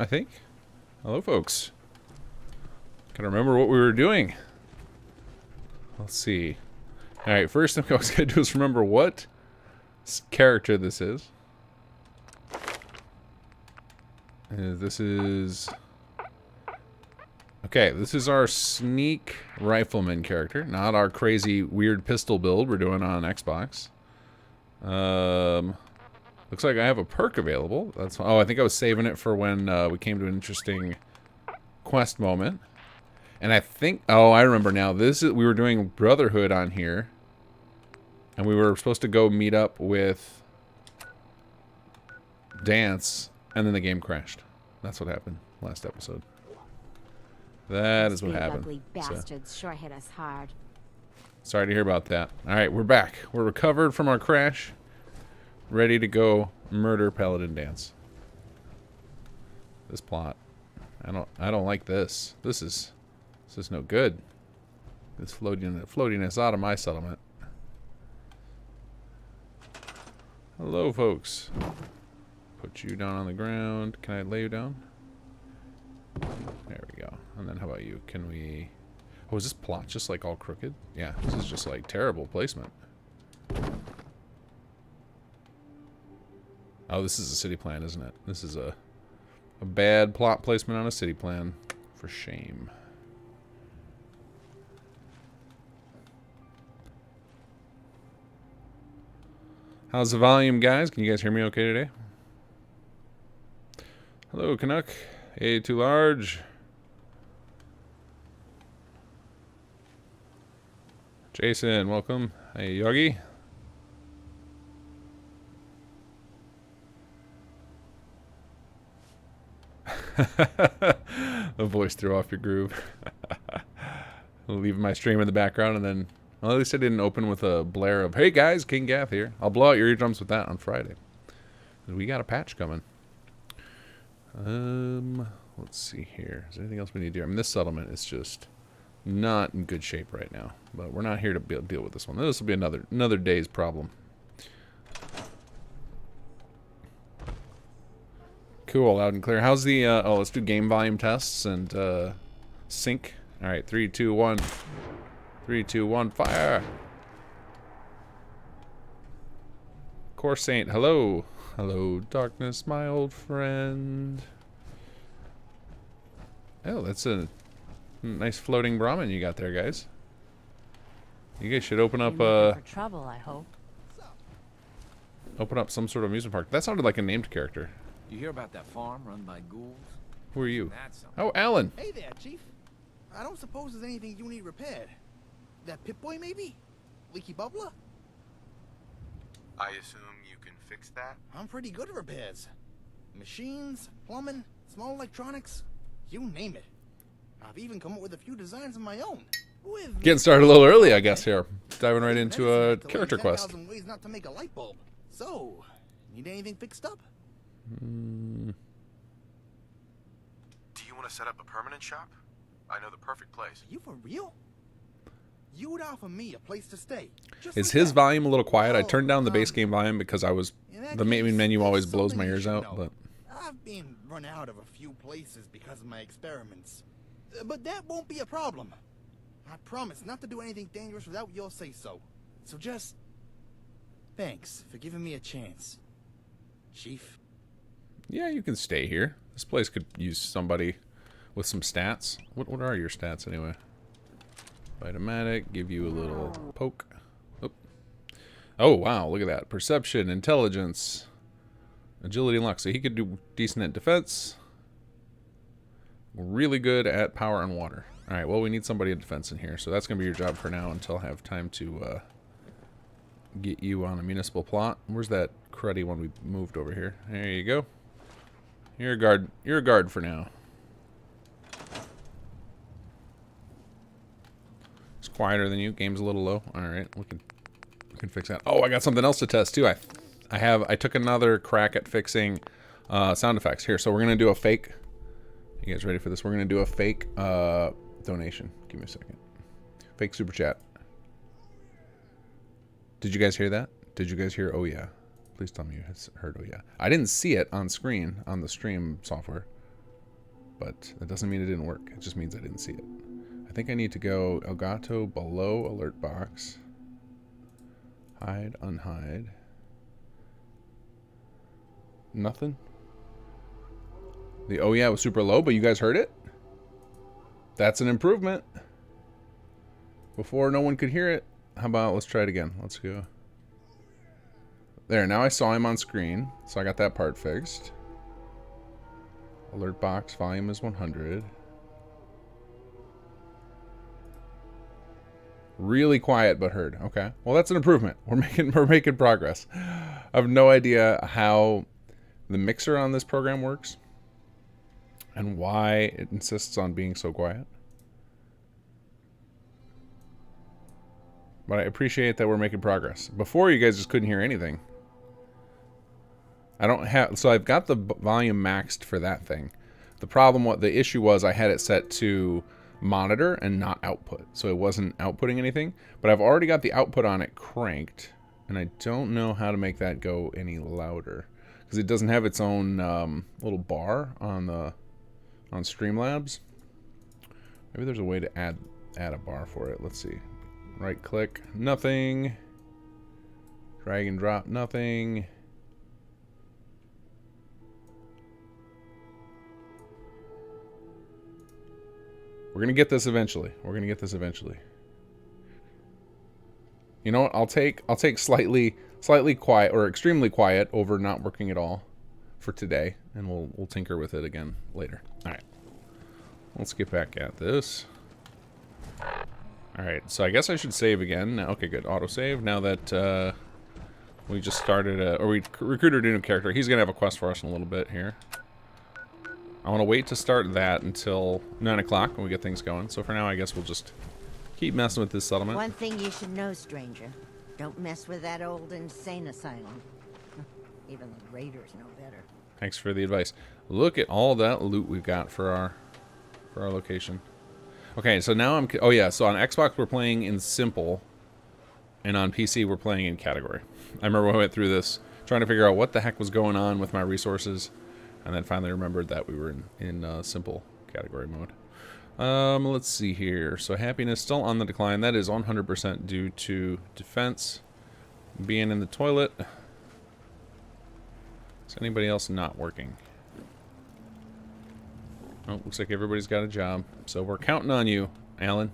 I think. Hello, folks. Gotta remember what we were doing. Let's see. Alright, first thing I was gonna do is remember what character this is. This is... Okay, this is our sneak rifleman character, not our crazy weird pistol build we're doing on Xbox. Looks like I have a perk available. That's oh, I think I was saving it for when we came to an interesting quest moment. And I think oh, I remember now. This is we were doing Brotherhood on here, and we were supposed to go meet up with Dance, and then the game crashed. That's what happened last episode. That is what happened. Ugly bastards sure hit us hard. Sorry to hear about that. Alright, we're back. We're recovered from our crash. Ready to go murder Paladin Dance. This plot. I don't like this. This is no good. It's floating us out of my settlement. Hello, folks. Put you down on the ground. Can I lay you down? There we go. And then how about you? Can we... Oh, is this plot just like all crooked? Yeah, this is just like terrible placement. Oh, this is a city plan, isn't it? This is a bad plot placement on a city plan. For shame. How's the volume, guys? Can you guys hear me okay today? Hello, Canuck. Hey, too large. Jason, welcome. Hey, Yogi. The voice threw off your groove. I'll leave my stream in the background and then... Well, at least I didn't open with a blare of, hey guys, King Gath here. I'll blow out your eardrums with that on Friday. We got a patch coming. Let's see here. Is there anything else we need to do? I mean, this settlement is just not in good shape right now. But we're not here to deal with this one. This will be another day's problem. Cool, loud and clear. How's the, oh, let's do game volume tests and, sync. Alright, 3, 2, 1. 3, 2, 1, fire! Core Saint, hello! Hello, darkness, my old friend. Oh, that's a nice floating Brahmin you got there, guys. You guys should open up, For trouble, I hope. open up some sort of amusement park. That sounded like a named character. You hear about that farm run by ghouls? Who are you? That's something. Oh, Alan! Hey there, Chief. I don't suppose there's anything you need repaired. That Pip-Boy, maybe? Leaky bubbler? I assume you can fix that? I'm pretty good at repairs. Machines, plumbing, small electronics, you name it. I've even come up with a few designs of my own. Getting started a little early, I guess, here. Diving right into a character quest. 10,000 ways not to make a light bulb. So, need anything fixed up? Do you want to set up a permanent shop? I know the perfect place. Are you for real? You would offer me a place to stay. Is his volume a little quiet? I turned down the base game volume because the main menu always blows my ears out, but... I've been run out of a few places because of my experiments. But that won't be a problem. I promise not to do anything dangerous without your say-so. So just... Thanks for giving me a chance, Chief. Yeah, you can stay here. This place could use somebody with some stats. What are your stats anyway? Vitamatic, give you a little poke. Oop. Oh, wow, look at that. Perception, intelligence, agility, and luck. So he could do decent at defense. Really good at power and water. Alright, well, we need somebody in defense in here. So that's going to be your job for now until I have time to get you on a municipal plot. Where's that cruddy one we moved over here? There you go. You're a guard. You're a guard for now. It's quieter than you. Game's a little low. All right, we can fix that. Oh, I got something else to test too. I took another crack at fixing sound effects here. So we're gonna do a fake. You guys ready for this? We're gonna do a fake donation. Give me a second. Fake super chat. Did you guys hear that? Did you guys hear? Oh yeah. Please tell me you heard. Oh yeah. I didn't see it on screen on the stream software. but that doesn't mean it didn't work. It just means I didn't see it. I think I need to go Elgato below alert box. Hide, unhide. Nothing. The oh yeah, it was super low, but you guys heard it? That's an improvement. Before no one could hear it. How about let's try it again. Let's go. There, now I saw him on screen, so I got that part fixed. Alert box volume is 100. Really quiet but heard. Okay. Well, that's an improvement. We're making progress. I have no idea how the mixer on this program works and why it insists on being so quiet. But I appreciate that we're making progress. Before, you guys just couldn't hear anything. I don't have, so I've got the volume maxed for that thing. The problem, the issue was I had it set to monitor and not output. So it wasn't outputting anything, but I've already got the output on it cranked, and I don't know how to make that go any louder because it doesn't have its own little bar on Streamlabs. Maybe there's a way to add a bar for it. Let's see. Right click, nothing. Drag and drop, nothing. We're gonna get this eventually. We're gonna get this eventually. You know what? I'll take slightly quiet or extremely quiet over not working at all for today, and we'll tinker with it again later. All right. Let's get back at this. All right. So I guess I should save again. Okay, good. Autosave. Now that we just started or we recruited a new character, he's gonna have a quest for us in a little bit here. I want to wait to start that until 9 o'clock when we get things going. So for now, I guess we'll just keep messing with this settlement. One thing you should know, stranger. Don't mess with that old insane asylum. Even the raiders know better. Thanks for the advice. Look at all that loot we've got for our location. Okay, so now oh yeah, so on Xbox we're playing in simple, and on PC we're playing in category. I remember when I went through this, trying to figure out what the heck was going on with my resources. And then finally remembered that we were in simple category mode. Let's see here. So happiness still on the decline. That is 100% due to defense being in the toilet. Is anybody else not working? Oh, looks like everybody's got a job. So we're counting on you, Alan.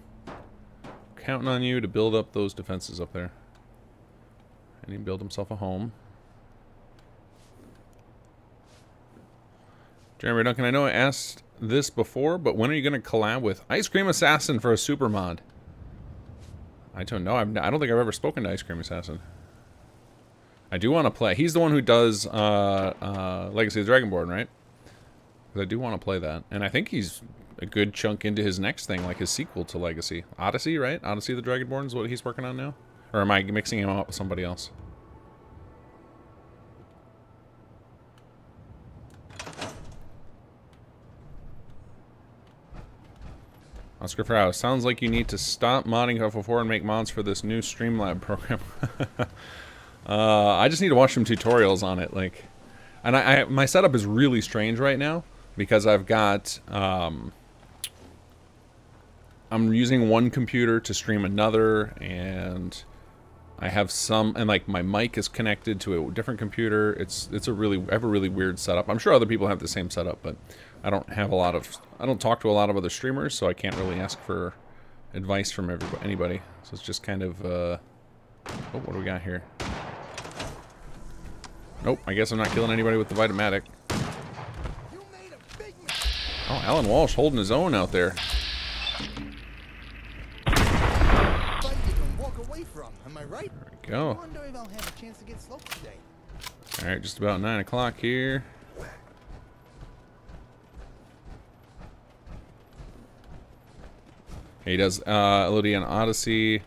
Counting on you to build up those defenses up there. And he build himself a home. Jeremy Duncan, I know I asked this before, but when are you going to collab with Ice Cream Assassin for a super mod? I don't know. I don't think I've ever spoken to Ice Cream Assassin. I do want to play. He's the one who does Legacy of the Dragonborn, right? Because I do want to play that. And I think he's a good chunk into his next thing, like his sequel to Legacy. Odyssey, right? Odyssey of the Dragonborn is what he's working on now? Or am I mixing him up with somebody else? Oscar Frau, sounds like you need to stop modding FO4 and make mods for this new Streamlab program. I just need to watch some tutorials on it, like, and my setup is really strange right now because I've got I'm using one computer to stream another, and I have like my mic is connected to a different computer. I have a really weird setup. I'm sure other people have the same setup, but I don't talk to a lot of other streamers, so I can't really ask for advice from anybody. So it's just kind of, oh, what do we got here? Nope, I guess I'm not killing anybody with the Vitamatic. Oh, Alan Walsh holding his own out there. Am I right? There we go. I wonder if I'll have a chance to get sloped today. All right, just about 9 o'clock here. He does Elodian Odyssey,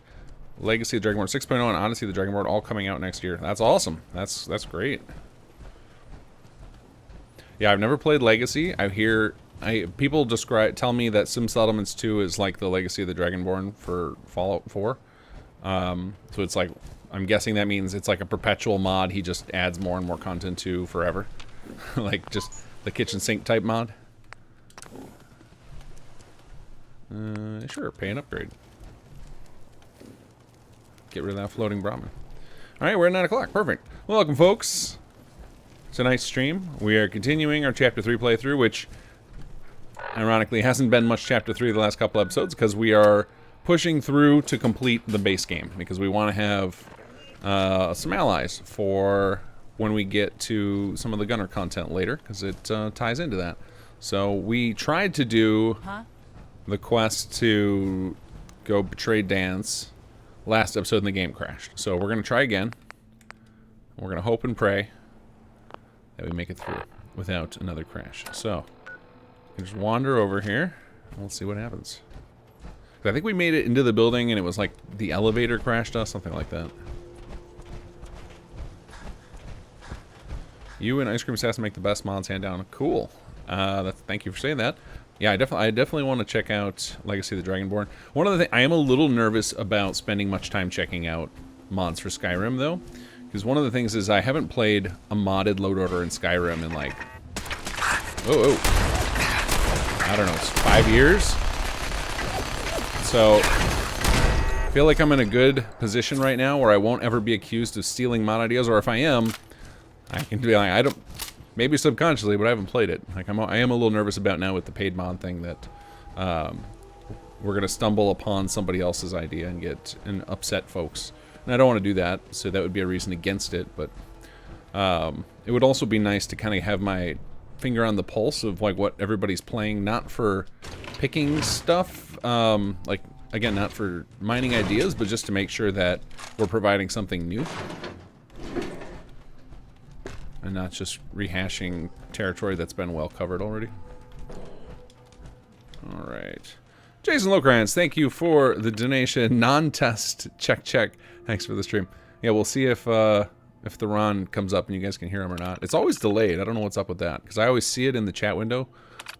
Legacy of the Dragonborn 6.0, and Odyssey of the Dragonborn all coming out next year. That's awesome. That's great. Yeah, I've never played Legacy. People tell me that Sim Settlements 2 is like the Legacy of the Dragonborn for Fallout 4. So it's like, I'm guessing that means it's like a perpetual mod. He just adds more and more content to forever. Like just the kitchen sink type mod. Sure, pay an upgrade. Get rid of that floating Brahmin. Alright, we're at 9 o'clock. Perfect. Welcome, folks. Tonight's stream, we are continuing our Chapter 3 playthrough, which, ironically, hasn't been much Chapter 3 the last couple episodes, because we are pushing through to complete the base game, because we want to have some allies for when we get to some of the Gunner content later, because it ties into that. So we tried to do the quest to go betray Dance last episode and the game crashed. So we're going to try again. We're going to hope and pray that we make it through without another crash. So, you can just wander over here, and we'll see what happens. I think we made it into the building, and it was like the elevator crashed us, something like that. You and Ice Cream Assassin make the best mods, hand down. Cool. Thank you for saying that. Yeah, I definitely want to check out Legacy of the Dragonborn. One of the things, I am a little nervous about spending much time checking out mods for Skyrim, though. Because one of the things is I haven't played a modded load order in Skyrim in like, I don't know, it's 5 years? So, I feel like I'm in a good position right now where I won't ever be accused of stealing mod ideas, or if I am, I can be like, maybe subconsciously, but I haven't played it. Like I am a little nervous about now with the paid mod thing that we're gonna stumble upon somebody else's idea and upset folks. And I don't want to do that, so that would be a reason against it. But it would also be nice to kind of have my finger on the pulse of like what everybody's playing, not for picking stuff, like again, not for mining ideas, but just to make sure that we're providing something new. And not just rehashing territory that's been well covered already. Alright. Jason Lokrans, thank you for the donation. Non-test check. Thanks for the stream. Yeah, we'll see if the Ron comes up and you guys can hear him or not. It's always delayed. I don't know what's up with that. Because I always see it in the chat window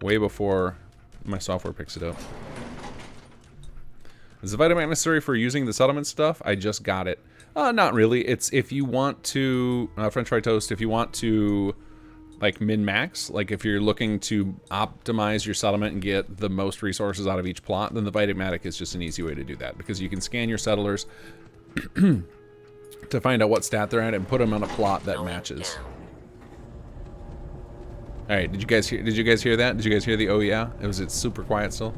way before my software picks it up. Is the Vitamin necessary for using the settlement stuff? I just got it. Not really. It's if you want to, French fry toast, if you want to, like, min-max, like if you're looking to optimize your settlement and get the most resources out of each plot, then the Vitamatic is just an easy way to do that, because you can scan your settlers to find out what stat they're at and put them on a plot that matches. Alright, did you guys hear that? Did you guys hear the oh yeah? It's super quiet still.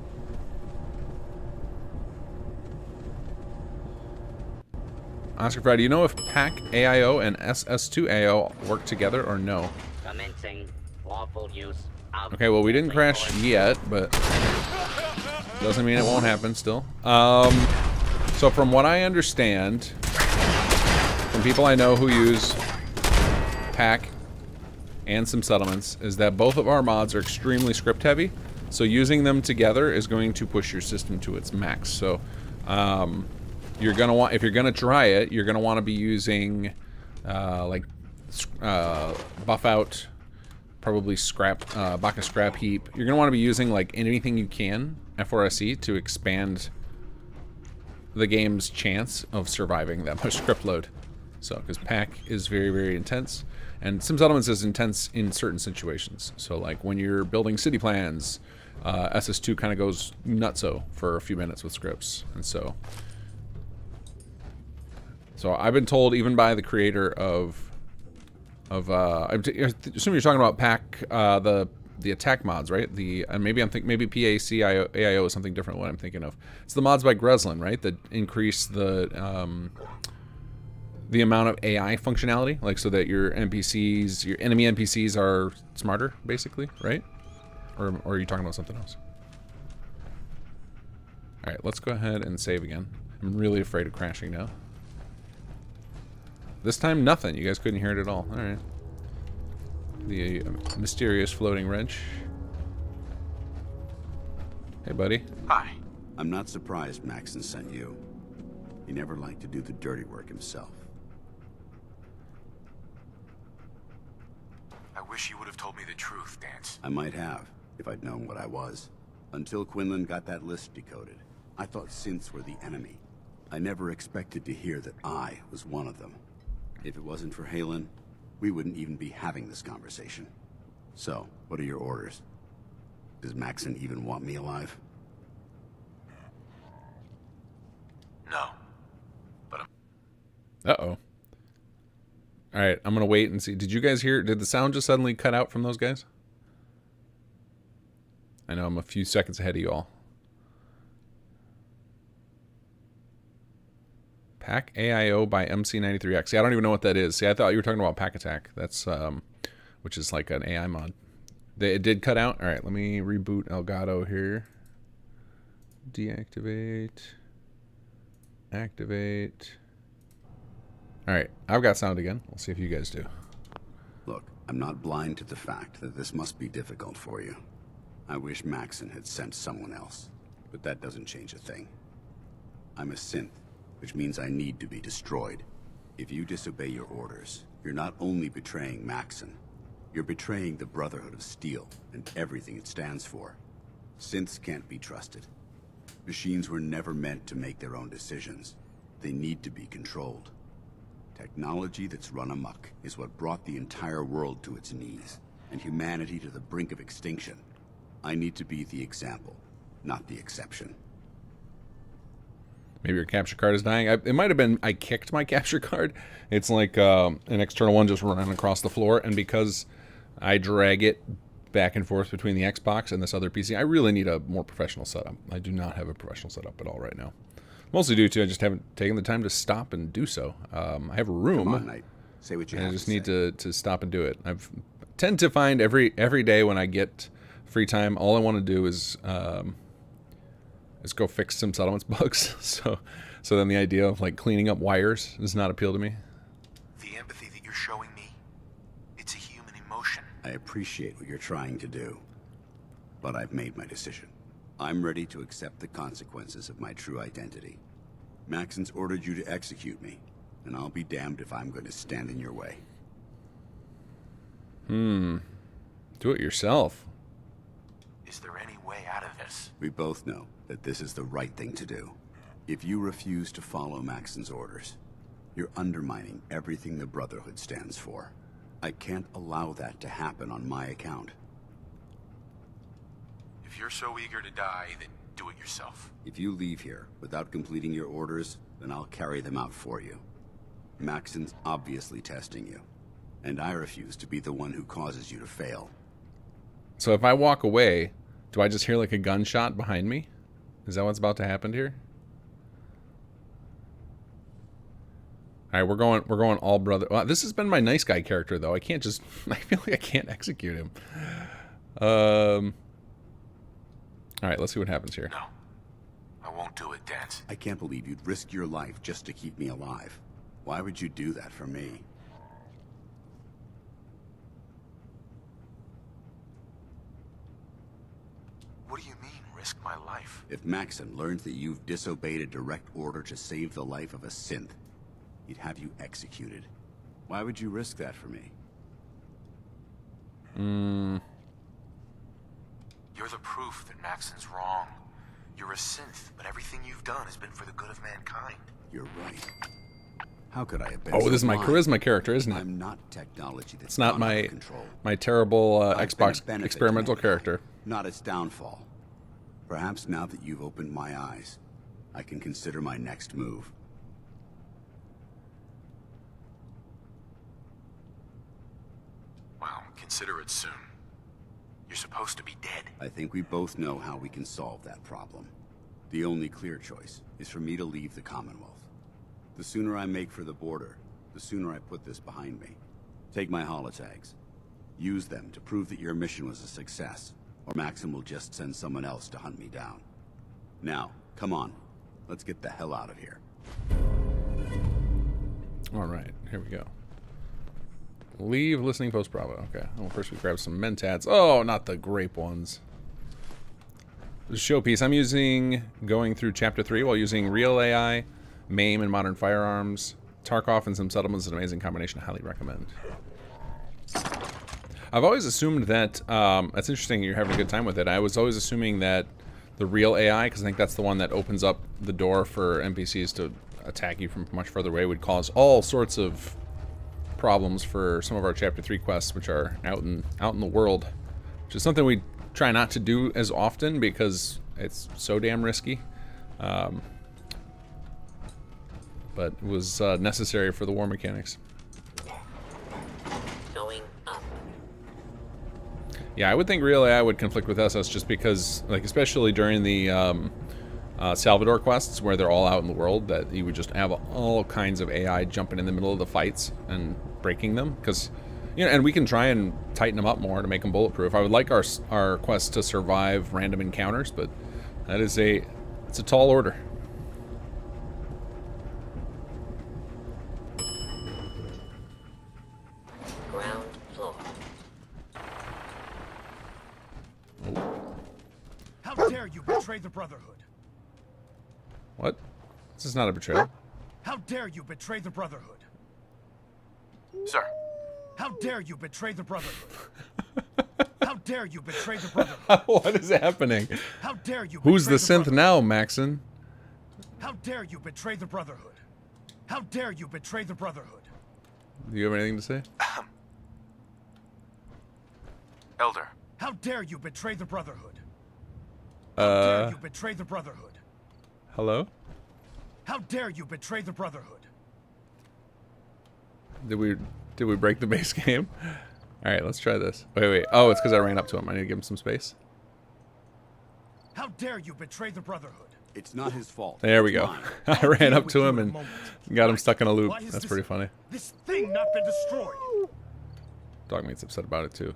Oscar Fry, do you know if PAC AIO and SS2 AIO work together or no? Commencing lawful use of okay, well we didn't crash yet, but doesn't mean it won't happen still. So from what I understand, from people I know who use PAC and some settlements, is that both of our mods are extremely script heavy, so using them together is going to push your system to its max. So, you're gonna want, if you're gonna try it, you're gonna want to be using like buff out, probably scrap, Baka scrap heap. You're gonna want to be using like anything you can F4SE to expand the game's chance of surviving that much script load. So, because PAC is very, very intense, and Sim Settlements is intense in certain situations. So, like when you're building city plans, SS2 kind of goes nutso for a few minutes with scripts, and so I've been told, even by the creator of I assume you're talking about PAC, the attack mods, right? Maybe AIO is something different. What I'm thinking of, it's the mods by Greslin, right? That increase the amount of AI functionality, like so that your NPCs, your enemy NPCs, are smarter, basically, right? Or are you talking about something else? All right, let's go ahead and save again. I'm really afraid of crashing now. This time, nothing. You guys couldn't hear it at all. All right. The mysterious floating wrench. Hey, buddy. Hi. I'm not surprised Maxon sent you. He never liked to do the dirty work himself. I wish you would have told me the truth, Dance. I might have, if I'd known what I was. Until Quinlan got that list decoded, I thought synths were the enemy. I never expected to hear that I was one of them. If it wasn't for Halen, we wouldn't even be having this conversation. So, what are your orders? Does Maxon even want me alive? Uh-oh. Alright, I'm gonna wait and see. Did you guys hear? Did the sound just suddenly cut out from those guys? I know I'm a few seconds ahead of you all. Pack AIO by MC93X. See, I don't even know what that is. See, I thought you were talking about Pack Attack. That's, which is like an AI mod. It did cut out. Alright, let me reboot Elgato here. Deactivate. Activate. Alright, I've got sound again. We'll see if you guys do. Look, I'm not blind to the fact that this must be difficult for you. I wish Maxon had sent someone else, but that doesn't change a thing. I'm a synth, which means I need to be destroyed. If you disobey your orders, you're not only betraying Maxon, you're betraying the Brotherhood of Steel and everything it stands for. Synths can't be trusted. Machines were never meant to make their own decisions. They need to be controlled. Technology that's run amok is what brought the entire world to its knees, and humanity to the brink of extinction. I need to be the example, not the exception. Maybe your capture card is dying. It might have been I kicked my capture card. It's like an external one just running across the floor, and because I drag it back and forth between the Xbox and this other PC, I really need a more professional setup. I do not have a professional setup at all right now. Mostly due to I just haven't taken the time to stop and do so. I have a room. Come on, Knight. Say what you have I just to need say. to stop and do it. I tend to find every day when I get free time, all I want to do is go fix some settlements bugs. So then the idea of like cleaning up wires does not appeal to me. The empathy that you're showing me, it's a human emotion. I appreciate what you're trying to do, but I've made my decision. I'm ready to accept the consequences of my true identity. Maxon's ordered you to execute me, and I'll be damned if I'm going to stand in your way. Do it yourself. Is there any way out of this? We both know that this is the right thing to do. If you refuse to follow Maxon's orders, you're undermining everything the Brotherhood stands for. I can't allow that to happen on my account. If you're so eager to die, then do it yourself. If you leave here without completing your orders, then I'll carry them out for you. Maxon's obviously testing you, and I refuse to be the one who causes you to fail. So if I walk away, do I just hear like a gunshot behind me? Is that what's about to happen here? All right, we're going all brother. Well, this has been my nice guy character though. I can't just. I feel like I can't execute him. All right, let's see what happens here. No, I won't do it, Dance. I can't believe you'd risk your life just to keep me alive. Why would you do that for me? What do you mean, risk my life? If Maxon learns that you've disobeyed a direct order to save the life of a synth, he'd have you executed. Why would you risk that for me? You're the proof that Maxon's wrong. You're a synth, but everything you've done has been for the good of mankind. You're right. How could I have been Oh, so this is my blind? charisma character, isn't it? I'm not technology that's It's not gone out of my control. terrible I've been a Xbox benefit experimental to character. mankind, not its downfall. Perhaps now that you've opened my eyes, I can consider my next move. Well, consider it soon. You're supposed to be dead. I think we both know how we can solve that problem. The only clear choice is for me to leave the Commonwealth. The sooner I make for the border, the sooner I put this behind me. Take my holotags. Use them to prove that your mission was a success, or Maxon will just send someone else to hunt me down. Now, come on. Let's get the hell out of here. All right, here we go. Leave listening post Bravo. Okay. Well, first we grab some mentats. Oh, not the grape ones. The showpiece. I'm using going through chapter 3 while using real AI, MAME, and modern firearms. Tarkov and some settlements is an amazing combination. I highly recommend. I've always assumed that that's interesting. You're having a good time with it. I was always assuming that the real AI, because I think that's the one that opens up the door for NPCs to attack you from much further away, would cause all sorts of problems for some of our chapter 3 quests, which are out in the world, which is something we try not to do as often because it's so damn risky. but it was necessary for the war mechanics. Going up. Yeah, I would think real AI would conflict with SS just because, like, especially during the Salvador quests where they're all out in the world, that you would just have all kinds of AI jumping in the middle of the fights and breaking them. Because, you know, and we can try and tighten them up more to make them bulletproof. I would like our quests to survive random encounters, but that is it's a tall order. Ground floor. How dare you betray the Brotherhood? What? This is not a betrayal. How dare you betray the Brotherhood? Sir, How dare you betray the Brotherhood? How dare you betray the Brotherhood? What is happening? How dare you Who's the betray synth Brotherhood? now, Maxon? How dare you betray the Brotherhood? How dare you betray the Brotherhood? Do you have anything to say? Elder, How dare you betray the Brotherhood? How dare you betray the Brotherhood? Hello? How dare you betray the Brotherhood? Did we break the base game? All right, let's try this. Wait. Oh, it's because I ran up to him. I need to give him some space. How dare you betray the Brotherhood? It's not his fault. There we It's go. mine. I ran up to him Wait a and moment. got him stuck in a loop. Why has That's this- pretty funny. This thing not been destroyed. Dogmeat's upset about it too.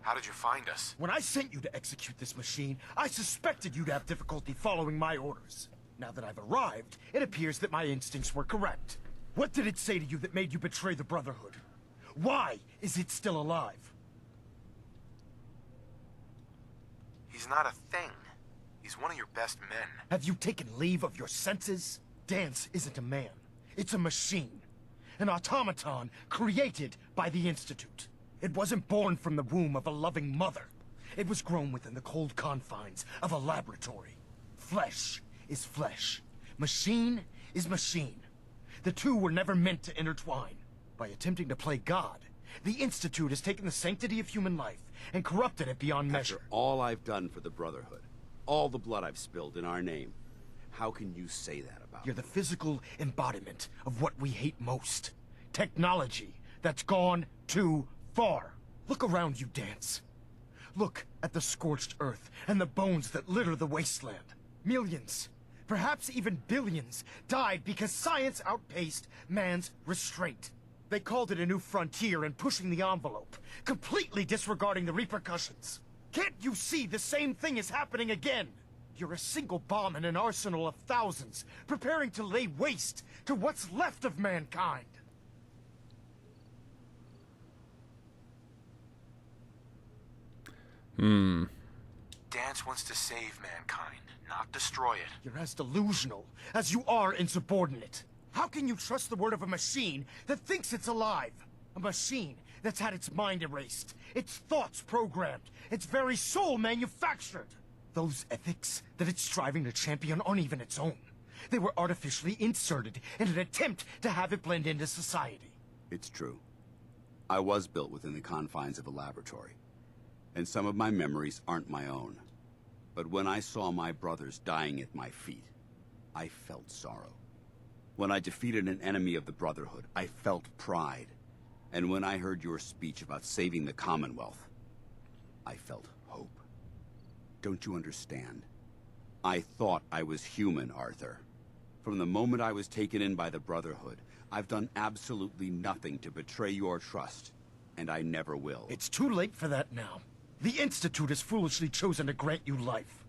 how did you find us? When I sent you to execute this machine, I suspected you'd have difficulty following my orders. Now that I've arrived, it appears that my instincts were correct. What did it say to you that made you betray the Brotherhood? Why is it still alive? He's not a thing. He's one of your best men. Have you taken leave of your senses? Dance isn't a man. It's a machine. An automaton created by the Institute. It wasn't born from the womb of a loving mother. It was grown within the cold confines of a laboratory. Flesh is flesh. Machine is machine. The two were never meant to intertwine. By attempting to play God, the Institute has taken the sanctity of human life and corrupted it beyond measure. After all I've done for the Brotherhood, all the blood I've spilled in our name, how can you say that about You're me? the physical embodiment of what we hate most. Technology that's gone too far. Look around you, Dance. Look at the scorched earth and the bones that litter the wasteland. Millions, perhaps even billions, died because science outpaced man's restraint. They called it a new frontier and pushing the envelope, completely disregarding the repercussions. Can't you see the same thing is happening again? You're a single bomb in an arsenal of thousands, preparing to lay waste to what's left of mankind. Dance wants to save mankind, not destroy it. You're as delusional as you are insubordinate. How can you trust the word of a machine that thinks it's alive? A machine that's had its mind erased, its thoughts programmed, its very soul manufactured. Those ethics that it's striving to champion aren't even its own. They were artificially inserted in an attempt to have it blend into society. It's true. I was built within the confines of a laboratory, and some of my memories aren't my own. But when I saw my brothers dying at my feet, I felt sorrow. When I defeated an enemy of the Brotherhood, I felt pride. And when I heard your speech about saving the Commonwealth, I felt hope. Don't you understand? I thought I was human, Arthur. From the moment I was taken in by the Brotherhood, I've done absolutely nothing to betray your trust, and I never will. It's too late for that now. The Institute has foolishly chosen to grant you life.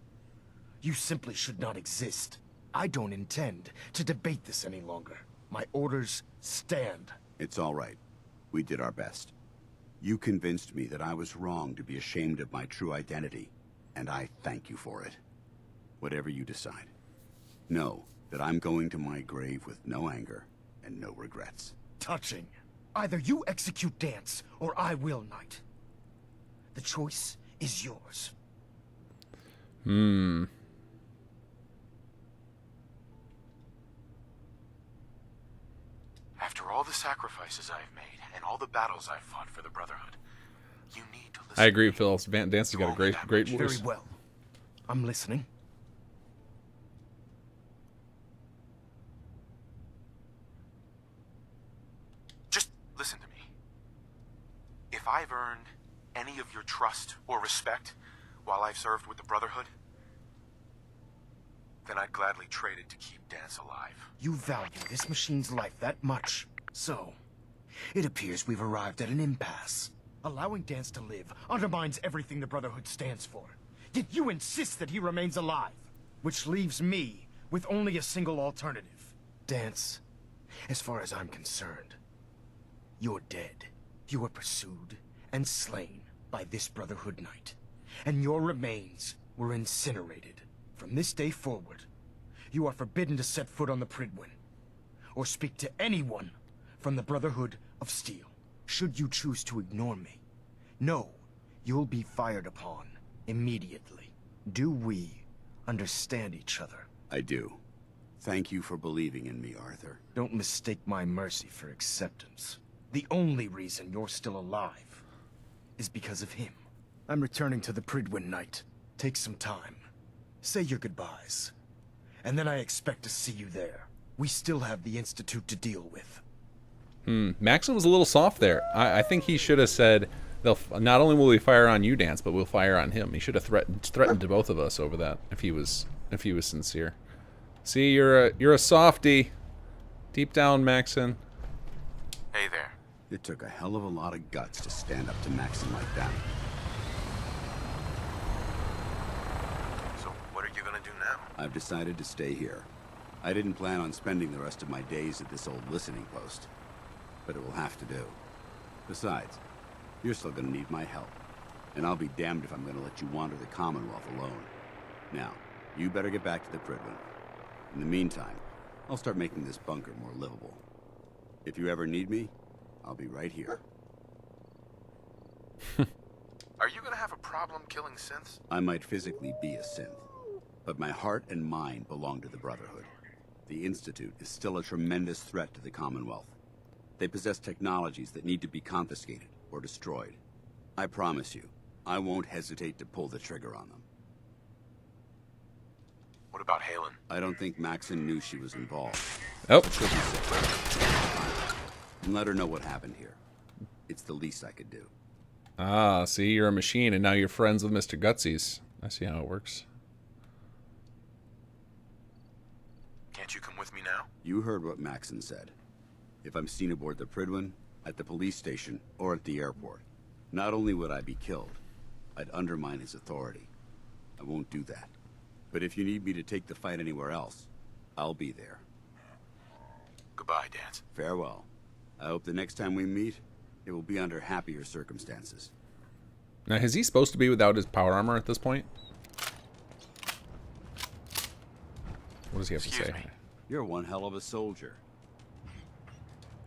You simply should not exist. I don't intend to debate this any longer. My orders stand. It's all right. We did our best. You convinced me that I was wrong to be ashamed of my true identity, and I thank you for it. Whatever you decide, know that I'm going to my grave with no anger and no regrets. Touching. Either you execute Dance, or I will, Knight. The choice is yours. After all the sacrifices I've made and all the battles I've fought for the Brotherhood, you need to listen. I agree, to me. Phil. Dance has got a great Very voice. Very well. I'm listening. Just listen to me. If I've earned any of your trust or respect while I've served with the Brotherhood, then I'd gladly trade it to keep Dance alive. You value this machine's life that much. So, it appears we've arrived at an impasse. Allowing Dance to live undermines everything the Brotherhood stands for. Yet you insist that he remains alive. Which leaves me with only a single alternative. Dance, as far as I'm concerned, you're dead. You were pursued and slain by this Brotherhood Knight. And your remains were incinerated. From this day forward, you are forbidden to set foot on the Prydwen, or speak to anyone from the Brotherhood of Steel. Should you choose to ignore me, know you'll be fired upon immediately. Do we understand each other? I do. Thank you for believing in me, Arthur. Don't mistake my mercy for acceptance. The only reason you're still alive is because of him. I'm returning to the Prydwen Knight. Take some time. Say your goodbyes. And then I expect to see you there. We still have the Institute to deal with. Maxim was a little soft there. I think he should have said, not only will we fire on you, Dance, but we'll fire on him. He should have threatened to both of us over that if he was sincere. See, you're a softie. Deep down, Maxim. Hey there. It took a hell of a lot of guts to stand up to Maxim like that. So what are you gonna do now? I've decided to stay here. I didn't plan on spending the rest of my days at this old listening post, but it will have to do. Besides, you're still gonna need my help, and I'll be damned if I'm gonna let you wander the Commonwealth alone. Now, you better get back to the Prydwen. In the meantime, I'll start making this bunker more livable. If you ever need me, I'll be right here. Are you gonna have a problem killing synths? I might physically be a synth, but my heart and mind belong to the Brotherhood. The Institute is still a tremendous threat to the Commonwealth. They possess technologies that need to be confiscated or destroyed. I promise you, I won't hesitate to pull the trigger on them. What about Halen? I don't think Maxon knew she was involved. Oh. She'll be safe. And let her know what happened here. It's the least I could do. Ah, see, you're a machine, and now you're friends with Mr. Gutsies. I see how it works. Can't you come with me now? You heard what Maxon said. If I'm seen aboard the Prydwen, at the police station, or at the airport, not only would I be killed, I'd undermine his authority. I won't do that. But if you need me to take the fight anywhere else, I'll be there. Goodbye, Dance. Farewell. I hope the next time we meet, it will be under happier circumstances. Now, is he supposed to be without his power armor at this point? What does he have to say? You're one hell of a soldier.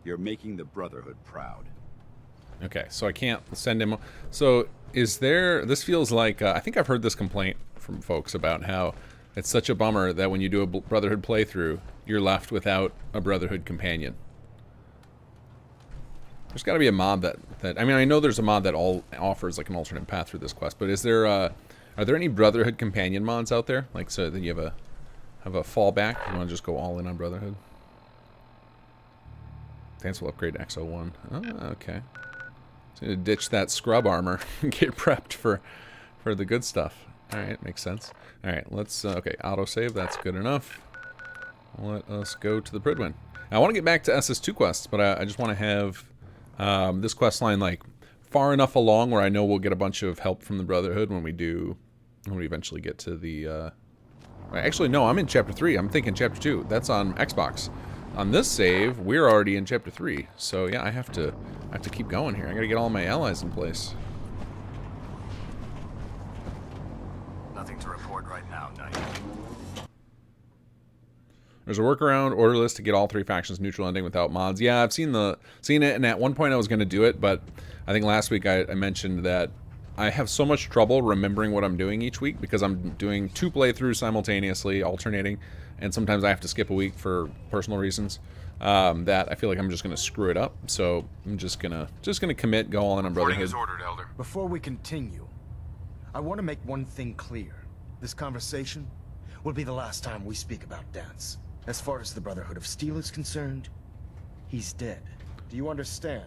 You're making the Brotherhood proud. Okay, so I can't send him. So is there... This feels like... I think I've heard this complaint from folks about how it's such a bummer that when you do a Brotherhood playthrough, you're left without a Brotherhood companion. There's got to be a mod that... I mean, I know there's a mod that offers like an alternate path through this quest, but is there... are there any Brotherhood companion mods out there? Like, so that you have a fallback? You want to just go all in on Brotherhood? Dance will upgrade to XO1. Oh, okay. So you ditch that scrub armor and get prepped for the good stuff. Alright, makes sense. Alright, let's... okay, autosave, that's good enough. Let us go to the Prydwen. Now, I want to get back to SS2 quests, but I just want to have this quest line, like, far enough along where I know we'll get a bunch of help from the Brotherhood when we eventually get to the... Actually, no, I'm in Chapter 3. I'm thinking Chapter 2. That's on Xbox. On this save, we're already in Chapter 3. So, yeah, I have to keep going here. I gotta get all my allies in place. Nothing to report right now, Knight. There's a workaround order list to get all 3 factions neutral ending without mods. Yeah, I've seen it, and at one point I was going to do it, but I think last week I mentioned that I have so much trouble remembering what I'm doing each week because I'm doing 2 playthroughs simultaneously, alternating, and sometimes I have to skip a week for personal reasons. That I feel like I'm just going to screw it up. So I'm just gonna commit, go all in on Brotherhood. Reporting is ordered, Elder. Before we continue, I want to make one thing clear. This conversation will be the last time we speak about Dance. As far as the Brotherhood of Steel is concerned, he's dead. Do you understand?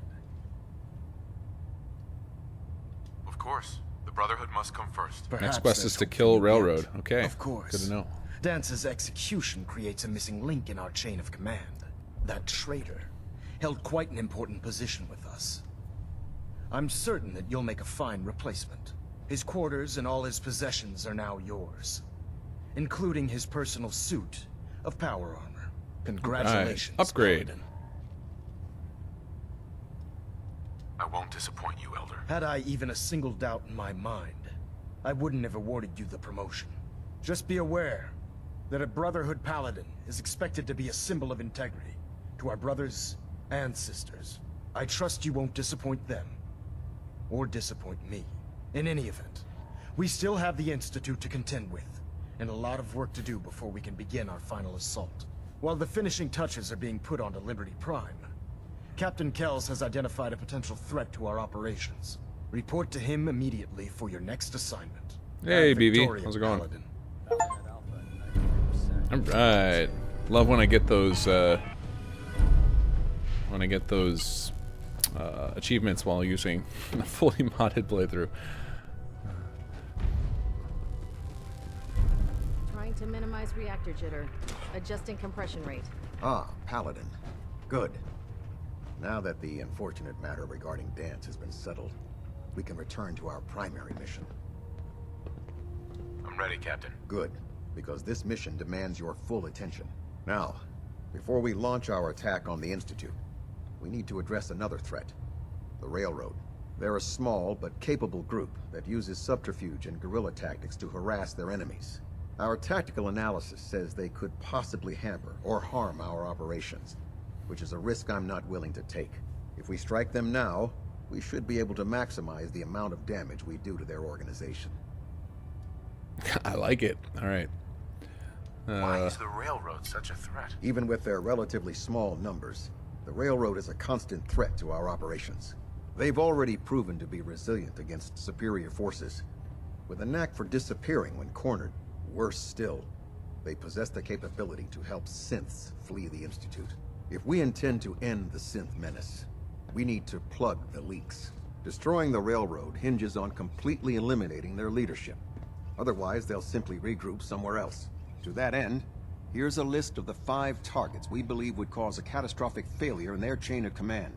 Of course. The Brotherhood must come first. Next Perhaps quest is there's to hope for kill you Railroad. yet. Okay. Of course. Good to know. Dance's execution creates a missing link in our chain of command. That traitor held quite an important position with us. I'm certain that you'll make a fine replacement. His quarters and all his possessions are now yours, including his personal suit of power armor. Congratulations, Upgrade. Paladin. I won't disappoint you, Elder. Had I even a single doubt in my mind, I wouldn't have awarded you the promotion. Just be aware that a Brotherhood Paladin is expected to be a symbol of integrity to our brothers and sisters. I trust you won't disappoint them, or disappoint me. In any event, we still have the Institute to contend with, and a lot of work to do before we can begin our final assault. While the finishing touches are being put onto Liberty Prime, Captain Kells has identified a potential threat to our operations. Report to him immediately for your next assignment. Hey, Ad BB. Victoriam, How's it going? Paladin. Alright. Love when I get those, achievements while using a fully modded playthrough. Trying to minimize reactor jitter. Adjusting compression rate. Ah, Paladin. Good. Now that the unfortunate matter regarding Dance has been settled, we can return to our primary mission. I'm ready, Captain. Good, because this mission demands your full attention. Now, before we launch our attack on the Institute, we need to address another threat. The Railroad. They're a small but capable group that uses subterfuge and guerrilla tactics to harass their enemies. Our tactical analysis says they could possibly hamper or harm our operations, which is a risk I'm not willing to take. If we strike them now, we should be able to maximize the amount of damage we do to their organization. I like it. Alright. Why is the Railroad such a threat? Even with their relatively small numbers, the Railroad is a constant threat to our operations. They've already proven to be resilient against superior forces, with a knack for disappearing when cornered. Worse still, they possess the capability to help synths flee the Institute. If we intend to end the synth menace, we need to plug the leaks. Destroying the Railroad hinges on completely eliminating their leadership. Otherwise, they'll simply regroup somewhere else. To that end, here's a list of the 5 targets we believe would cause a catastrophic failure in their chain of command.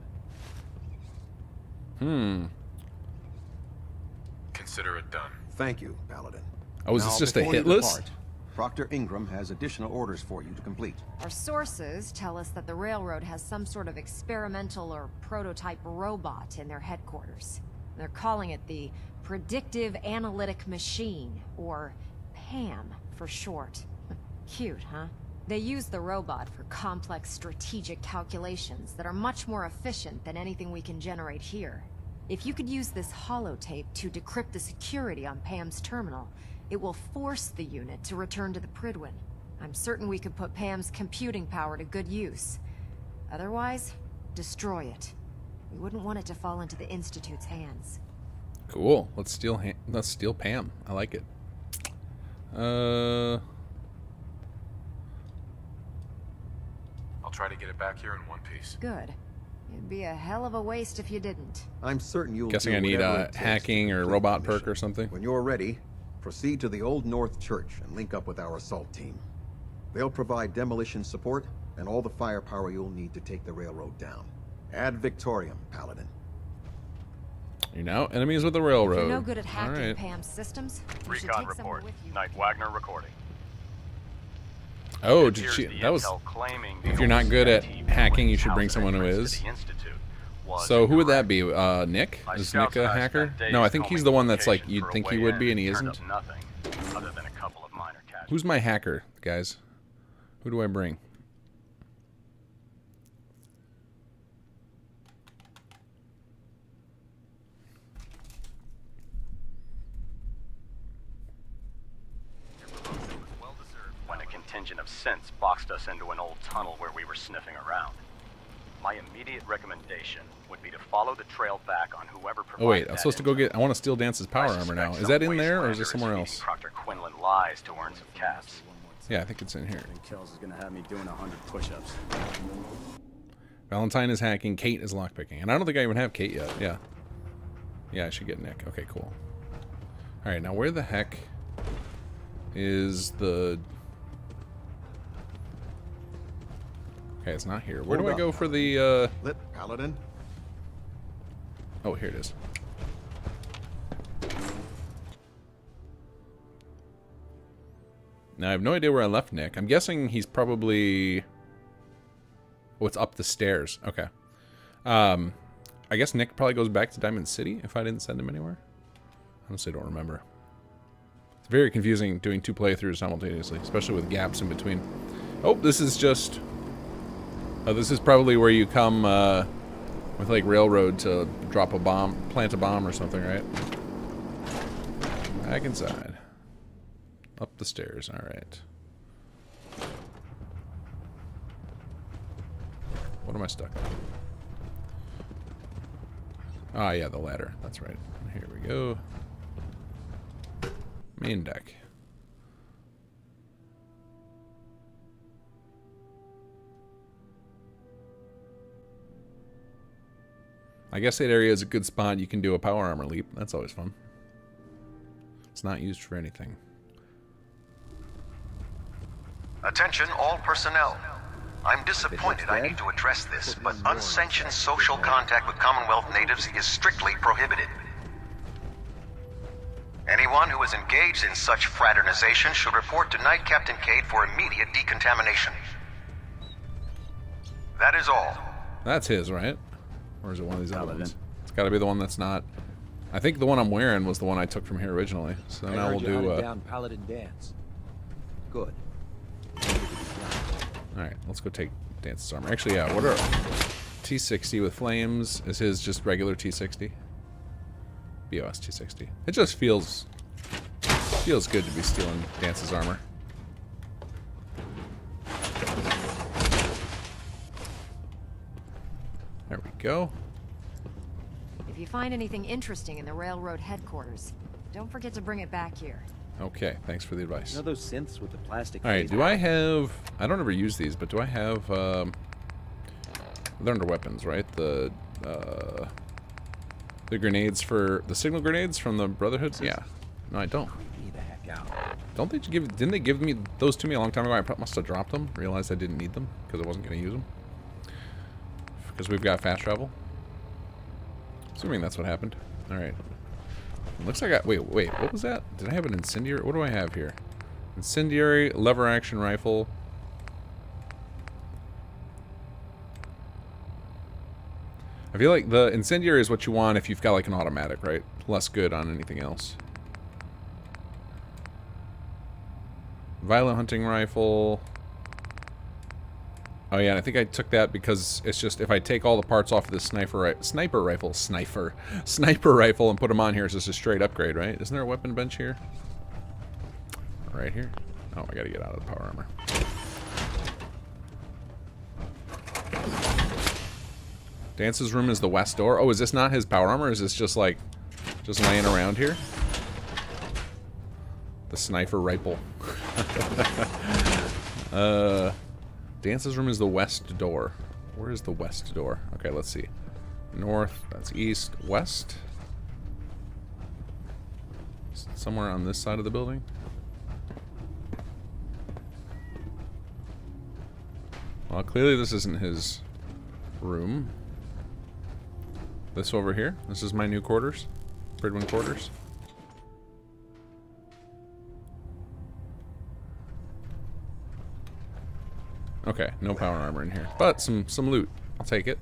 Consider it done. Thank you, Paladin. Oh, is this Now, just a before you hit list? depart, Proctor Ingram has additional orders for you to complete. Our sources tell us that the Railroad has some sort of experimental or prototype robot in their headquarters. They're calling it the Predictive Analytic Machine, or PAM for short. Cute, huh? They use the robot for complex strategic calculations that are much more efficient than anything we can generate here. If you could use this holotape to decrypt the security on Pam's terminal, it will force the unit to return to the Prydwen. I'm certain we could put Pam's computing power to good use. Otherwise, destroy it. We wouldn't want it to fall into the Institute's hands. Cool. Let's steal Pam. I like it. I'll try to get it back here in one piece. Good. It'd be a hell of a waste if you didn't. I'm certain you'll Guessing do I need whatever a it takes hacking to or complete robot the perk mission. or something. When you're ready, proceed to the Old North Church and link up with our assault team. They'll provide demolition support and all the firepower you'll need to take the Railroad down. Ad Victoriam, Paladin. You're now enemies with the Railroad. If you're no good at hacking Alright. Pam's systems, you should Recon take someone report. with you. Knight Wagner recording. Oh, It did appears she? the That was. intel claiming the If you're not old good at CIT hacking, you should house bring someone who entrance is. to the Institute was So who would that incorrect. be? Nick? My Is scouts Nick a and I hacker? spent days No, I think he's combing the one that's like location you'd for a think he way would in be, and he turned isn't. up nothing, other than a couple of minor casualties. Who's my hacker, guys? Who do I bring? When a contingent of synths boxed us into an old tunnel where we were sniffing around. My immediate recommendation would be to follow the trail back on whoever provided Oh wait, I'm that supposed to go intel. get. I want to steal Dance's power I armor suspect now. Is some that in there or is wastelander it somewhere feeding else? Proctor Quinlan telling lies to earn some caps. Yeah, I think it's in here. Kells is gonna have me doing 100 push-ups. Valentine is hacking, Kate is lockpicking. And I don't think I even have Kate yet. Yeah. Yeah, I should get Nick. Okay, cool. Alright, now where the heck is the... Okay, it's not here. Where do I go for the, Lit Paladin? Oh, here it is. Now, I have no idea where I left Nick. I'm guessing he's probably... Oh, it's up the stairs. Okay. I guess Nick probably goes back to Diamond City if I didn't send him anywhere. I honestly don't remember. It's very confusing doing 2 playthroughs simultaneously, especially with gaps in between. Oh, this is just... this is probably where you come with, like, Railroad to drop a bomb, plant a bomb or something, right? Back inside. Up the stairs, alright. What am I stuck on? Ah, yeah, the ladder. That's right. Here we go. Main deck. I guess that area is a good spot. You can do a power armor leap. That's always fun. It's not used for anything. Attention all personnel. I'm disappointed I need to address this, but unsanctioned social contact with Commonwealth natives is strictly prohibited. Anyone who is engaged in such fraternization should report to Knight Captain Cade for immediate decontamination. That is all. That's his, right? Or is it one of these other ones? It's got to be the one that's not. I think the one I'm wearing was the one I took from here originally. So now we'll do. Down Paladin dance. Good. All right, let's go take Dance's armor. Actually, yeah. What are T60 with flames? Is his just regular T60? BOS T60. It just feels good to be stealing Dance's armor. There we go. If you find anything interesting in the railroad headquarters, don't forget to bring it back here. Okay, thanks for the advice. You know those synths with the plastic... Alright, do I have... I don't ever use these, but do I have... they're under weapons, right? The grenades for... The signal grenades from the Brotherhood? Yeah. No, I don't. Don't they give... Didn't they give me those to me a long time ago? I must have dropped them. Realized I didn't need them because I wasn't going to use them. Because we've got fast travel. Assuming that's what happened. Alright. Looks like I... Wait, what was that? Did I have an incendiary? What do I have here? Incendiary, lever action rifle. I feel like the incendiary is what you want if you've got like an automatic, right? Less good on anything else. Violent hunting rifle. Oh yeah, and I think I took that because it's just if I take all the parts off of the sniper rifle and put them on here, it's just a straight upgrade, right? Isn't there a weapon bench here? Right here. Oh, I gotta get out of the power armor. Dance's room is the west door. Oh, is this not his power armor? Is this just like just laying around here? The sniper rifle. Dance's room is the west door. Where is the west door? Okay, let's see. North, that's east, west. Somewhere on this side of the building. Well, clearly this isn't his room. This over here. This is my new quarters. Bridwin quarters. Okay, no power armor in here, but some loot. I'll take it.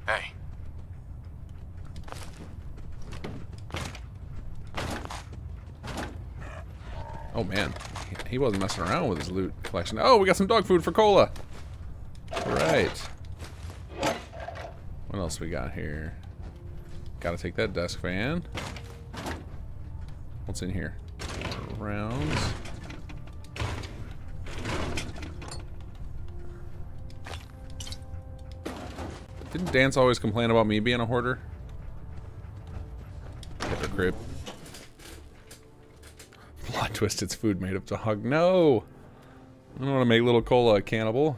Hey. Oh man, he wasn't messing around with his loot collection. Oh, we got some dog food for Cola. All right. What else we got here? Gotta take that desk fan. What's in here? Rounds. Didn't Dance always complain about me being a hoarder? crib. Plot twist, it's food made of dog. No! I don't want to make little Cola a cannibal.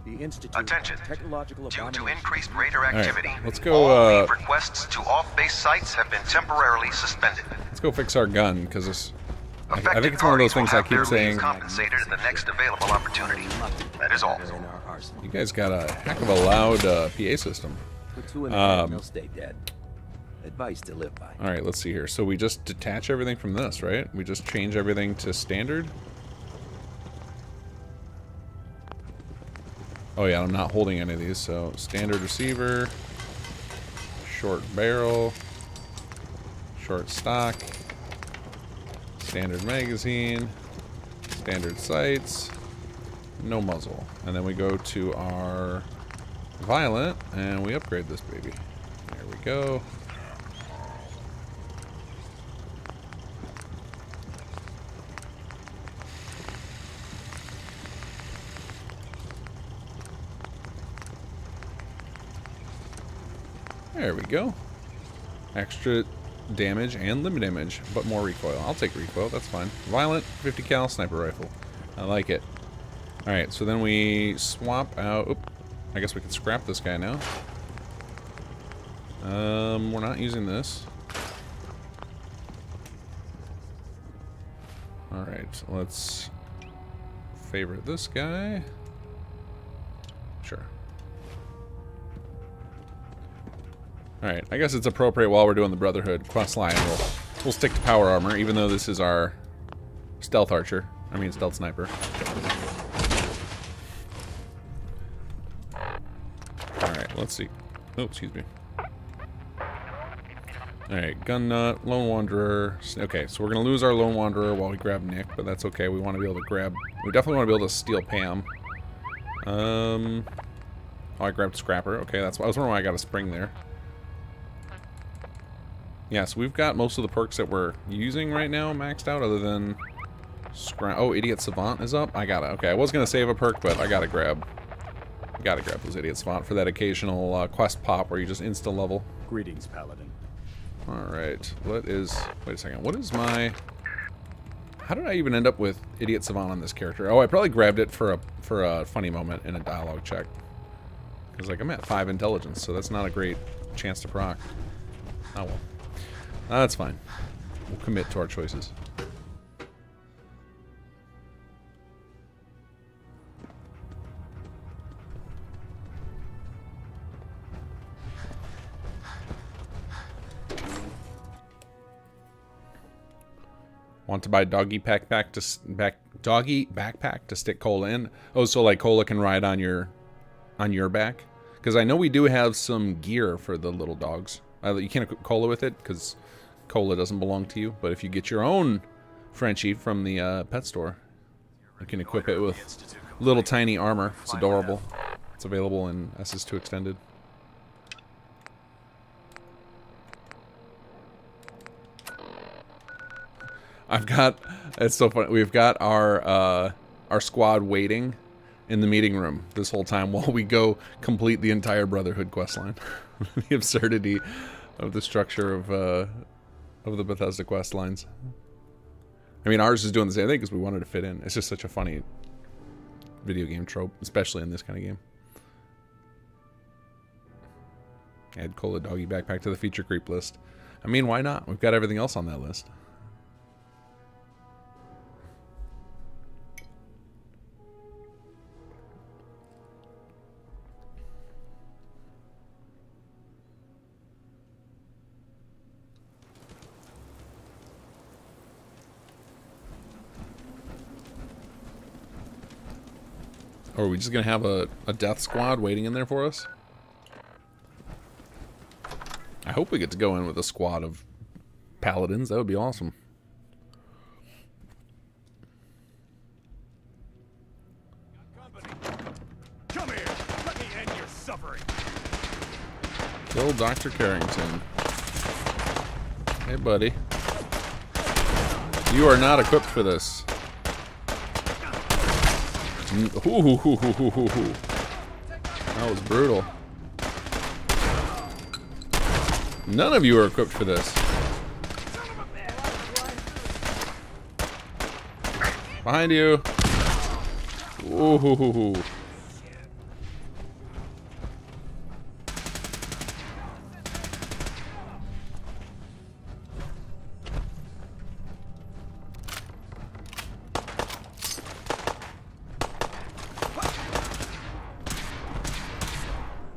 The Institute Attention. of Technological Due to Abomination. increased raider activity, let's go, all leave requests to off-base sites have been temporarily suspended. Let's go fix our gun, because this... I Affected think it's one of those parties will things I have keep their saying. leave compensated at the next available opportunity. That is all. You guys got a heck of a loud PA system. Put two in the head and they'll stay dead. Advice to live by. Alright, let's see here. So we just detach everything from this, right? We just change everything to standard? Oh yeah, I'm not holding any of these, so standard receiver, short barrel, short stock, standard magazine, standard sights, no muzzle. And then we go to our violent and we upgrade this baby. There we go. There we go. Extra damage and limit damage, but more recoil. I'll take recoil, that's fine. Violent, 50 cal sniper rifle. I like it. Alright, so then we swap out... Oop, I guess we can scrap this guy now. We're not using this. Alright, let's favorite this guy. Sure. Alright, I guess it's appropriate while we're doing the Brotherhood quest line. We'll stick to power armor, even though this is our stealth archer. I mean, stealth sniper. Alright, let's see. Oh, excuse me. Alright, gun nut, lone wanderer. Okay, so we're gonna lose our lone wanderer while we grab Nick, but that's okay. We want to be able to grab. We definitely want to be able to steal Pam. Oh, I grabbed Scrapper. Okay, that's why I was wondering why I got a spring there. Yeah, so we've got most of the perks that we're using right now maxed out, other than oh, Idiot Savant is up. I got it. Okay, I was gonna save a perk, but I gotta grab those Idiot Savant for that occasional quest pop where you just insta level. Greetings, Paladin. All right, wait a second. What is my? How did I even end up with Idiot Savant on this character? Oh, I probably grabbed it for a funny moment in a dialogue check. Because like I'm at 5 intelligence, so that's not a great chance to proc. Oh well. That's fine. We'll commit to our choices. Want to buy doggy backpack to stick Cola in? Oh, so like Cola can ride on your back? Because I know we do have some gear for the little dogs. You can't equip Cola with it because Cola doesn't belong to you. But if you get your own Frenchie from the pet store, you can equip it with little tiny armor. It's adorable. It's available in SS2 Extended. It's so funny. We've got our squad waiting in the meeting room this whole time while we go complete the entire Brotherhood questline. The absurdity of the structure of the Bethesda quest lines. I mean, ours is doing the same thing because we wanted to fit in. It's just such a funny video game trope, especially in this kind of game. Add Cola Doggy Backpack to the feature creep list. I mean, why not? We've got everything else on that list. Or are we just going to have a death squad waiting in there for us? I hope we get to go in with a squad of paladins. That would be awesome. Come here. Let me end your suffering. Kill Dr. Carrington. Hey, buddy. You are not equipped for this. That was brutal. None of you are equipped for this. Behind you. Ooh.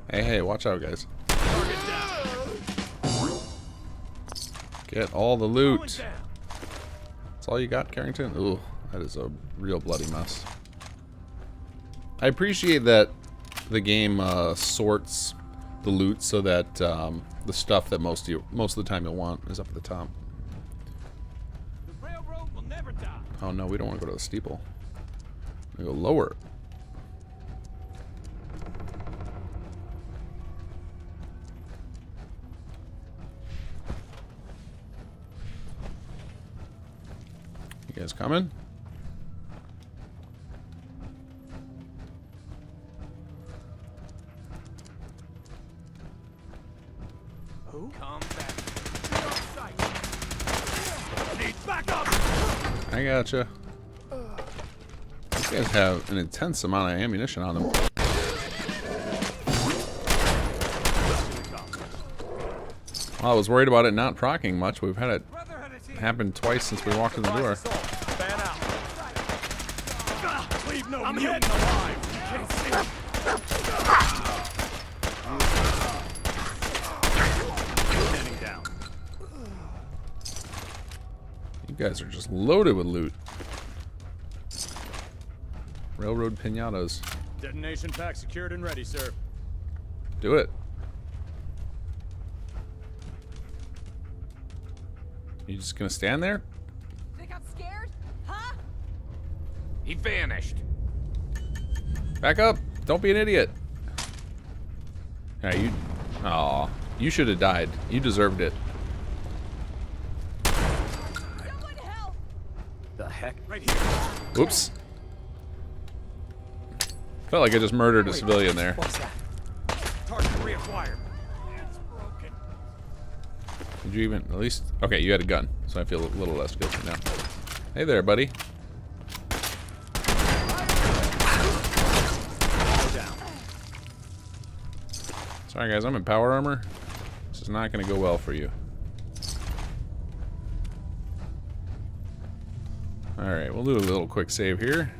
Hey, watch out, guys. Get all the loot. That's all you got, Carrington? Ooh, that is a real bloody mess. I appreciate that the game sorts the loot so that the stuff that most of the time you'll want is up at the top. The railroad will never die. Oh no, we don't want to go to the steeple. We go lower. You guys coming? Who? Come back. Get off sight. Need backup. I gotcha. These guys have an intense amount of ammunition on them. Well, I was worried about it not proccing much. We've had it happen twice since we walked in the door. Fan out. Leave no mutant alive. You can't see him. Standing down. You guys are just loaded with loot. Railroad pinatas. Detonation pack secured and ready, sir. Do it. You just gonna stand there? They got scared? Huh? He vanished. Back up! Don't be an idiot. Yeah, you. Aw, you should have died. You deserved it. The heck? Right here. Oops. Felt like I just murdered a civilian there. What's that? Target reacquired. It's broken. Did you even at least? Okay, you had a gun, so I feel a little less guilty now. Hey there, buddy. Sorry, guys, I'm in power armor. This is not going to go well for you. All right, we'll do a little quick save here.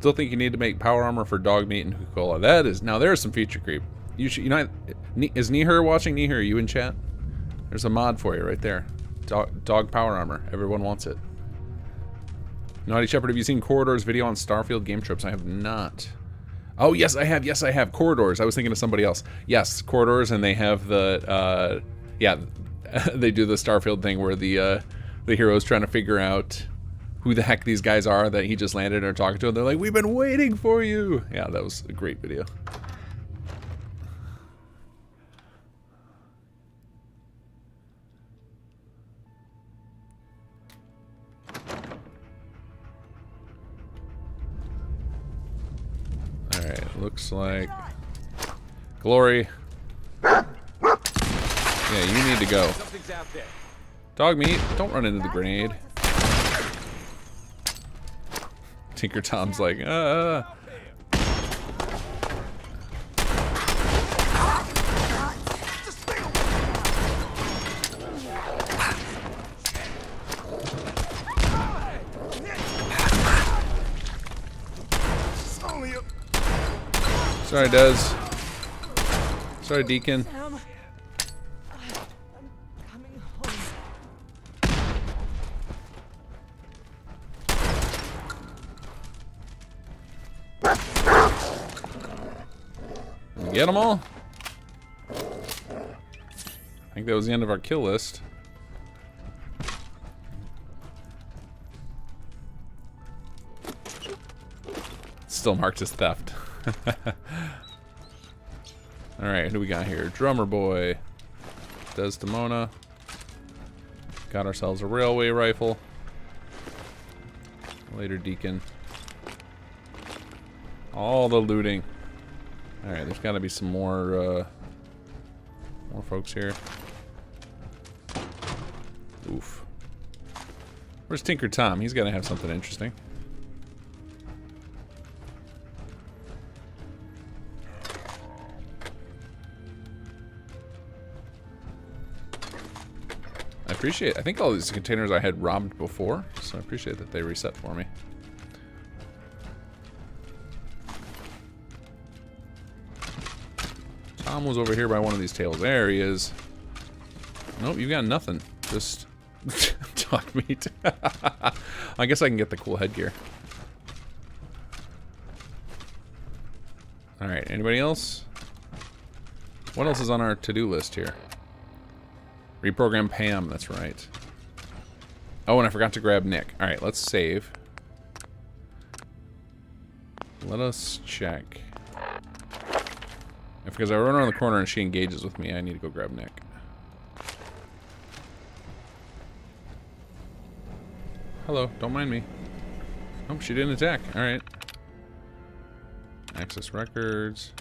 Still think you need to make power armor for dog meat and Coca-Cola. That is, now there's some feature creep. You should, you know, is Nihur watching? Nihur, are you in chat? There's a mod for you right there. Dog power armor. Everyone wants it. Naughty Shepherd, have you seen Corridor's video on Starfield game trips? I have not. Oh, yes, I have. Yes, I have. Corridors. I was thinking of somebody else. Yes, Corridors, and they have the, yeah, they do the Starfield thing where the hero's trying to figure out who the heck these guys are that he just landed and are talking to. And they're like, we've been waiting for you. Yeah, that was a great video. Alright, looks like Glory. Yeah, you need to go. Dog meat, don't run into the grenade. Tinker Tom's like, Sorry, Des. Sorry, Deacon. Get them all? I think that was the end of our kill list. Still marked as theft. Alright, who do we got here? Drummer Boy. Desdemona. Got ourselves a railway rifle. Later Deacon. All the looting. Alright, there's gotta be some more folks here. Oof. Where's Tinker Tom? He's gotta have something interesting. I think all these containers I had robbed before, so I appreciate that they reset for me. Tom was over here by one of these tails. There he is. Nope, you got nothing. Just dog meat. I guess I can get the cool headgear. Alright, anybody else? What else is on our to-do list here? Reprogram Pam, that's right. Oh, and I forgot to grab Nick. Alright, let's save. Let us check. If because I run around the corner and she engages with me, I need to go grab Nick. Hello, don't mind me. Oh, she didn't attack. Alright. Access records.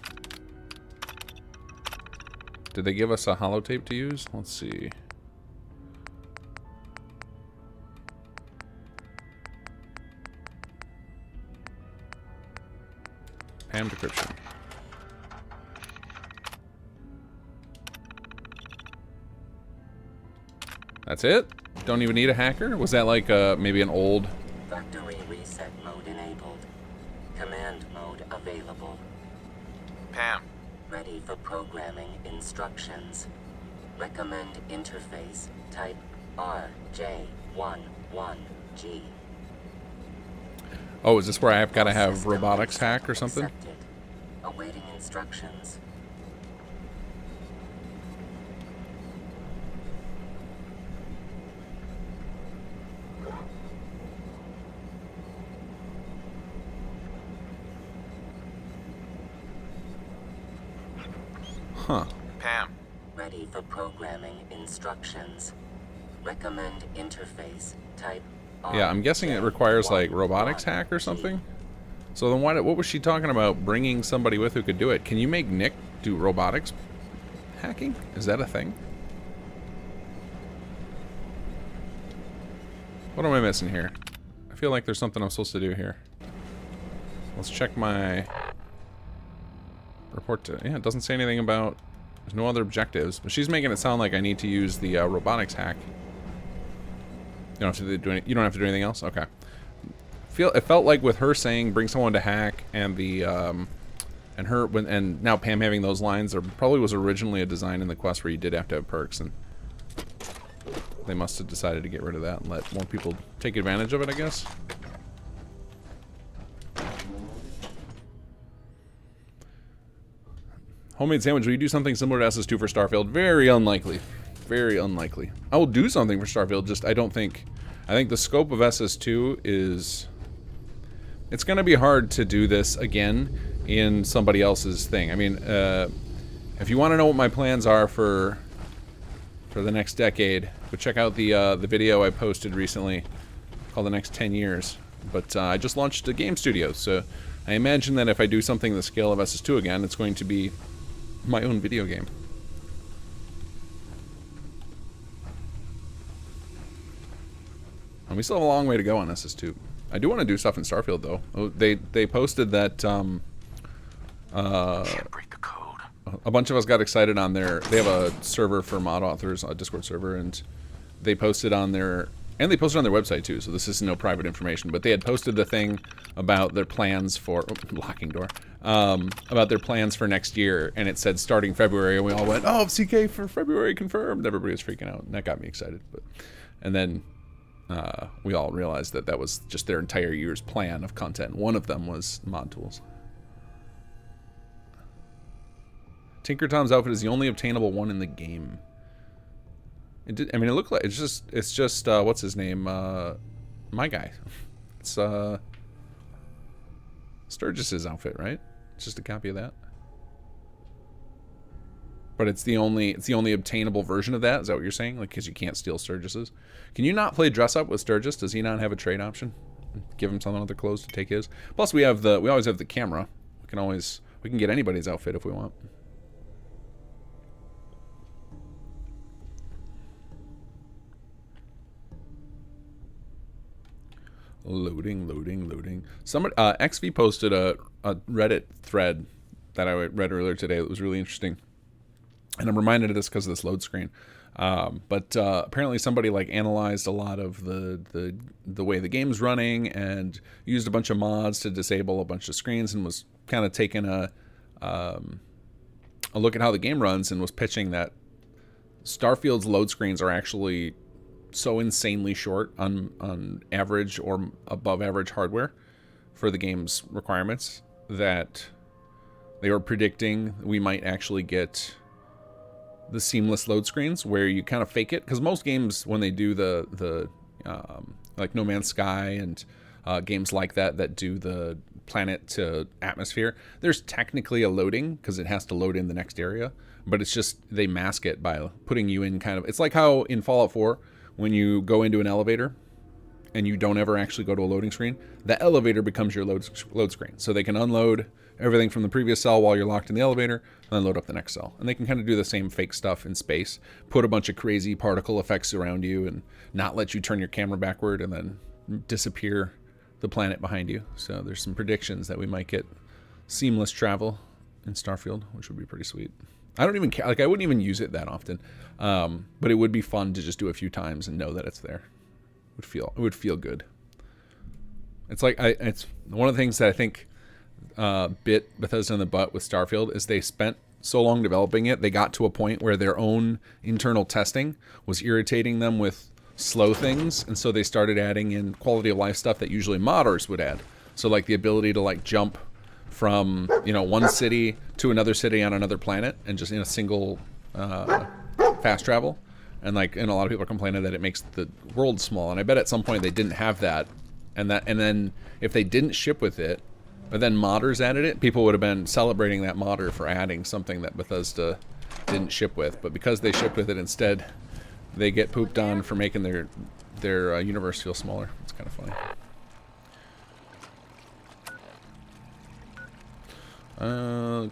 Did they give us a holotape to use? Let's see. Pam decryption. That's it? Don't even need a hacker? Was that like maybe an old... Factory reset mode enabled. Command mode available. Pam. Ready for programming instructions. Recommend interface type RJ11G. Oh, is this where I've got to have robotics hack or something? Accepted. Awaiting instructions. Huh. Pam. Ready for programming instructions. Recommend interface type Yeah, I'm guessing it requires like robotics hack or something. So then what was she talking about bringing somebody with who could do it? Can you make Nick do robotics hacking? Is that a thing? What am I missing here? I feel like there's something I'm supposed to do here. Let's check my report to... Yeah, it doesn't say anything about... There's no other objectives. But she's making it sound like I need to use the robotics hack. You don't have to do anything else? Okay. It felt like with her saying bring someone to hack and the and now Pam having those lines, there probably was originally a design in the quest where you did have to have perks, and they must have decided to get rid of that and let more people take advantage of it, I guess. Homemade sandwich, will you do something similar to SS2 for Starfield? Very unlikely. Very unlikely. I will do something for Starfield, just I think the scope of SS2 is... It's going to be hard to do this again in somebody else's thing. I mean, if you want to know what my plans are for the next decade, go check out the video I posted recently called The Next 10 Years. But I just launched a game studio, so I imagine that if I do something the scale of SS2 again, it's going to be my own video game. And we still have a long way to go on SS2. I do want to do stuff in Starfield, though. Oh, they posted that Can't break the code. A bunch of us got excited on their... They have a server for mod authors, a Discord server, and they posted on their... And they posted on their website, too, so this is no private information. But they had posted the thing about their plans for... Oh, locking door. About their plans for next year, and it said starting February, and we all went, oh, CK for February confirmed. Everybody was freaking out, and that got me excited. And then we all realized that that was just their entire year's plan of content. One of them was mod tools. Tinker Tom's outfit is the only obtainable one in the game. It did, I mean, it looked like it's just what's his name? My guy. It's Sturgis's outfit, right? It's just a copy of that. but it's the only obtainable version of that. Is that what you're saying? Like, because you can't steal Sturgis's. Can you not play dress up with Sturgis? Does he not have a trade option? Give him some other clothes to take his. Plus, we always have the camera. We can get anybody's outfit if we want. Loading. Somebody, XV posted a Reddit thread that I read earlier today. That was really interesting, and I'm reminded of this because of this load screen. But apparently, somebody like analyzed a lot of the way the game's running and used a bunch of mods to disable a bunch of screens, and was kind of taking a look at how the game runs, and was pitching that Starfield's load screens are actually so insanely short on average or above average hardware for the game's requirements that they were predicting we might actually get the seamless load screens where you kind of fake it, because most games, when they do the like No Man's Sky and games like that do the planet to atmosphere, there's technically a loading because it has to load in the next area, but it's just they mask it by putting you in kind of, it's like how in Fallout 4 when you go into an elevator and you don't ever actually go to a loading screen, the elevator becomes your load screen. So they can unload everything from the previous cell while you're locked in the elevator, and then load up the next cell. And they can kind of do the same fake stuff in space, put a bunch of crazy particle effects around you and not let you turn your camera backward and then disappear the planet behind you. So there's some predictions that we might get seamless travel in Starfield, which would be pretty sweet. I don't even care. Like, I wouldn't even use it that often. But it would be fun to just do a few times and know that it's there. It would feel good. It's like, it's one of the things that I think bit Bethesda in the butt with Starfield is they spent so long developing it, they got to a point where their own internal testing was irritating them with slow things, and so they started adding in quality of life stuff that usually modders would add. So like the ability to like jump from, you know, one city to another city on another planet and just in a single fast travel. And like, and a lot of people are complaining that it makes the world small. And I bet at some point they didn't have that. And then if they didn't ship with it, but then modders added it, people would have been celebrating that modder for adding something that Bethesda didn't ship with. But because they shipped with it instead, they get pooped on for making their universe feel smaller. It's kind of funny.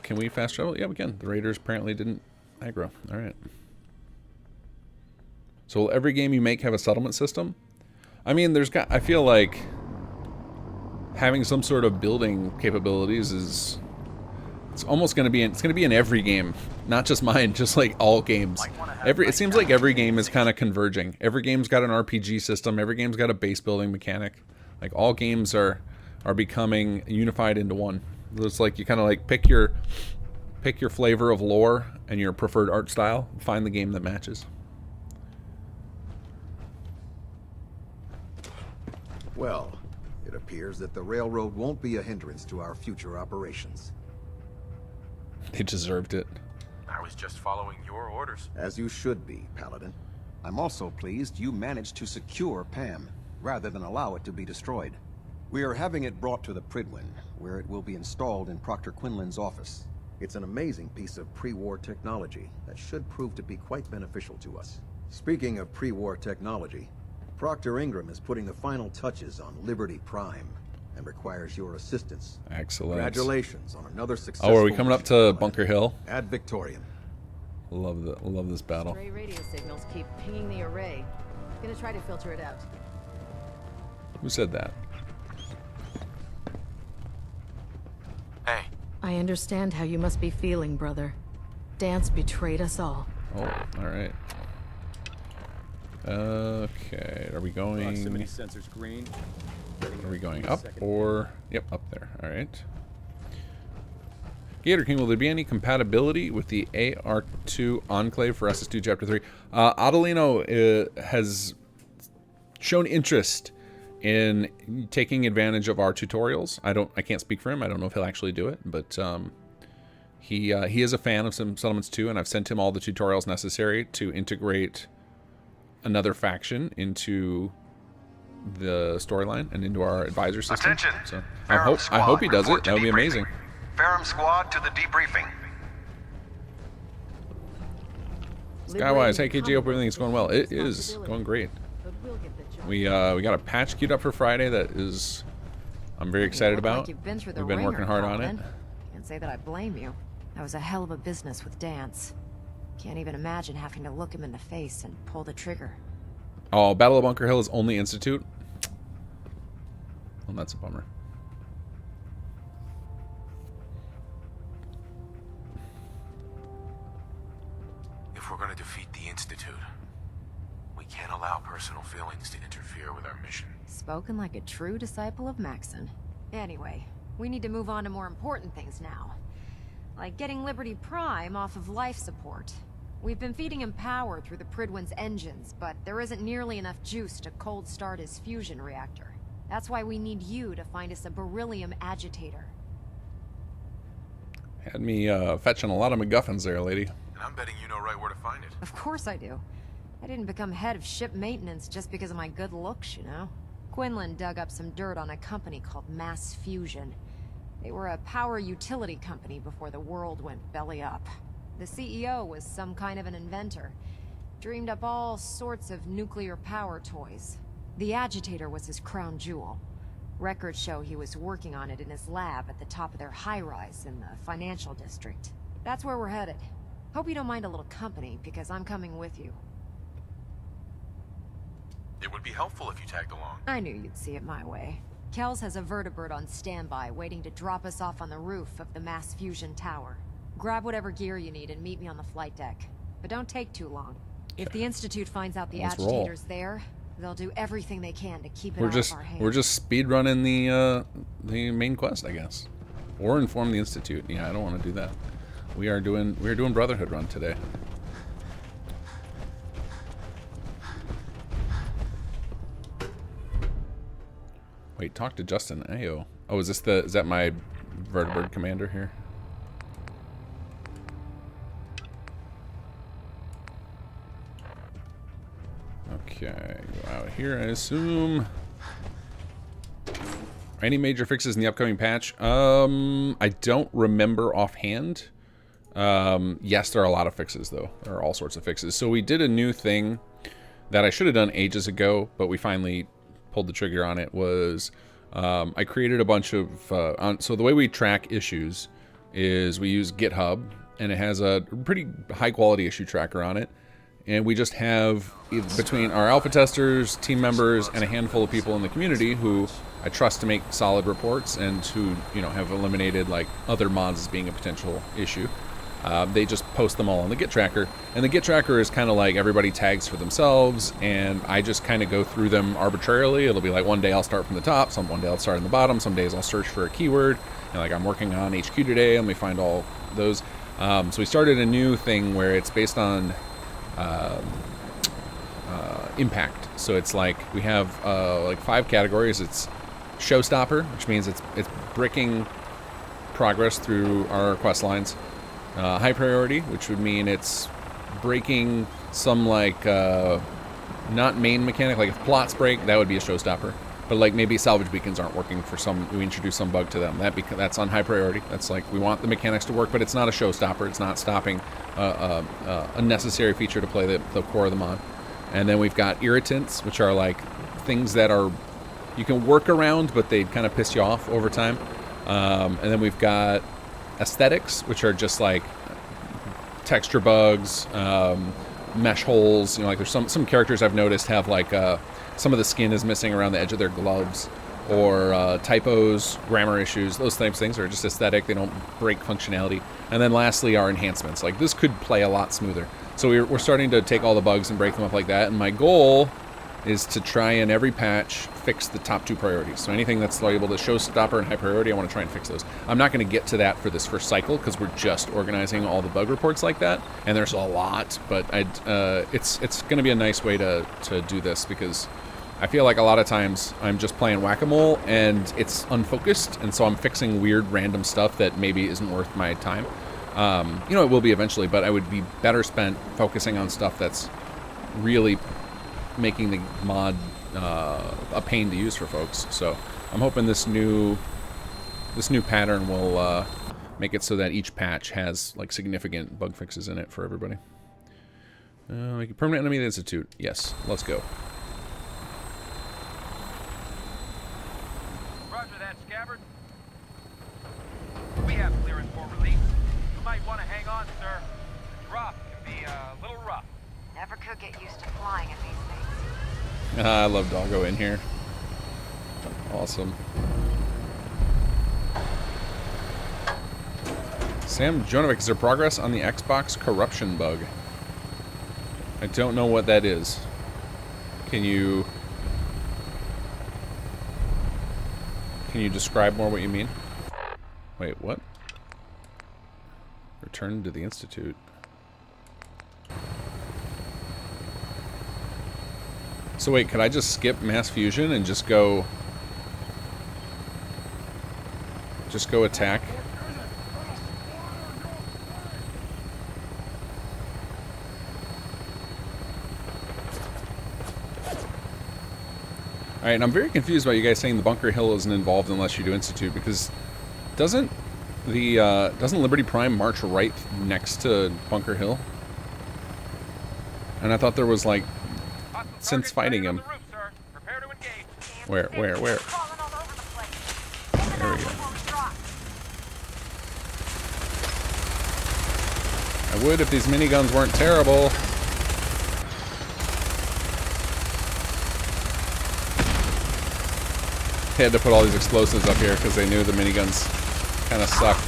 Can we fast travel? Yeah, we can. The raiders apparently didn't aggro. All right. So will every game you make have a settlement system? I mean, I feel like having some sort of building capabilities is, it's almost going to be in every game, not just mine, just like all games. It seems like every game is kind of converging. Every game's got an RPG system. Every game's got a base building mechanic. Like all games are becoming unified into one. It's like you kind of like pick your flavor of lore and your preferred art style. Find the game that matches. Well, it appears that the railroad won't be a hindrance to our future operations. They deserved it. I was just following your orders. As you should be, Paladin. I'm also pleased you managed to secure Pam, rather than allow it to be destroyed. We are having it brought to the Prydwen, where it will be installed in Proctor Quinlan's office. It's an amazing piece of pre-war technology that should prove to be quite beneficial to us. Speaking of pre-war technology, Proctor Ingram is putting the final touches on Liberty Prime and requires your assistance. Excellent. Congratulations on another successful. Oh, are we coming up to Bunker Hill? Ad Victoriam. Love this battle. Stray radio signals keep pinging the array. Gonna try to filter it out. Who said that? Hey. I understand how you must be feeling, brother. Dance betrayed us all. Oh, all right. Okay, are we going? Proximity sensors green. Are we going up or? Yep, up there. All right. Gator King, will there be any compatibility with the AR2 Enclave for SS2 Chapter 3? Adelino has shown interest in taking advantage of our tutorials. I can't speak for him. I don't know if he'll actually do it, but he is a fan of some Settlements 2, and I've sent him all the tutorials necessary to integrate another faction into the storyline and into our advisor system. Attention! So I hope he does it. That would be amazing. Ferrum Squad to the debriefing. Skywise, hey KG, hope everything's going well. It is going great. We got a patch queued up for Friday that is I'm very excited about. You've been through the We've been working hard on it. Can't say that I blame you. That was a hell of a business with Dance. Can't even imagine having to look him in the face and pull the trigger. Oh, Battle of Bunker Hill is only Institute? Well, that's a bummer. If we're going to defeat the Institute, we can't allow personal feelings to interfere with our mission. Spoken like a true disciple of Maxon. Anyway, we need to move on to more important things now. Like getting Liberty Prime off of life support. We've been feeding him power through the Prydwen's engines, but there isn't nearly enough juice to cold start his fusion reactor. That's why we need you to find us a beryllium agitator. Had me fetching a lot of MacGuffins there, lady. And I'm betting you know right where to find it. Of course I do. I didn't become head of ship maintenance just because of my good looks, you know? Quinlan dug up some dirt on a company called Mass Fusion. They were a power utility company before the world went belly up. The CEO was some kind of an inventor. Dreamed up all sorts of nuclear power toys. The agitator was his crown jewel. Records show he was working on it in his lab at the top of their high-rise in the financial district. That's where we're headed. Hope you don't mind a little company, because I'm coming with you. It would be helpful if you tagged along. I knew you'd see it my way. Kells has a vertibird on standby, waiting to drop us off on the roof of the Mass Fusion Tower. Grab whatever gear you need and meet me on the flight deck. But don't take too long. If the Institute finds out the agitator's there, they'll do everything they can to keep it out of our hands. We're just speed running the main quest, I guess. Or inform the Institute. Yeah, I don't want to do that. We are doing Brotherhood run today. Wait, talk to Justin. Ayo. Oh, is that my vertibird commander here? Okay, go out here, I assume. Any major fixes in the upcoming patch? I don't remember offhand. Yes, there are a lot of fixes, though. There are all sorts of fixes. So we did a new thing that I should have done ages ago, but we finally pulled the trigger on it. Was I created a bunch of... so the way we track issues is we use GitHub, and it has a pretty high-quality issue tracker on it. And we just have, between our alpha testers, team members, and a handful of people in the community who I trust to make solid reports and who, you know, have eliminated like other mods as being a potential issue. They just post them all on the Git tracker. And the Git tracker is kind of like everybody tags for themselves, and I just kind of go through them arbitrarily. It'll be like one day I'll start from the top, one day I'll start in the bottom, some days I'll search for a keyword. And like I'm working on HQ today, let me find all those. So we started a new thing where it's based on impact. So it's like we have like 5 categories. It's showstopper, which means it's bricking progress through our quest lines. High priority, which would mean it's breaking some like not main mechanic. Like if plots break, that would be a showstopper. But like maybe salvage beacons aren't working for some, we introduce some bug to them. That's on high priority. That's like we want the mechanics to work, but it's not a showstopper. It's not stopping a necessary feature to play the core of the mod. And then we've got irritants, which are like things that are you can work around, but they kind of piss you off over time. And then we've got aesthetics, which are just like texture bugs, mesh holes. You know, like there's some characters I've noticed have like some of the skin is missing around the edge of their gloves, or typos, grammar issues. Those types of things are just aesthetic. They don't break functionality. And then lastly, our enhancements. Like this could play a lot smoother. So we're starting to take all the bugs and break them up like that. And my goal is to try in every patch fix the top 2 priorities. So anything that's labeled as showstopper and high priority, I want to try and fix those. I'm not going to get to that for this first cycle because we're just organizing all the bug reports like that, and there's a lot. But it's going to be a nice way to do this, because I feel like a lot of times I'm just playing whack-a-mole and it's unfocused, and so I'm fixing weird random stuff that maybe isn't worth my time. You know, it will be eventually, but I would be better spent focusing on stuff that's really making the mod a pain to use for folks. So I'm hoping this new pattern will make it so that each patch has like significant bug fixes in it for everybody. Make a permanent enemy of the Institute. Yes, let's go. Roger that, Scabbard. We have clearance for release. You might want to hang on, sir. The drop can be a little rough. Never could get used to flying in these things. I love Doggo in here. Awesome. Sam Jonovic, is there progress on the Xbox corruption bug? I don't know what that is. Can you describe more what you mean? Wait, what? Return to the Institute. So wait, could I just skip mass fusion and just go attack? Alright, and I'm very confused about you guys saying the Bunker Hill isn't involved unless you do Institute, because doesn't Liberty Prime march right next to Bunker Hill? And I thought there was, like, since fighting him. Where? There we go. I would if these miniguns weren't terrible. They had to put all these explosives up here because they knew the miniguns kind of sucked.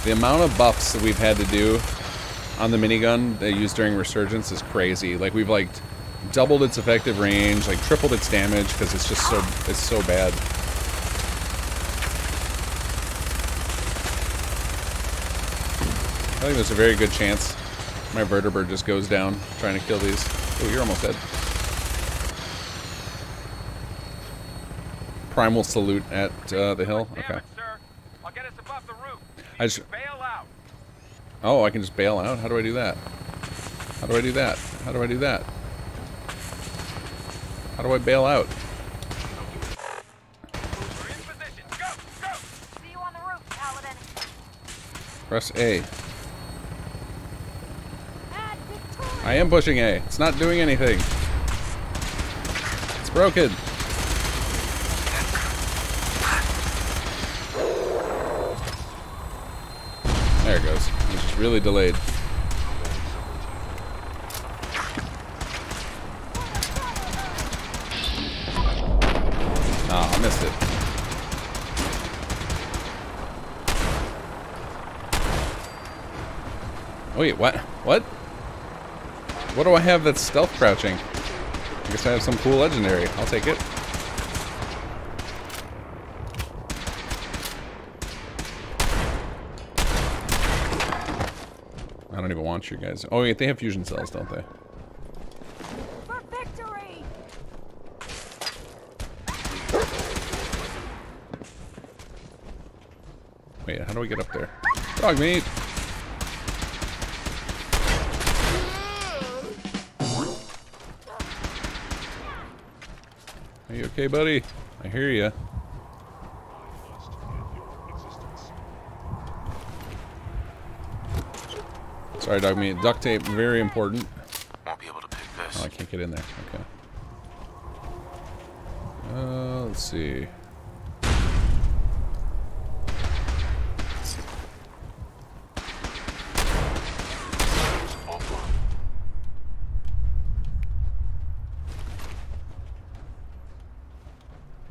The amount of buffs that we've had to do on the minigun they used during Resurgence is crazy. Like, we've like doubled its effective range, like tripled its damage because it's just so bad. I think there's a very good chance my vertibird just goes down trying to kill these. Oh, you're almost dead. Primal salute at the hill. Okay. I just. Oh, I can just bail out? How do I do that? How do I do that? How do I do that? How do I bail out? Press A. I am pushing A. It's not doing anything. It's broken. There it goes. It's just really delayed. Ah, I missed it. Wait, what? What? What do I have that's stealth crouching? I guess I have some cool legendary. I'll take it. I don't even want you guys. Oh wait, they have fusion cells, don't they? For victory! Wait, how do we get up there? Dog meat! Are you okay, buddy? I hear ya. Sorry, dog meat. Duct tape, very important. Won't be able to pick this. Oh, I can't get in there. Okay. Let's see.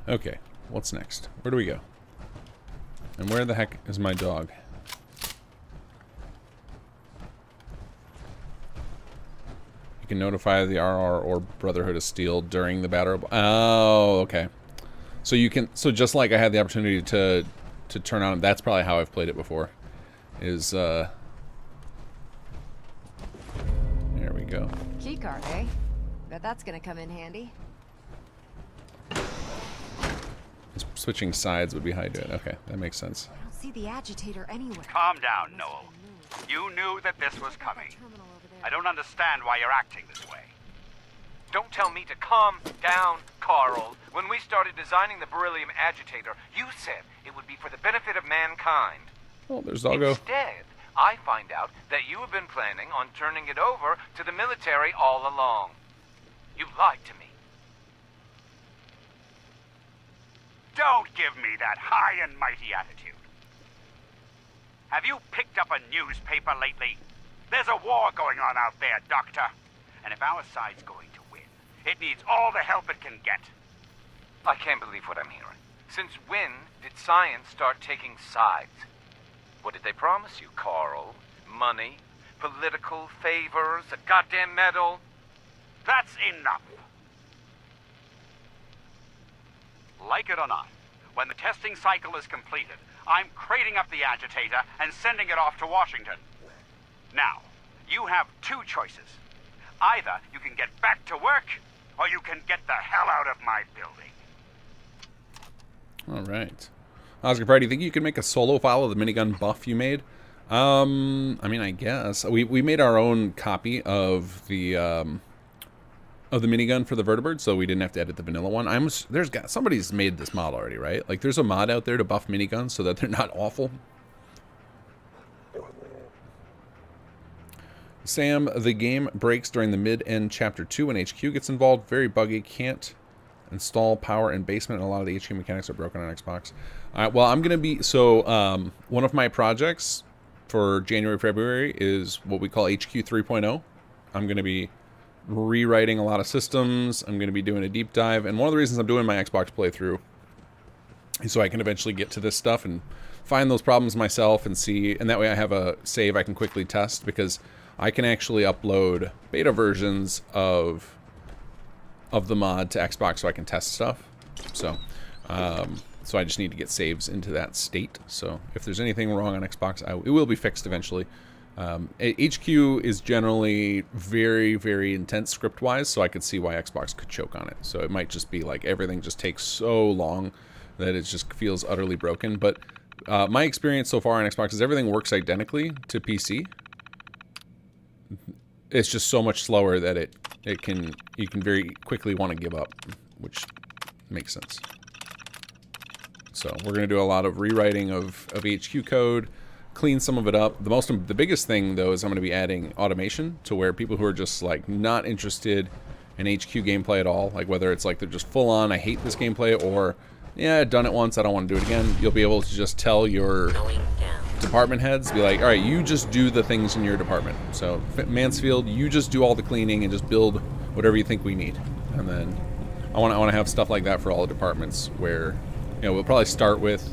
Okay, what's next? Where do we go? And where the heck is my dog? You can notify the RR or Brotherhood of Steel during the battle. Oh, okay. So you can. So just like I had the opportunity to turn on. That's probably how I've played it before. Is there we go. Keycard, eh? Bet that's gonna come in handy. Switching sides would be how you do it. Okay, that makes sense. I don't see the agitator anywhere. Calm down, Noel. You knew that this was coming. I don't understand why you're acting this way. Don't tell me to calm down. Carl, when we started designing the beryllium agitator, you said it would be for the benefit of mankind. Oh, there's Doggo. Instead, I find out that you have been planning on turning it over to the military all along. You lied to me. Don't give me that high and mighty attitude. Have you picked up a newspaper lately? There's a war going on out there, Doctor. And if our side's going to win, it needs all the help it can get. I can't believe what I'm hearing. Since when did science start taking sides? What did they promise you, Carl? Money? Political favors? A goddamn medal? That's enough. Like it or not, when the testing cycle is completed, I'm crating up the agitator and sending it off to Washington. Now, you have two choices. Either you can get back to work, or you can get the hell out of my building. All right. Oscar Pride, do you think you can make a solo file of the minigun buff you made? I mean, I guess. We made our own copy of the minigun for the Vertibird, so we didn't have to edit the vanilla one. Somebody's made this mod already, right? Like, there's a mod out there to buff miniguns so that they're not awful. Sam, the game breaks during the mid-end Chapter 2 when HQ gets involved. Very buggy. Can't install power in basement, and a lot of the HQ mechanics are broken on Xbox. Well, I'm going to be... So, one of my projects for January, February is what we call HQ 3.0. I'm going to be rewriting a lot of systems. I'm going to be doing a deep dive. And one of the reasons I'm doing my Xbox playthrough is so I can eventually get to this stuff and find those problems myself and see... And that way I have a save I can quickly test, because I can actually upload beta versions of the mod to Xbox so I can test stuff. So, so I just need to get saves into that state. So if there's anything wrong on Xbox, it will be fixed eventually. HQ is generally very, very intense script-wise, so I could see why Xbox could choke on it. So it might just be like everything just takes so long that it just feels utterly broken. But my experience so far on Xbox is everything works identically to PC. It's just so much slower that you can very quickly want to give up, which makes sense. So we're going to do a lot of rewriting of HQ code, clean some of it up. The biggest thing though is I'm going to be adding automation to where people who are just like not interested in HQ gameplay at all, like whether it's like they're just full on I hate this gameplay, or yeah, I've done it once, I don't want to do it again. You'll be able to just tell your department heads, be like, all right, you just do the things in your department. So Mansfield, you just do all the cleaning and just build whatever you think we need. And then I want to have stuff like that for all the departments where, you know, we'll probably start with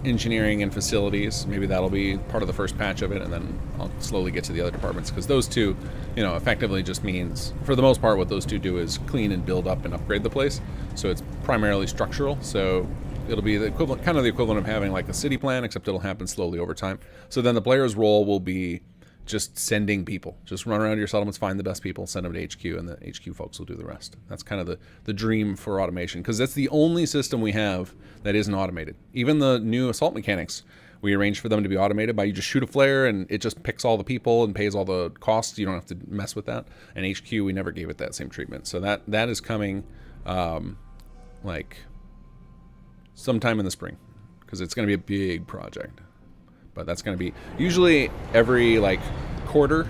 engineering and facilities. Maybe that'll be part of the first patch of it, and then I'll slowly get to the other departments, because those two, you know, effectively just means, for the most part, what those two do is clean and build up and upgrade the place. So it's primarily structural. So it'll be the equivalent, kind of the equivalent of having like a city plan, except it'll happen slowly over time. So then the player's role will be just sending people. Just run around your settlements, find the best people, send them to HQ, and the HQ folks will do the rest. That's kind of the dream for automation, because that's the only system we have that isn't automated. Even the new assault mechanics, we arrange for them to be automated by you just shoot a flare and it just picks all the people and pays all the costs. You don't have to mess with that. And HQ, we never gave it that same treatment. So that is coming like sometime in the spring, because it's going to be a big project. But that's going to be usually every like quarter.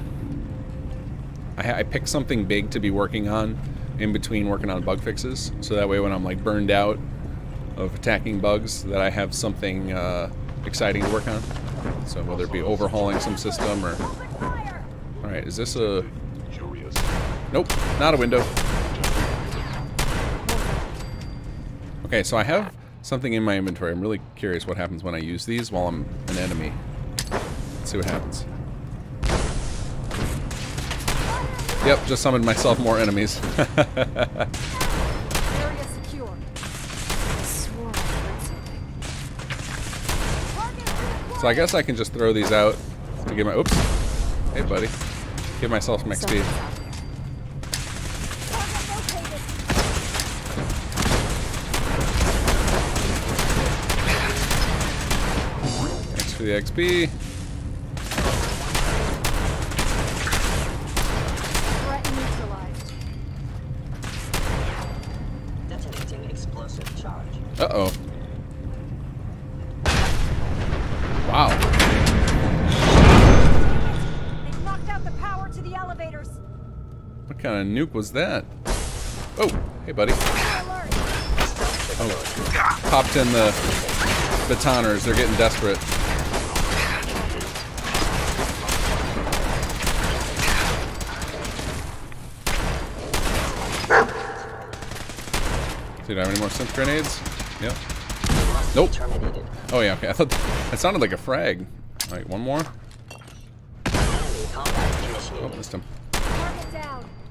I pick something big to be working on in between working on bug fixes, so that way when I'm like burned out of attacking bugs, that I have something exciting to work on. So whether it be overhauling some system or... All right, is this a... Nope, not a window. Okay, so I have something in my inventory. I'm really curious what happens when I use these while I'm an enemy. Let's see what happens. Yep, just summoned myself more enemies. Area secure. I swore I heard something. So I guess I can just throw these out to get my... Oops. Hey, buddy. Give myself some XP. Thanks for the XP. explosive charge. Uh-oh. Wow. They blocked out the power to the elevators. What kind of nuke was that? Oh, hey, buddy. Oh, popped in the batoners. They're getting desperate. Do I have any more synth grenades? Yep. Nope. Oh yeah, okay. I thought that sounded like a frag. Alright, one more. Oh, missed him.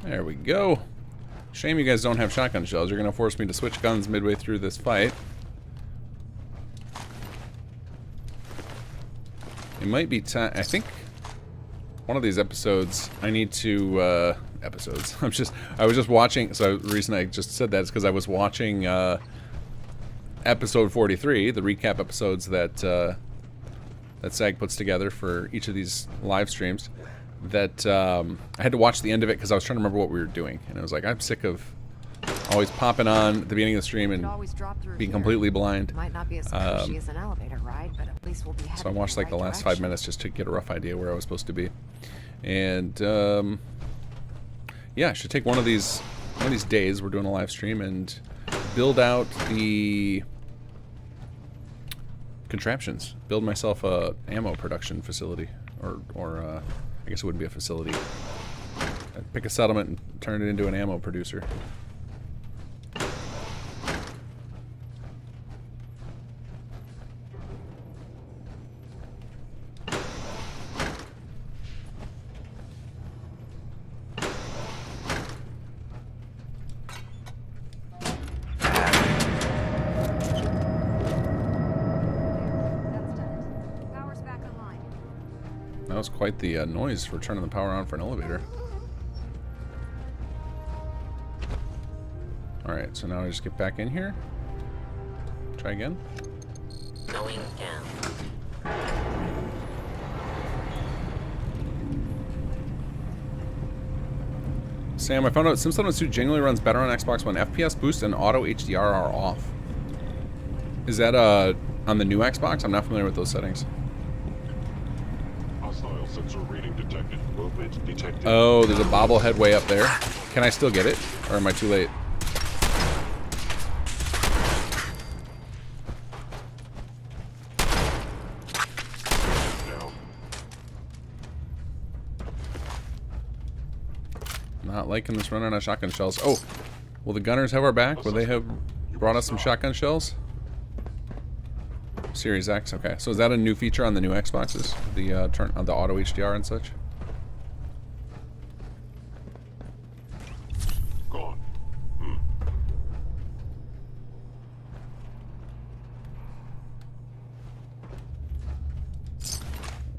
There we go. Shame you guys don't have shotgun shells. You're gonna force me to switch guns midway through this fight. It might be time. I think one of these episodes I need to episodes. I was just watching, so the reason I just said that is because I was watching episode 43, the recap episodes that that SAG puts together for each of these live streams. That I had to watch the end of it because I was trying to remember what we were doing, and I was like, I'm sick of always popping on at the beginning of the stream and being completely blind. Might not be as cushy as an elevator ride, but at least we'll be headed So I watched like the last 5 minutes just to get a rough idea where I was supposed to be, and yeah, I should take one of these days we're doing a live stream and build out the contraptions. Build myself a ammo production facility, or I guess it wouldn't be a facility. I'd pick a settlement and turn it into an ammo producer. That was quite the noise for turning the power on for an elevator. Alright, so now I just get back in here. Try again. Going down. Sam, I found out Sim 702 genuinely runs better on Xbox One. FPS boost and auto HDR are off. Is that on the new Xbox? I'm not familiar with those settings. Sensor reading detected. Movement detected. Oh, there's a bobblehead way up there. Can I still get it? Or am I too late? Not liking this run out of shotgun shells. Oh, will the gunners have our back? Will they have brought us some shotgun shells? Series X, okay. So is that a new feature on the new Xboxes? The turn on the auto HDR and such? Gone.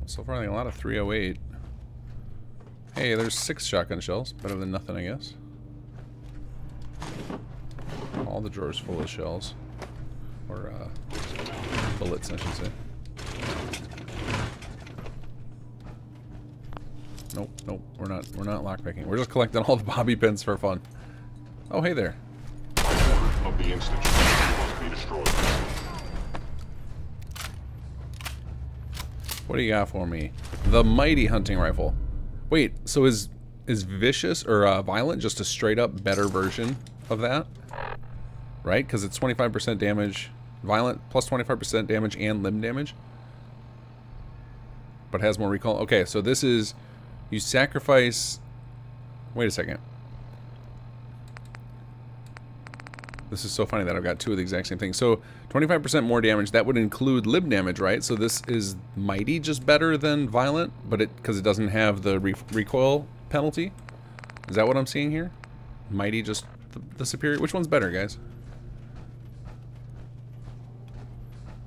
So far, I think a lot of 308. Hey, there's 6 shotgun shells. Better than nothing, I guess. All the drawers full of shells. Or, bullets, I should say. Nope, nope, we're not lockpicking. We're just collecting all the bobby pins for fun. Oh, hey there. Of the institute must be destroyed. What do you got for me? The mighty hunting rifle. Wait, so is vicious or violent just a straight up better version of that? Right? Because it's 25% damage. Violent plus 25% damage and limb damage. But has more recall. Okay, so this is... You sacrifice... Wait a second. This is so funny that I've got two of the exact same thing. So 25% more damage. That would include limb damage, right? So this is mighty just better than violent, but because it doesn't have the recoil penalty. Is that what I'm seeing here? Mighty just the superior. Which one's better, guys?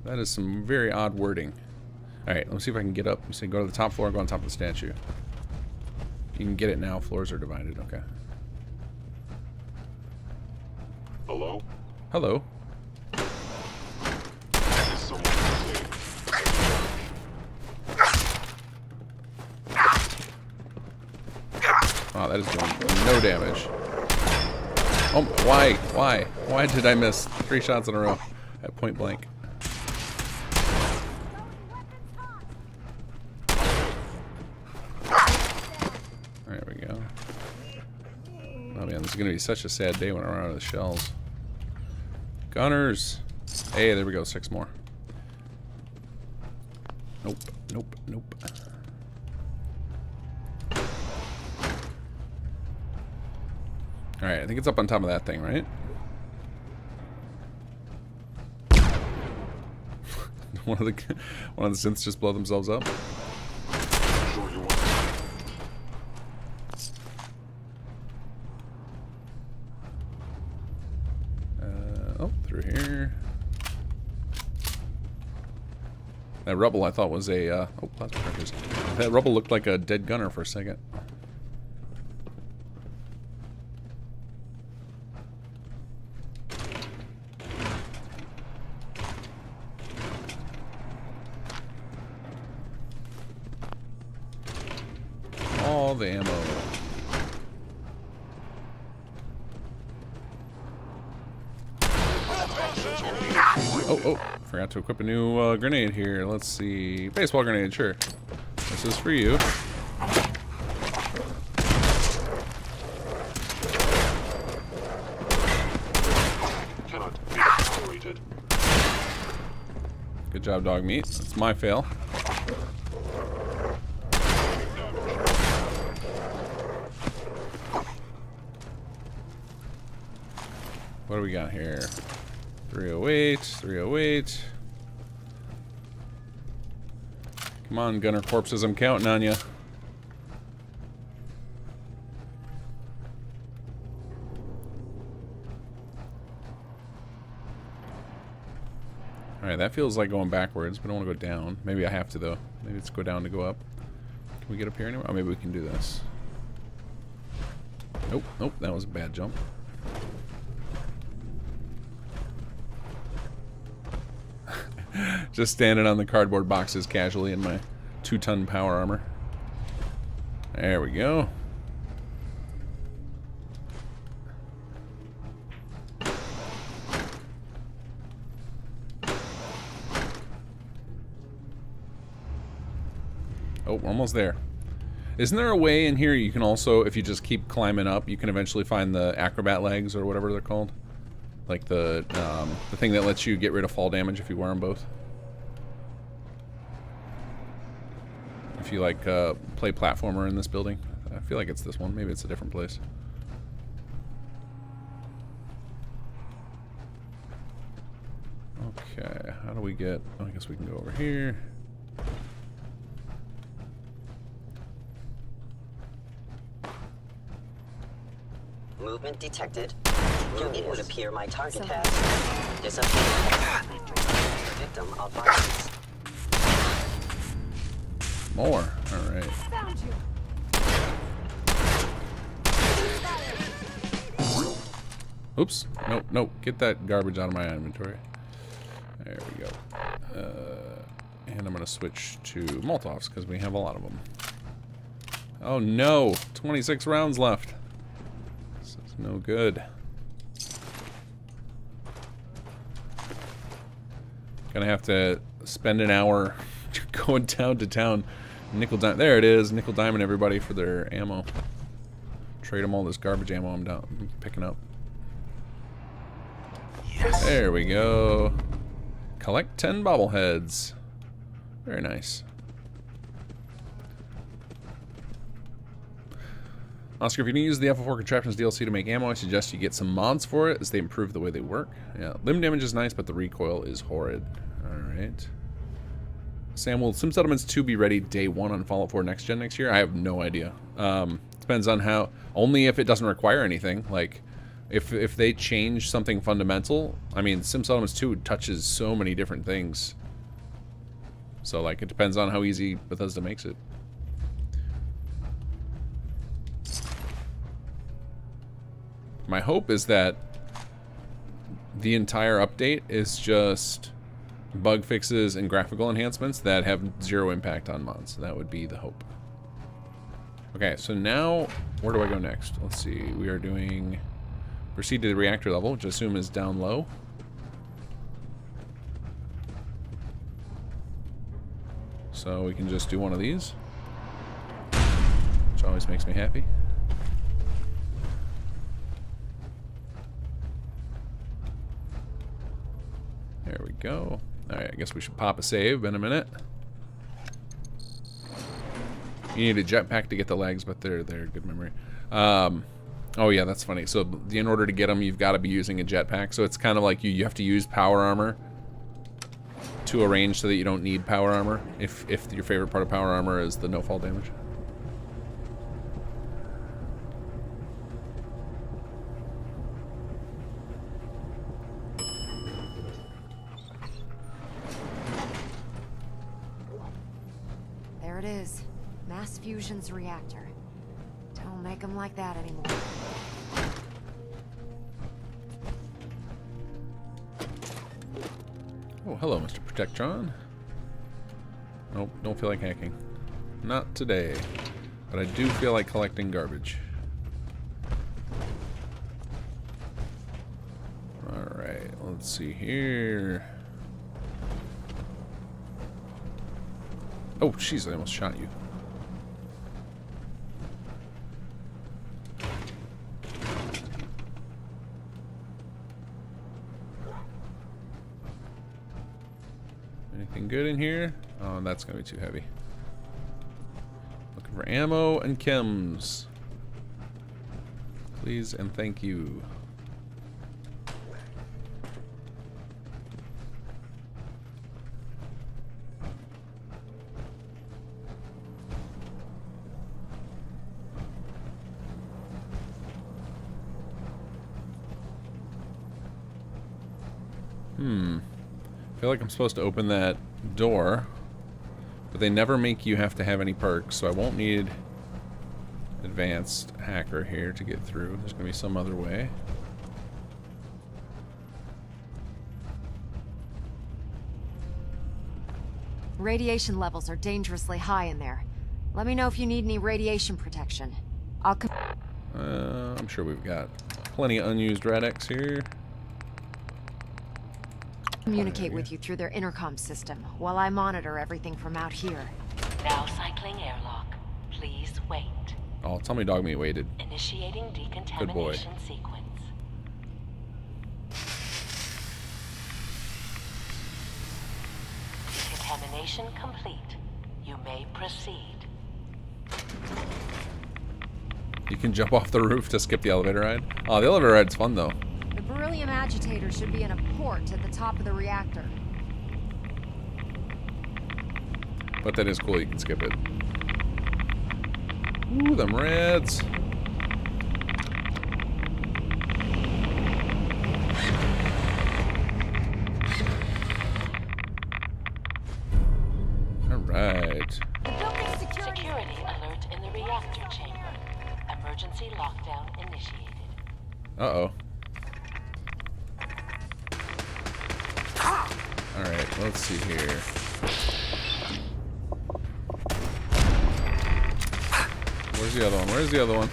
That is some very odd wording. Alright, let's see if I can get up. Let's see, go to the top floor, go on top of the statue. You can get it now. Floors are divided. Okay. Hello? Hello. Is someone listening? Wow, that is doing no damage. Oh, why did I miss 3 shots in a row at point blank? There we go. Oh man, this is gonna be such a sad day when I run out of the shells. Gunners! Hey, there we go, 6 more. Nope, nope, nope. Alright, I think it's up on top of that thing, right? one of the synths just blow themselves up. Oh, through here. That rubble I thought was a oh, plasma crackers. That rubble looked like a dead gunner for a second. All the ammo. Oh, forgot to equip a new grenade here. Let's see. Baseball grenade, sure. This is for you. Cannot be tolerated. Good job, dog meat. That's my fail. What do we got here? 308, 308. Come on, gunner corpses, I'm counting on you. Alright, that feels like going backwards, but I don't want to go down. Maybe I have to, though. Maybe it's go down to go up. Can we get up here anywhere? Oh, maybe we can do this. Nope, nope, that was a bad jump. Just standing on the cardboard boxes casually in my 2-ton power armor. There we go. Oh, we're almost there. Isn't there a way in here you can also, if you just keep climbing up, you can eventually find the acrobat legs or whatever they're called? Like the thing that lets you get rid of fall damage if you wear them both. If you like play platformer in this building. I feel like it's this one. Maybe it's a different place. Okay, how do we get... Oh, I guess we can go over here. Movement detected. It would appear my target has disappeared. Victim of violence. More. Alright. Found you. Oops. Nope, nope. Get that garbage out of my inventory. There we go. And I'm going to switch to Molotovs because we have a lot of them. Oh no! 26 rounds left. This is no good. Gonna have to spend an hour going down to town. Nickel dime. There it is. Nickel diamond everybody for their ammo. Trade them all this garbage ammo I'm picking up. Yes. There we go. Collect 10 bobbleheads. Very nice. Oscar, if you're going to use the Alpha 4 Contraptions DLC to make ammo, I suggest you get some mods for it, as they improve the way they work. Yeah, limb damage is nice, but the recoil is horrid. Alright. Sam, will Sim Settlements 2 be ready day 1 on Fallout 4 Next Gen next year? I have no idea. Depends on how... Only if it doesn't require anything. Like, if they change something fundamental... I mean, Sim Settlements 2 touches so many different things. So, like, it depends on how easy Bethesda makes it. My hope is that the entire update is just bug fixes and graphical enhancements that have zero impact on mods. That would be the hope. Okay, so now, where do I go next? Let's see, we are doing Proceed to the reactor level, which I assume is down low. So we can just do one of these, which always makes me happy. There we go. Alright, I guess we should pop a save in a minute. You need a jetpack to get the legs, but they're good memory. Oh yeah, that's funny. So in order to get them, you've got to be using a jetpack. So it's kind of like you have to use power armor to arrange so that you don't need power armor if your favorite part of power armor is the no fall damage. There it is. Mass Fusion's reactor. Don't make them like that anymore. Oh, hello, Mr. Protectron. Nope, don't feel like hacking. Not today. But I do feel like collecting garbage. Alright, let's see here. Oh, jeez, I almost shot you. Anything good in here? Oh, that's gonna be too heavy. Looking for ammo and chems. Please and thank you. I feel like I'm supposed to open that door, but they never make you have to have any perks, so I won't need advanced hacker here to get through. There's gonna be some other way. Radiation levels are dangerously high in there. Let me know if you need any radiation protection. I'm sure we've got plenty of unused Rad-X here. Communicate with you through their intercom system while I monitor everything from out here. Now cycling airlock. Please wait. Oh, tell me dog meat waited. Initiating Good boy. decontamination sequence. Decontamination complete. You may proceed. You can jump off the roof to skip the elevator ride. Oh, the elevator ride's fun though. The beryllium agitator should be in a port at the top of the reactor. But that is cool, you can skip it. Ooh, them reds. Alright. Security alert in the reactor chamber. Emergency lockdown initiated. Uh-oh. Alright, let's see here. Where's the other one? Where's the other one?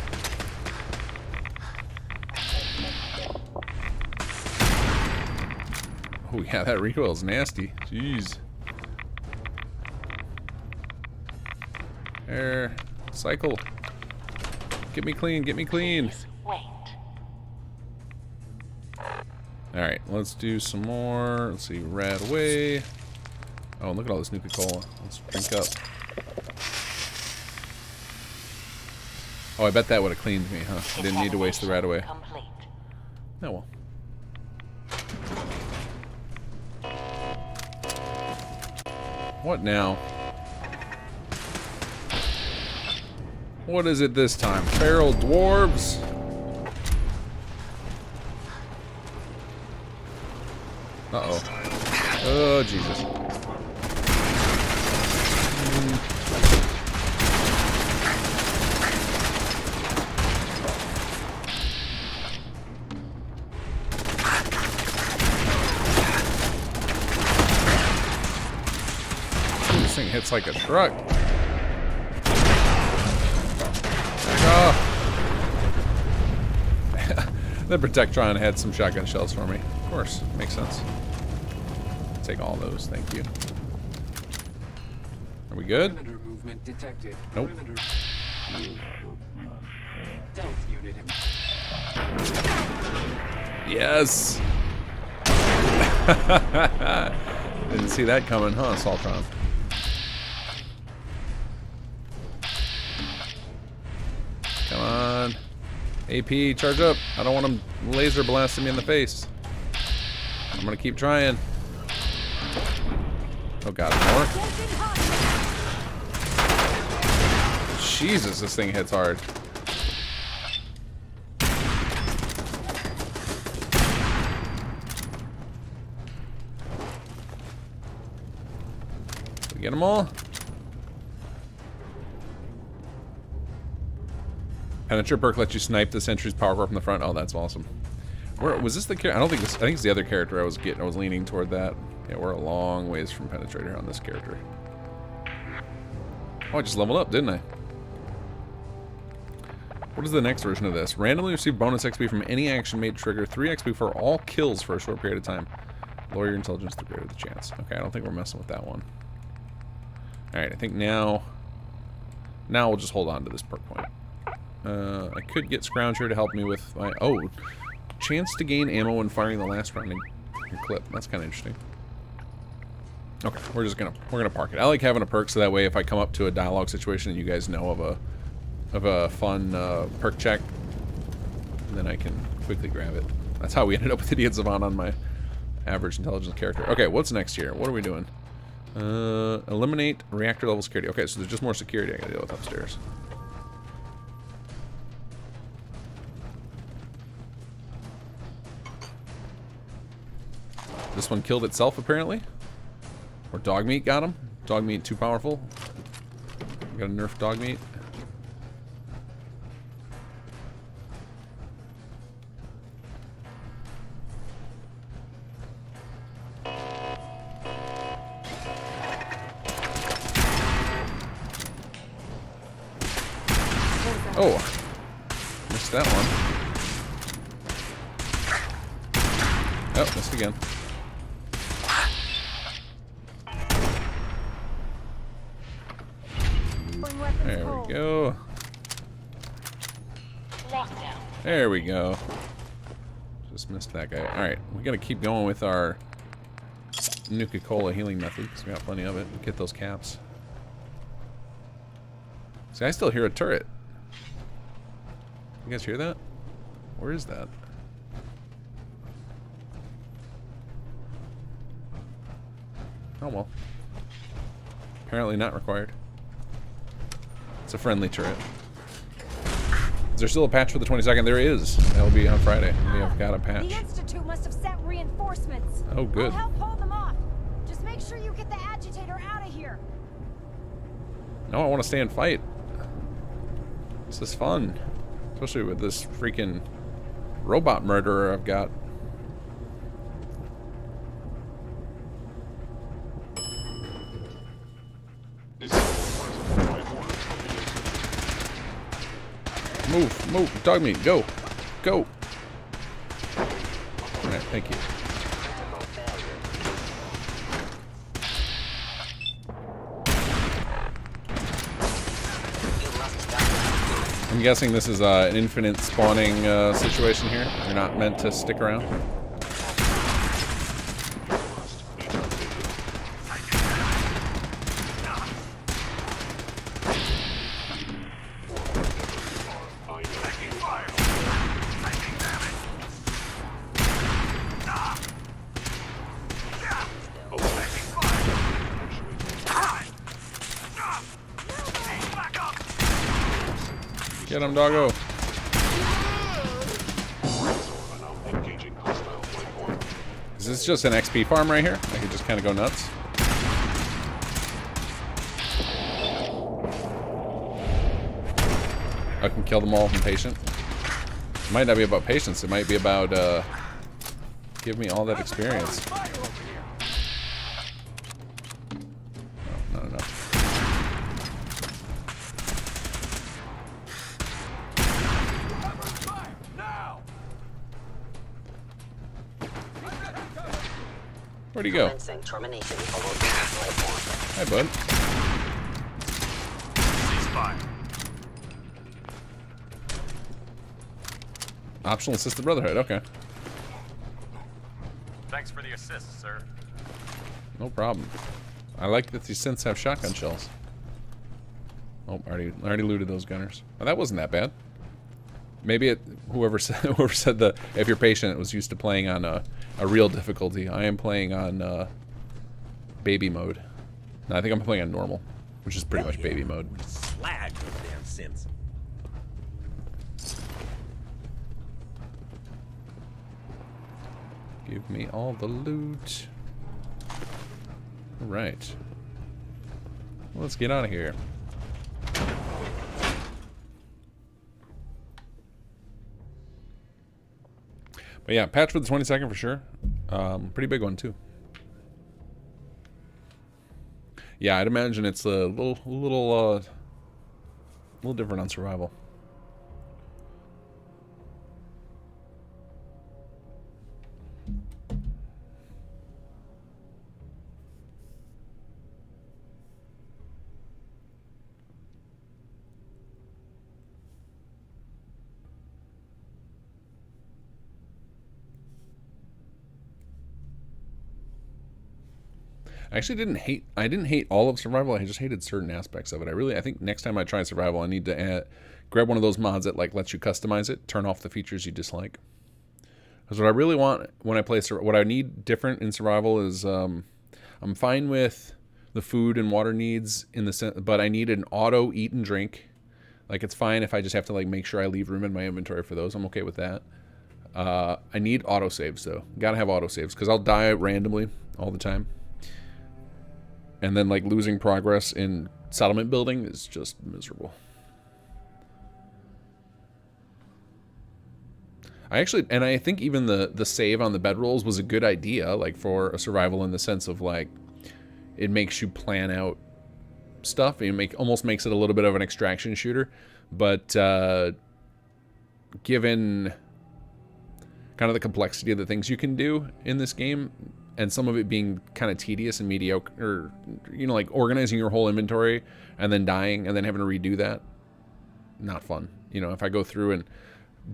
Oh yeah, that recoil's nasty. Jeez. Air. Cycle. Get me clean, get me clean. Wait. Alright, let's do some more. Let's see, rad away. Oh, look at all this Nuka-Cola. Let's drink up. Oh, I bet that would have cleaned me, huh? I didn't need to waste the rad away. Oh well. What now? What is it this time? Feral dwarves? Uh-oh. Oh, Jesus. This thing hits like a truck. The Protectron had some shotgun shells for me. Of course, makes sense. Take all those, thank you. Are we good? Perimeter movement detected. Nope. Stealth unit. Yes! Didn't see that coming, huh, Saltron? Come on. AP, charge up. I don't want him laser blasting me in the face. I'm gonna keep trying. Oh god, more? Jesus, this thing hits hard. Did we get them all? Penetrate perk lets you snipe the sentry's power core from the front. Oh, that's awesome. Where was this the character? I don't think this. I think it's the other character I was getting. I was leaning toward that. Yeah, we're a long ways from Penetrator on this character. Oh, I just leveled up, didn't I? What is the next version of this? Randomly receive bonus XP from any action made trigger 3 XP for all kills for a short period of time. Lower your intelligence to greater the chance. Okay, I don't think we're messing with that one. Alright, I think now we'll just hold on to this perk point. I could get Scrounger to help me with my... Oh, chance to gain ammo when firing the last round in your clip. That's kind of interesting. Okay, we're gonna park it. I like having a perk so that way if I come up to a dialogue situation and you guys know of a fun perk check, then I can quickly grab it. That's how we ended up with Idiot Savant on my average intelligence character. Okay, what's next here? What are we doing? Eliminate reactor level security. Okay, so there's just more security I gotta deal with upstairs. This one killed itself, apparently. Or Dogmeat got him. Dogmeat too powerful. We got a nerf Dogmeat. Oh, missed that one. Oh, missed again. There we go. Lockdown. There we go. Just missed that guy. Alright, we gotta keep going with our Nuka-Cola healing method, because we got plenty of it. Get those caps. See, I still hear a turret. You guys hear that? Where is that? Oh well. Apparently not required. It's a friendly turret. Is there still a patch for the 22nd? There is. That'll be on Friday. We have got a patch. The Institute must have sent reinforcements. Oh, good. I'll help hold them off. Just make sure you get the agitator out of here. No, I want to stay and fight. This is fun. Especially with this freaking robot murderer I've got. Move, move, Dogmeat, go, go. Alright, thank you. I'm guessing this is an infinite spawning situation here. You're not meant to stick around. Get him, doggo. Is this just an XP farm right here? I can just kind of go nuts. I can kill them all from patient. It might not be about patience. It might be about give me all that experience. Oh, not enough. Where'd he go? Commencing termination of organic life form. Hi, bud. Ceasefire. Optional assisted brotherhood. Okay. Thanks for the assist, sir. No problem. I like that these synths have shotgun shells. Oh, already looted those gunners. Oh, that wasn't that bad. Maybe it. Whoever said the if you're patient, it was used to playing on a real difficulty. I am playing on baby mode. No, I think I'm playing on normal, which is pretty much baby mode. Slag those damn synths. Give me all the loot. All right. Let's get out of here. But yeah, patch for the 22nd for sure. Pretty big one too. Yeah, I'd imagine it's a little different on survival. I actually didn't hate all of survival. I just hated certain aspects of it. I think next time I try survival, I need to grab one of those mods that like lets you customize it, turn off the features you dislike. Because what I really want when I play what I need different in survival is I'm fine with the food and water needs in the sense, but I need an auto eat and drink. Like it's fine if I just have to like make sure I leave room in my inventory for those. I'm okay with that. I need auto saves though. Gotta have auto saves because I'll die randomly all the time. And then like losing progress in settlement building is just miserable. I think even the save on the bedrolls was a good idea, like for a survival in the sense of like it makes you plan out stuff. It almost makes it a little bit of an extraction shooter, but given kind of the complexity of the things you can do in this game, and some of it being kind of tedious and mediocre, or, like organizing your whole inventory and then dying and then having to redo that, not fun. If I go through and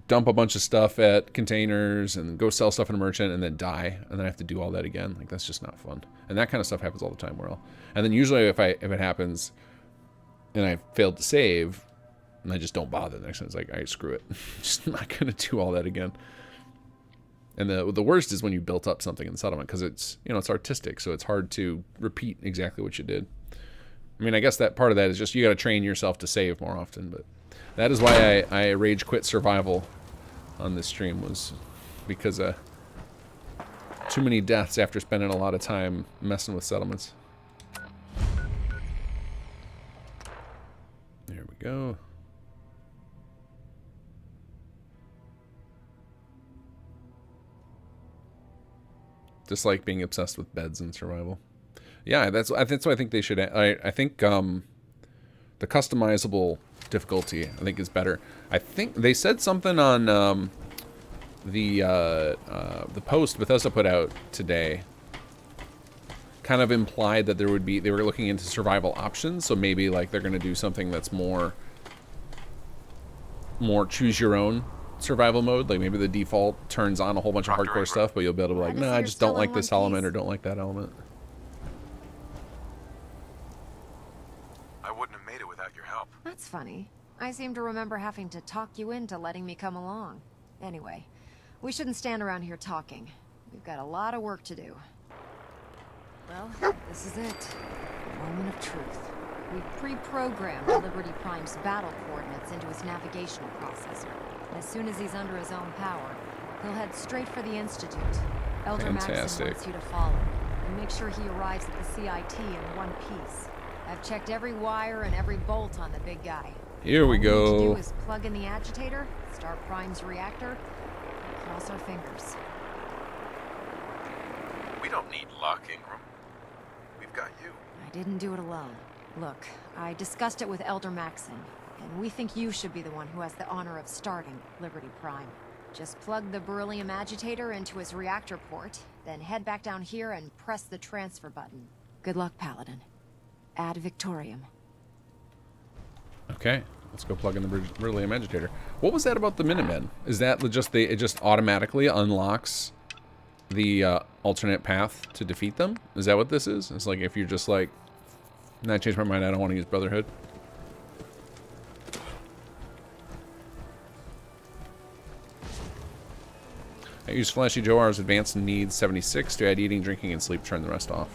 dump a bunch of stuff at containers and go sell stuff in a merchant and then die and then I have to do all that again, like that's just not fun. And that kind of stuff happens all the time, and then usually if it happens and I failed to save and I just don't bother, the next time it's like, all right, screw it. Just not gonna do all that again. And the worst is when you built up something in the settlement because it's it's artistic, so it's hard to repeat exactly what you did. I mean, I guess that part of that is just you got to train yourself to save more often. But that is why I rage quit survival on this stream, was because too many deaths after spending a lot of time messing with settlements. There we go. Dislike being obsessed with beds in survival. Yeah, that's what I think they should. I think the customizable difficulty I think is better. I think they said something on the post Bethesda put out today. Kind of implied that they were looking into survival options. So maybe like they're going to do something that's more choose your own survival mode. Like maybe the default turns on a whole bunch of hardcore stuff, but you'll be able to be like, no, I just don't like this element or don't like that element. I wouldn't have made it without your help. That's funny. I seem to remember having to talk you into letting me come along. Anyway, we shouldn't stand around here talking. We've got a lot of work to do. Well, this is it. Moment of truth. We've pre-programmed Liberty Prime's battle coordinates into his navigational processor. As soon as he's under his own power, he'll head straight for the Institute. Elder Maxson wants you to follow, and make sure he arrives at the CIT in one piece. I've checked every wire and every bolt on the big guy. Here we go. All we need to do is plug in the agitator, start Prime's reactor, and cross our fingers. We don't need luck, Ingram. We've got you. I didn't do it alone. Look, I discussed it with Elder Maxson, and we think you should be the one who has the honor of starting Liberty Prime. Just plug the beryllium agitator into his reactor port, then head back down here and press the transfer button. Good luck, Paladin. Ad Victoriam. Okay, let's go plug in the beryllium agitator. What was that about the Minutemen? Is that just it just automatically unlocks the alternate path to defeat them? Is that what this is? It's like if you're just like, nah, I changed my mind, I don't want to use Brotherhood. I use Flashy Joe R's advanced needs 76 to add eating, drinking, and sleep, turn the rest off.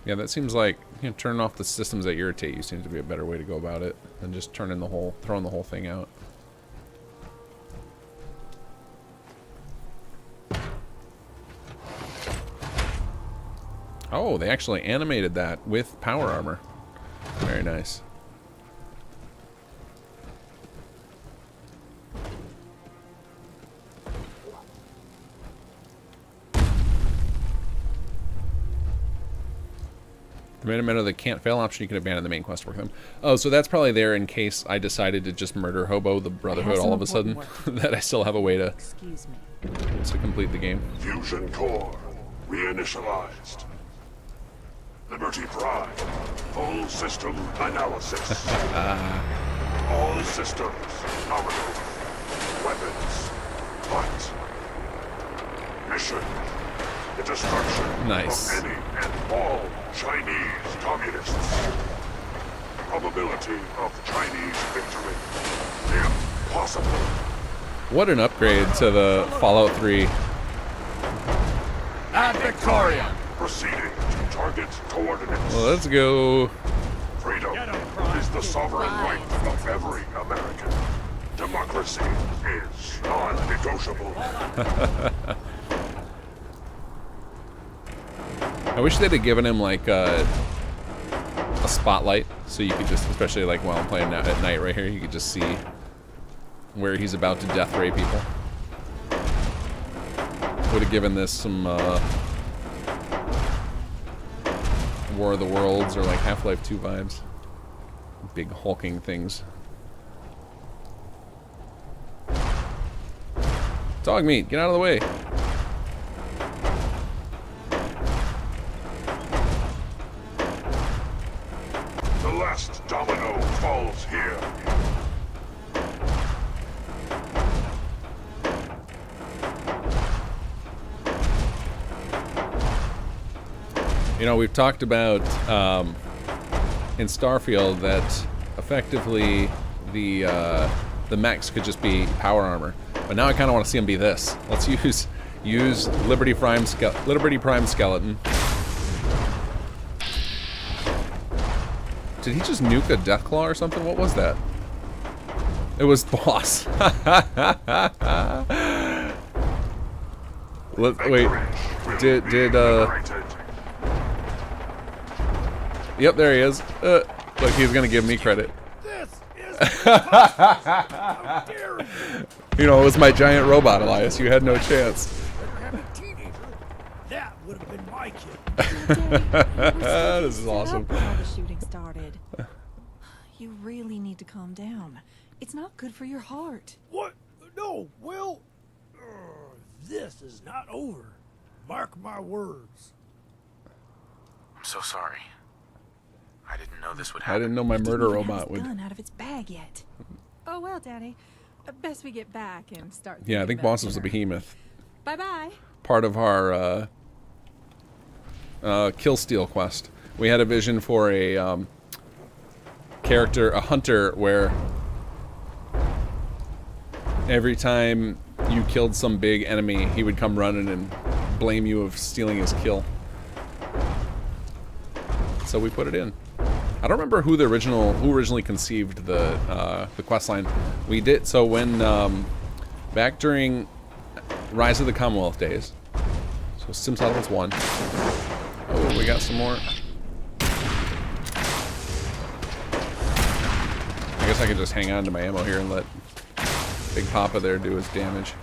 Yeah, that seems like, you know, turning off the systems that irritate you seems to be a better way to go about it than just throwing the whole thing out. Oh, they actually animated that with power armor. Very nice. The Minutemen are the can't fail option. You can abandon the main quest to work them. Oh, so that's probably there in case I decided to just murder Hobo the Brotherhood all of a sudden. That I still have a way to complete the game. Fusion core reinitialized. Liberty Prime. Full system analysis. All systems nominal. Weapons. Fight. Mission. The destruction nice. of any and all Chinese communists. Probability of Chinese victory. Impossible. What an upgrade to the Fallout 3. Ad Victoriam. Proceeding to target coordinates. Well, let's go. Freedom is the sovereign right of every American. Democracy is non-negotiable. I wish they'd have given him like a spotlight, so you could just, especially like while I'm playing at night right here, you could just see where he's about to death ray people. Would have given this some War of the Worlds or like Half-Life 2 vibes. Big hulking things. Dog meat, get out of the way. The last domino falls here. You know, we've talked about in Starfield that effectively the mechs could just be power armor, but now I kind of want to see them be this. Let's use Liberty Prime Skeleton. Did he just nuke a Deathclaw or something? What was that? It was Boss. Wait, Yep, there he is. Look, he's gonna give me credit. You know, it was my giant robot, Elias. You had no chance. That would have been my kid. This is awesome. Before the shooting started. You really need to calm down. It's not good for your heart. What? No, well, this is not over. Mark my words. I'm so sorry. I didn't know this would happen. I didn't know my murder robot would. Gun out of its bag yet. Oh well, Daddy. Best we get back and start. Yeah, I think Boss was a behemoth. Bye bye. Part of our kill steal quest. We had a vision for a character, a hunter, where every time you killed some big enemy, he would come running and blame you of stealing his kill. So we put it in. I don't remember who originally conceived the quest line. We did so when back during Rise of the Commonwealth days. So Sim Settlements 1. Oh, we got some more. I guess I could just hang on to my ammo here and let Big Papa there do his damage.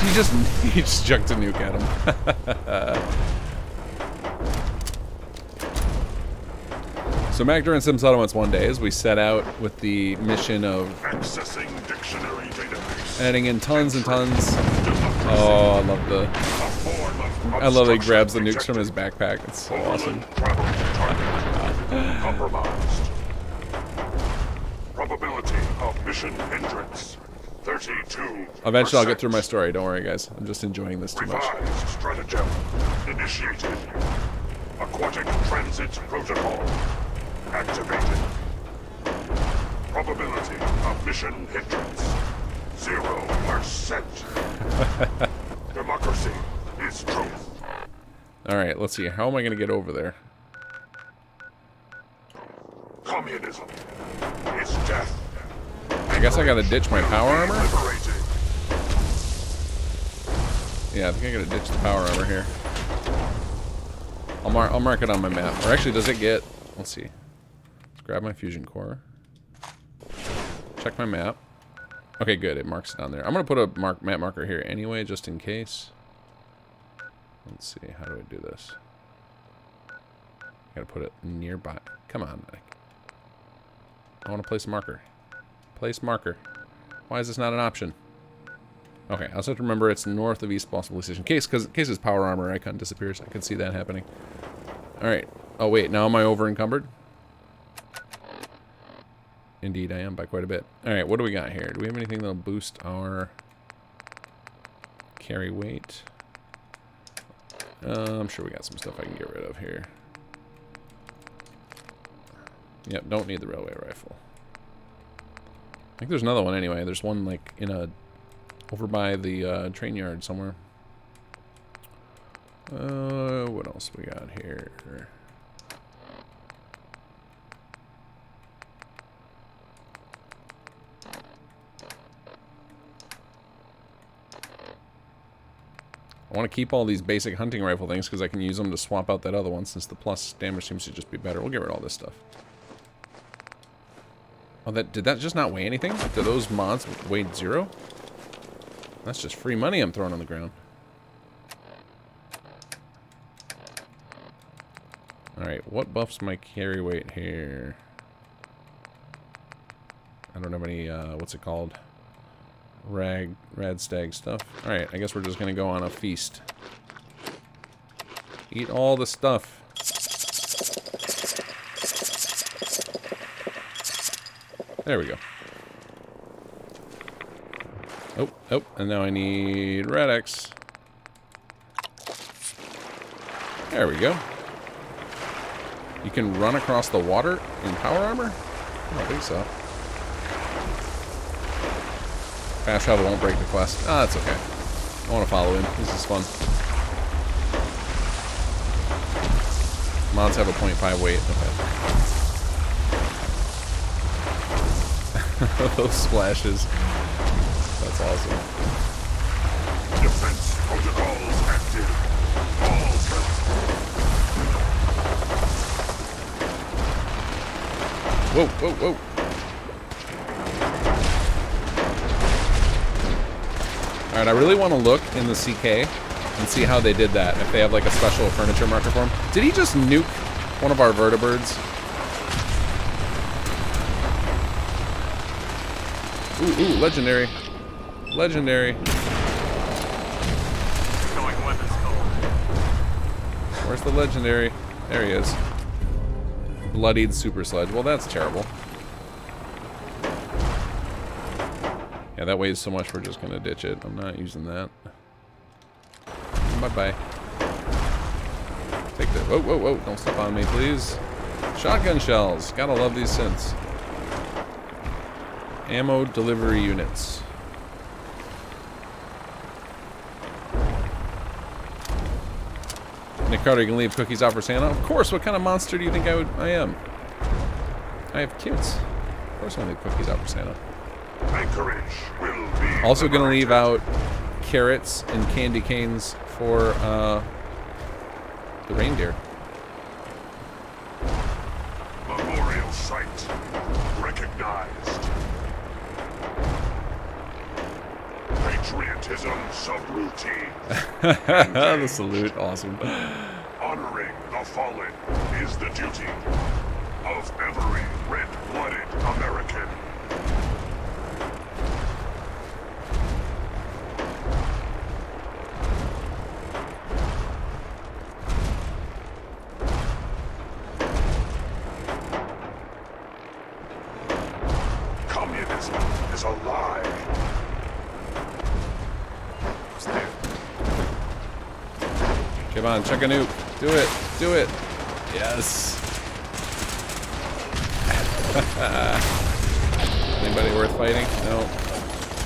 He just junked a nuke at him. So Mac during some settlements one day, as we set out with the mission of Accessing dictionary database. adding in tons and tons. Oh, I love that he grabs the nukes from his backpack. It's so awesome. Compromised. Probability of mission hindrance 32. Eventually I'll get through my story, don't worry guys. I'm just enjoying this too much. Revised stratagem initiated. Aquatic transit protocol activated. Probability of mission hindrance 0%. Democracy is truth. Alright, let's see. How am I going to get over there? Communism is death. I guess I got to ditch my power armor? Yeah, I think I got to ditch the power armor here. I'll mark it on my map. Or actually, does it get... Let's see. Let's grab my fusion core. Check my map. Okay, good. It marks it on there. I'm going to put a map marker here anyway, just in case. Let's see. How do I do this? Got to put it nearby. Come on. I want to place a marker. Place marker. Why is this not an option? Okay, I also have to remember it's north of East Boston Police Station. In case his power armor icon disappears, I can see that happening. Alright. Oh, wait. Now am I over encumbered? Indeed, I am by quite a bit. Alright, what do we got here? Do we have anything that'll boost our carry weight? I'm sure we got some stuff I can get rid of here. Yep, don't need the railway rifle. I think there's another one anyway. There's one like in a over by the train yard somewhere. What else we got here? I want to keep all these basic hunting rifle things because I can use them to swap out that other one since the plus damage seems to just be better. We'll get rid of all this stuff. Oh, did that just not weigh anything? Do those mods weigh 0? That's just free money I'm throwing on the ground. Alright, what buffs my carry weight here? I don't have any, what's it called? Radstag stuff. Alright, I guess we're just gonna go on a feast. Eat all the stuff. There we go. Oh, and now I need Rad-X. There we go. You can run across the water in power armor? I don't think so. Fast travel won't break the quest. Ah, that's okay. I want to follow him. This is fun. Mods have a 0.5 weight. Okay. Those splashes. That's awesome. Defense protocols active. All Whoa, whoa, whoa. Alright, I really want to look in the CK and see how they did that. If they have like a special furniture marker for him. Did he just nuke one of our vertibirds? Ooh, legendary. Legendary. Where's the legendary? There he is. Bloodied super sludge. Well, that's terrible. Yeah, that weighs so much we're just gonna ditch it. I'm not using that. Bye-bye. Take that. Whoa, whoa, whoa. Don't step on me, please. Shotgun shells. Gotta love these synths. Ammo delivery units. Nick Carter, you can leave cookies out for Santa? Of course. What kind of monster do you think I am? I have kids. Of course I leave cookies out for Santa. Anchorage will be also going to leave out carrots and candy canes for the reindeer. Memorial site recognized. Patriotism subroutine. The salute, awesome. Honoring the fallen is the duty of of every red-blooded American. Communism is a lie. Come on, chuck a nuke. Do it. Do it. Yes. Anybody worth fighting? No. I'm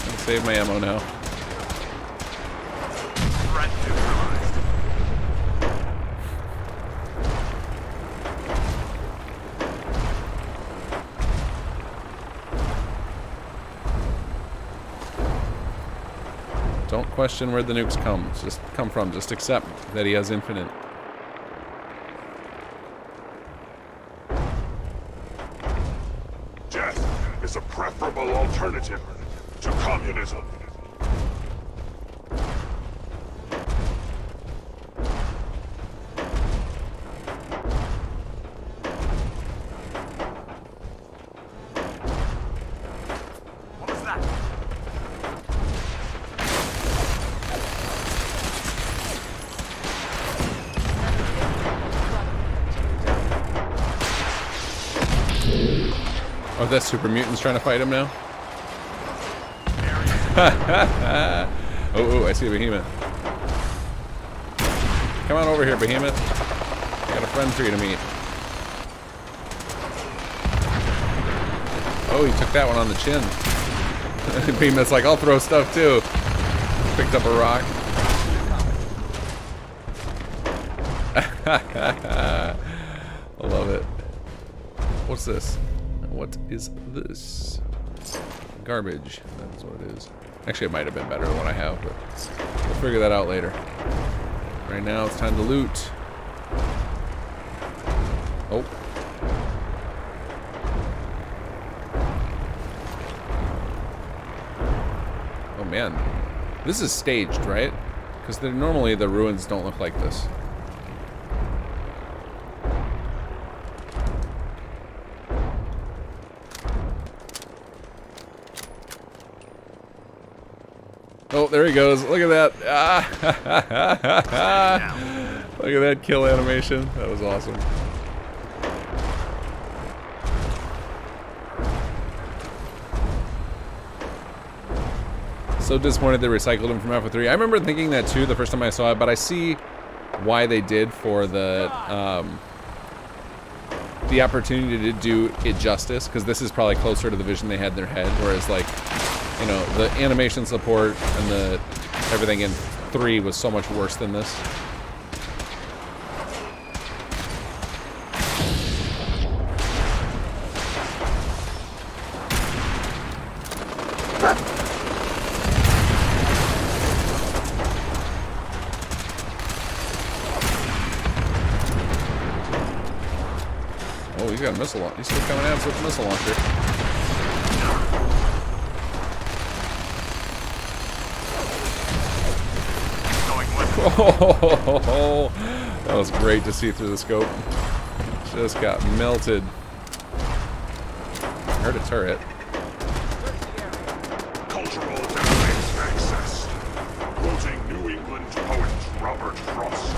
gonna save my ammo now. Don't question where the nukes come from. Just accept that he has infinite. Death is a preferable alternative to communism. What was that? Oh, that super mutant's trying to fight him now? Oh, I see a behemoth. Come on over here, behemoth. I got a friend for you to meet. Oh, he took that one on the chin. Behemoth's like, I'll throw stuff too. Picked up a rock. I love it. What's this? What is this? Garbage. That's what it is. Actually, it might have been better than what I have, but we'll figure that out later. Right now, it's time to loot. Oh. Oh, man. This is staged, right? Because normally the ruins don't look like this. Oh, there he goes. Look at that. Look at that kill animation. That was awesome. So disappointed they recycled him from Alpha 3. I remember thinking that too the first time I saw it, but I see why they did for the opportunity to do it justice, because this is probably closer to the vision they had in their head, whereas like, you know, the animation support and the everything in 3 was so much worse than this. Oh, he's got a missile launcher. He's still coming at us with a missile launcher. Oh, that was great to see through the scope. Just got melted. Heard a turret. Cultural database access. Quoting New England poet Robert Frost.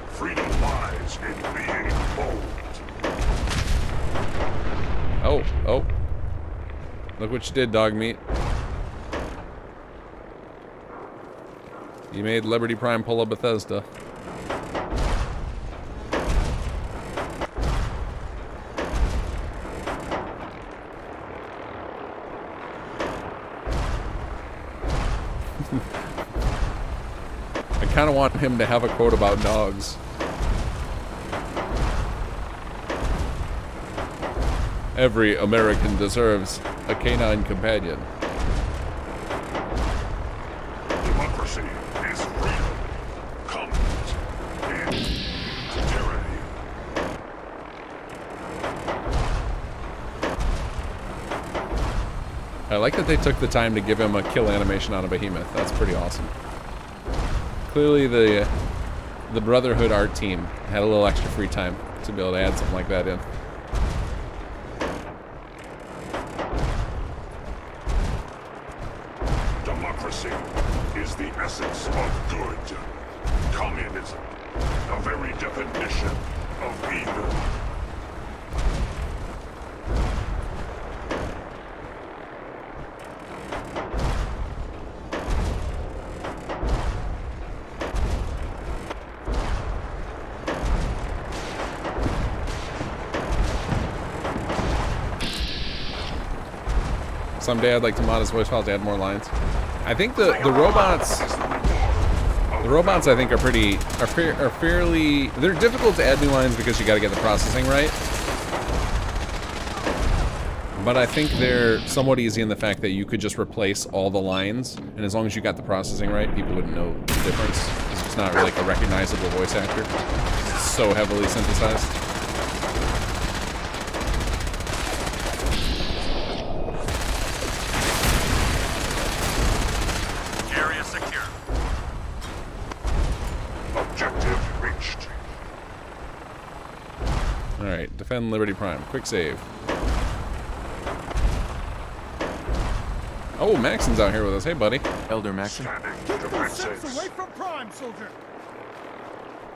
Freedom lies in being bold. Oh, oh. Look what you did, dog meat. You made Liberty Prime pull a Bethesda. I kind of want him to have a quote about dogs. Every American deserves a canine companion. Democracy is freedom. Comes in tyranny. I like that they took the time to give him a kill animation on a behemoth. That's pretty awesome. Clearly the Brotherhood art team had a little extra free time to be able to add something like that in. Democracy is the essence of good. Communism, the very definition of evil. Someday I'd like to mod his voice files to add more lines. I think the robots I think are fairly, they're difficult to add new lines because you got to get the processing right. But I think they're somewhat easy in the fact that you could just replace all the lines, and as long as you got the processing right, people wouldn't know the difference because it's not really like a recognizable voice actor. It's so heavily synthesized. Alright, defend Liberty Prime. Quick save. Oh, Maxon's out here with us. Hey, buddy. Elder Maxon. Away from Prime, soldier.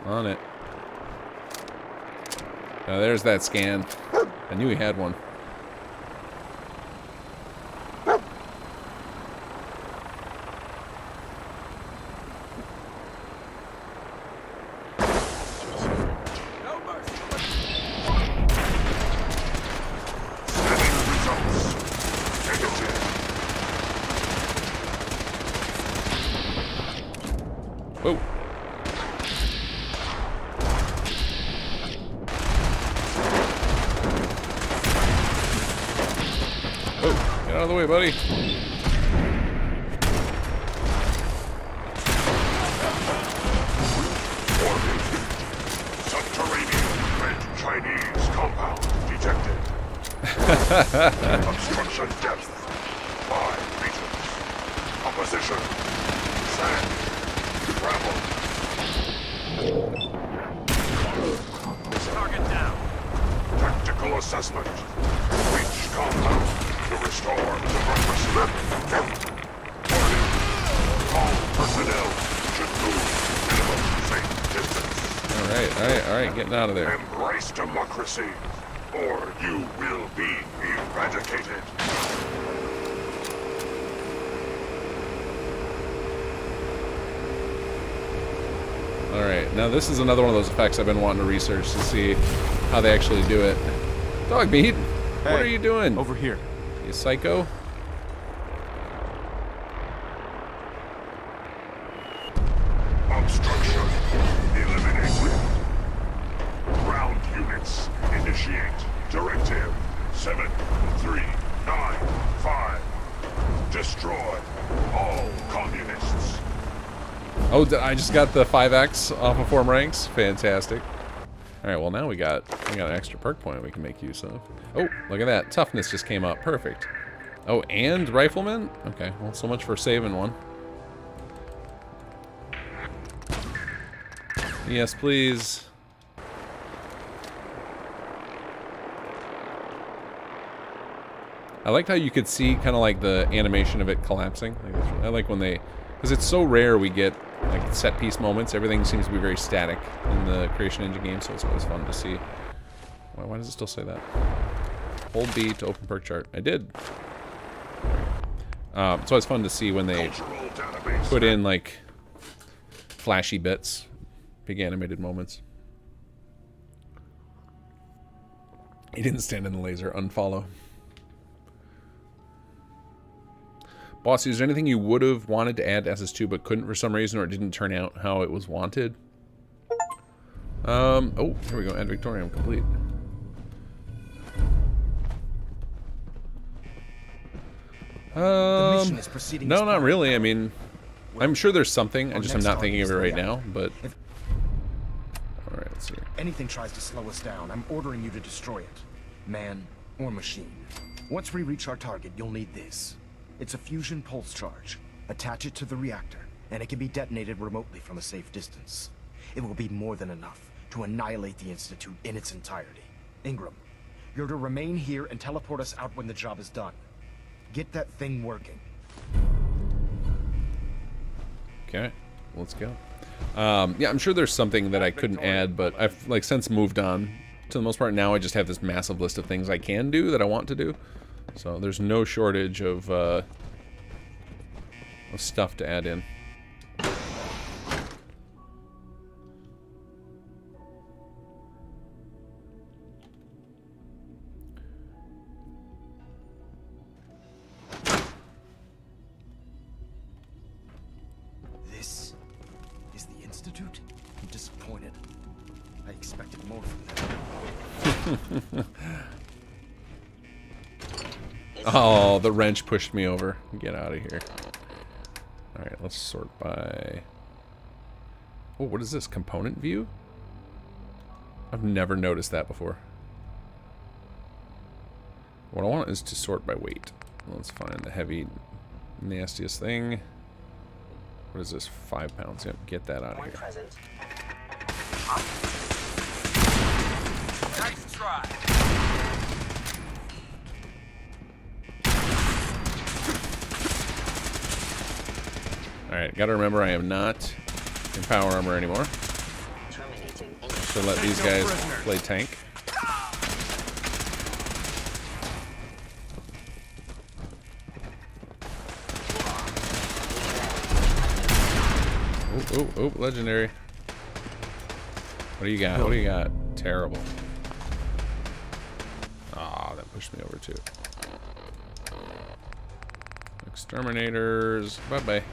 On it. Now there's that scan. I knew he had one. Whoa. Oh, get out of the way, buddy. Subterranean red Chinese compound detected. Obstruction depth 5 meters. Opposition sand. Travel. Target down. Tactical assessment. Reach compound to restore democracy. Warning. All personnel should move minimum safe distance. Alright, getting out of there. Embrace democracy, or you will be eradicated. Alright, now this is another one of those effects I've been wanting to research to see how they actually do it. Dog meat, what are you doing? Over here. You psycho? Obstruction eliminated. Ground units initiate. Directive 7395. Destroy all communists. Oh, I just got the 5x off of Form Ranks. Fantastic. Alright, well now we got an extra perk point we can make use of. Oh, look at that. Toughness just came up. Perfect. Oh, and Rifleman? Okay, well, so much for saving one. Yes, please. I liked how you could see kind of like the animation of it collapsing. I like when they... Because it's so rare we get like set piece moments. Everything seems to be very static in the Creation Engine game, so it's always fun to see. Why does it still say that? Hold B to open perk chart. I did. So it's fun to see when they put in like flashy bits, big animated moments. He didn't stand in the laser. Unfollow. Bossy, is there anything you would have wanted to add to SS2 but couldn't for some reason, or it didn't turn out how it was wanted? Oh, here we go. Ad Victoriam complete. The mission is proceeding No, not really. I mean, I'm sure there's something. I'm not thinking of it right now, but... Alright, let's see. Anything tries to slow us down, I'm ordering you to destroy it. Man or machine. Once we reach our target, you'll need this. It's a fusion pulse charge. Attach it to the reactor, and it can be detonated remotely from a safe distance. It will be more than enough to annihilate the Institute in its entirety. Ingram, you're to remain here and teleport us out when the job is done. Get that thing working. Okay, let's go. Yeah, I'm sure there's something that I couldn't add, but I've like since moved on to the most part. Now I just have this massive list of things I can do that I want to do. So there's no shortage of stuff to add in. This is the Institute? I'm disappointed. I expected more from them. Oh, the wrench pushed me over. Get out of here. Alright, let's sort by... Oh, what is this? Component view? I've never noticed that before. What I want is to sort by weight. Let's find the heavy, nastiest thing. What is this? 5 pounds. Yep, get that out of here. Nice try. Alright, gotta remember I am not in power armor anymore. So let these guys play tank. Oh, legendary. What do you got? What do you got? Terrible. Ah, that pushed me over too. Exterminators. Bye-bye.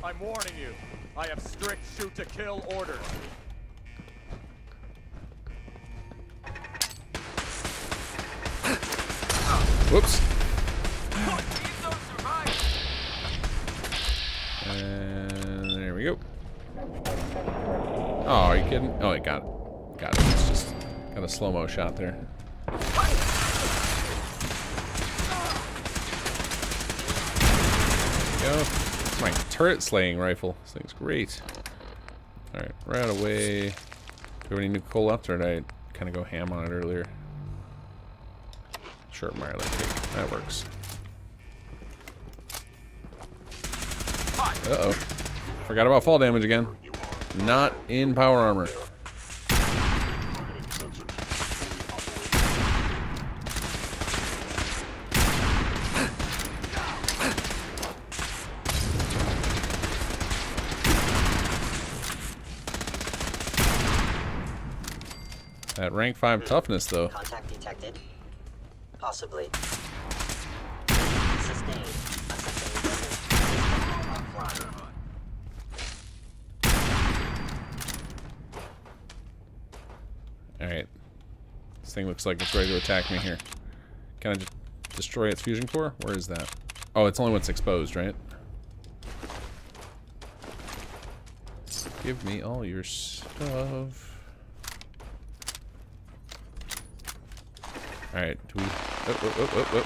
I'm warning you. I have strict shoot-to-kill orders. Whoops. And there we go. Oh, are you kidding? Oh, I got it. Got it. It's just got a slow-mo shot there. There we go. It's my turret slaying rifle. This thing's great. Alright, right away. Do we have any new coal left, or did I kind of go ham on it earlier? Sure, Marley cake. That works. Uh-oh. Forgot about fall damage again. Not in power armor. That rank 5 toughness, though. Contact detected. Possibly. Sustained. Alright. This thing looks like it's ready to attack me here. Can I just destroy its fusion core? Where is that? Oh, it's only when it's exposed, right? Give me all your stuff. Alright, do we... Oh.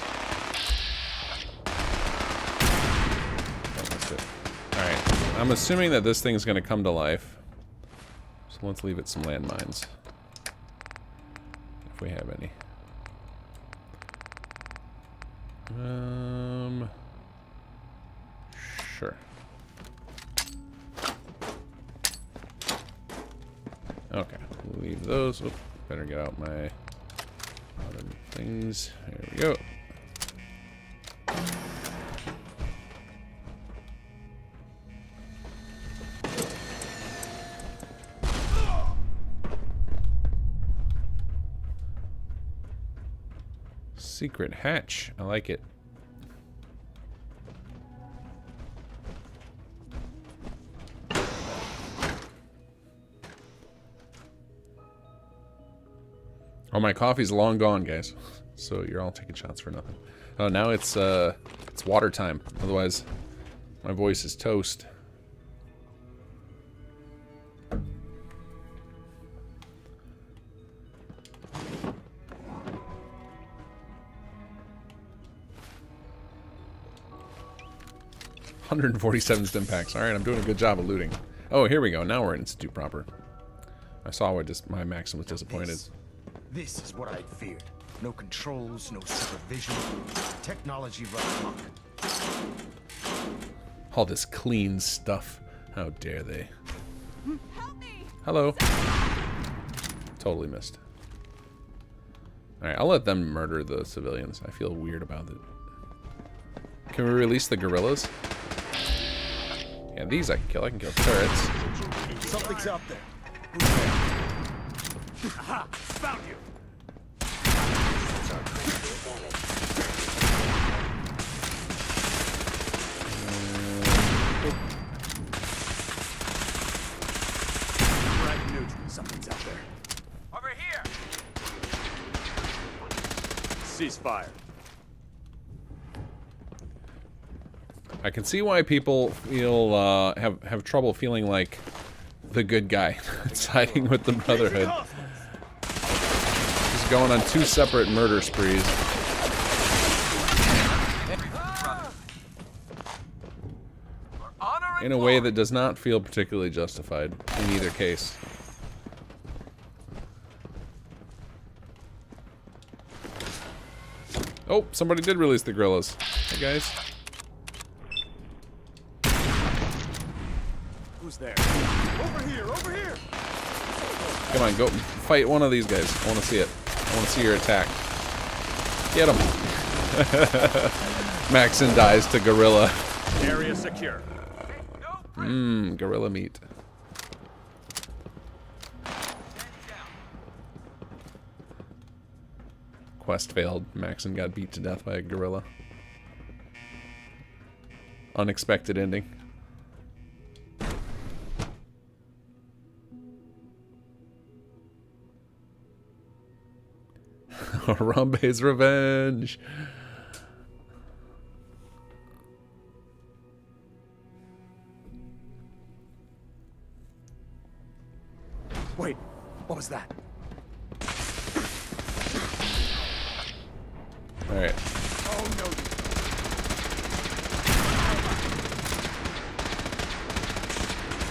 Don't miss it. Alright, I'm assuming that this thing's gonna come to life. So let's leave it some landmines. If we have any. Sure. Okay, we'll leave those. Oop, better get out my other things. There we go. Secret hatch. I like it. Oh, my coffee's long gone, guys. So you're all taking shots for nothing. Oh, now it's water time. Otherwise, my voice is toast. $147 stim packs. All right, I'm doing a good job of looting. Oh, here we go. Now we're in Institute proper. I saw where my Maxim was disappointed. This is what I feared. No controls, no supervision. Technology run amok. All this clean stuff. How dare they? Hello. Totally missed. Alright, I'll let them murder the civilians. I feel weird about it. Can we release the gorillas? Yeah, these I can kill. I can kill turrets. Something's out there. Aha! Found you! Something's out there. Over here! Ceasefire. I can see why people feel have trouble feeling like the good guy siding with the Brotherhood. Just going on 2 separate murder sprees. In a way that does not feel particularly justified in either case. Oh, somebody did release the gorillas. Hey guys. Who's there? Over here! Over here! Come on, go fight one of these guys. I want to see it. I want to see your attack. Get him. Maxon dies to gorilla. Area secure. Mmm, gorilla meat. Quest failed. Maxon got beat to death by a gorilla. Unexpected ending. Harambe's revenge. Wait, what was that? Alright. Oh no.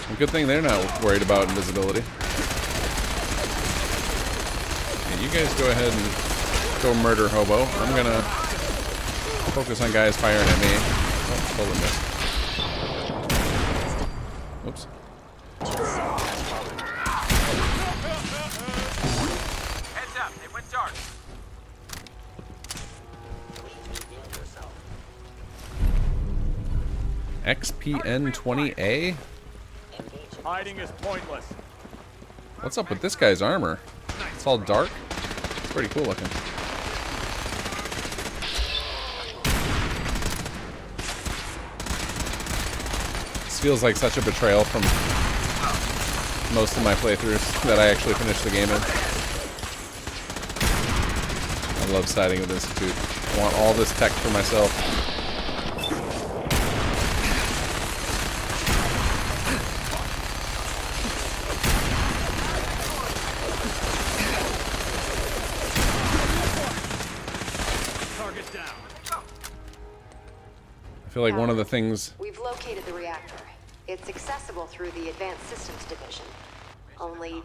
Well, good thing they're not worried about invisibility. Yeah, you guys go ahead and go murder Hobo. I'm gonna focus on guys firing at me. Oh, totally missed. Oops. Heads up, they went dark. XPN-20A? Hiding is pointless. What's up with this guy's armor? It's all dark? It's pretty cool looking. This feels like such a betrayal from most of my playthroughs that I actually finished the game in. I love siding with Institute. I want all this tech for myself. I feel like one of the things... We've located the reactor. It's accessible through the Advanced Systems Division. Only,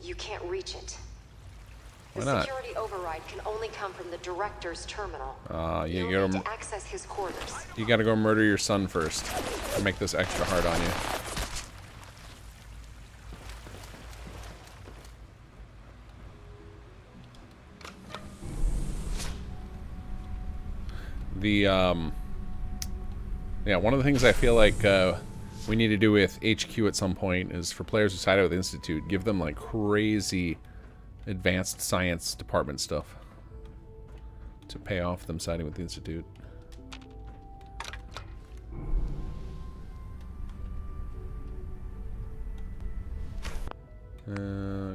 you can't reach it. Why The not? security override can only come from the Director's terminal. You You'll need gotta, to access his quarters. you gotta go murder your son first. To make this extra hard on you. Yeah, one of the things I feel like we need to do with HQ at some point is for players who side out with Institute, give them like crazy advanced science department stuff to pay off them siding with the Institute.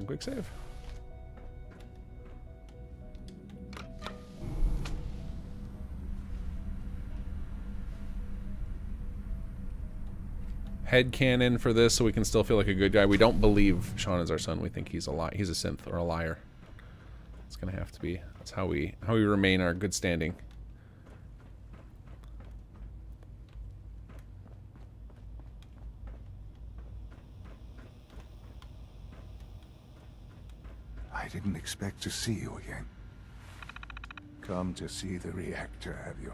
Quick save. Headcanon for this so we can still feel like a good guy. We don't believe Sean is our son. We think he's a he's a synth or a liar. It's gonna have to be. That's how we remain our good standing. I didn't expect to see you again. come to see the reactor, have you?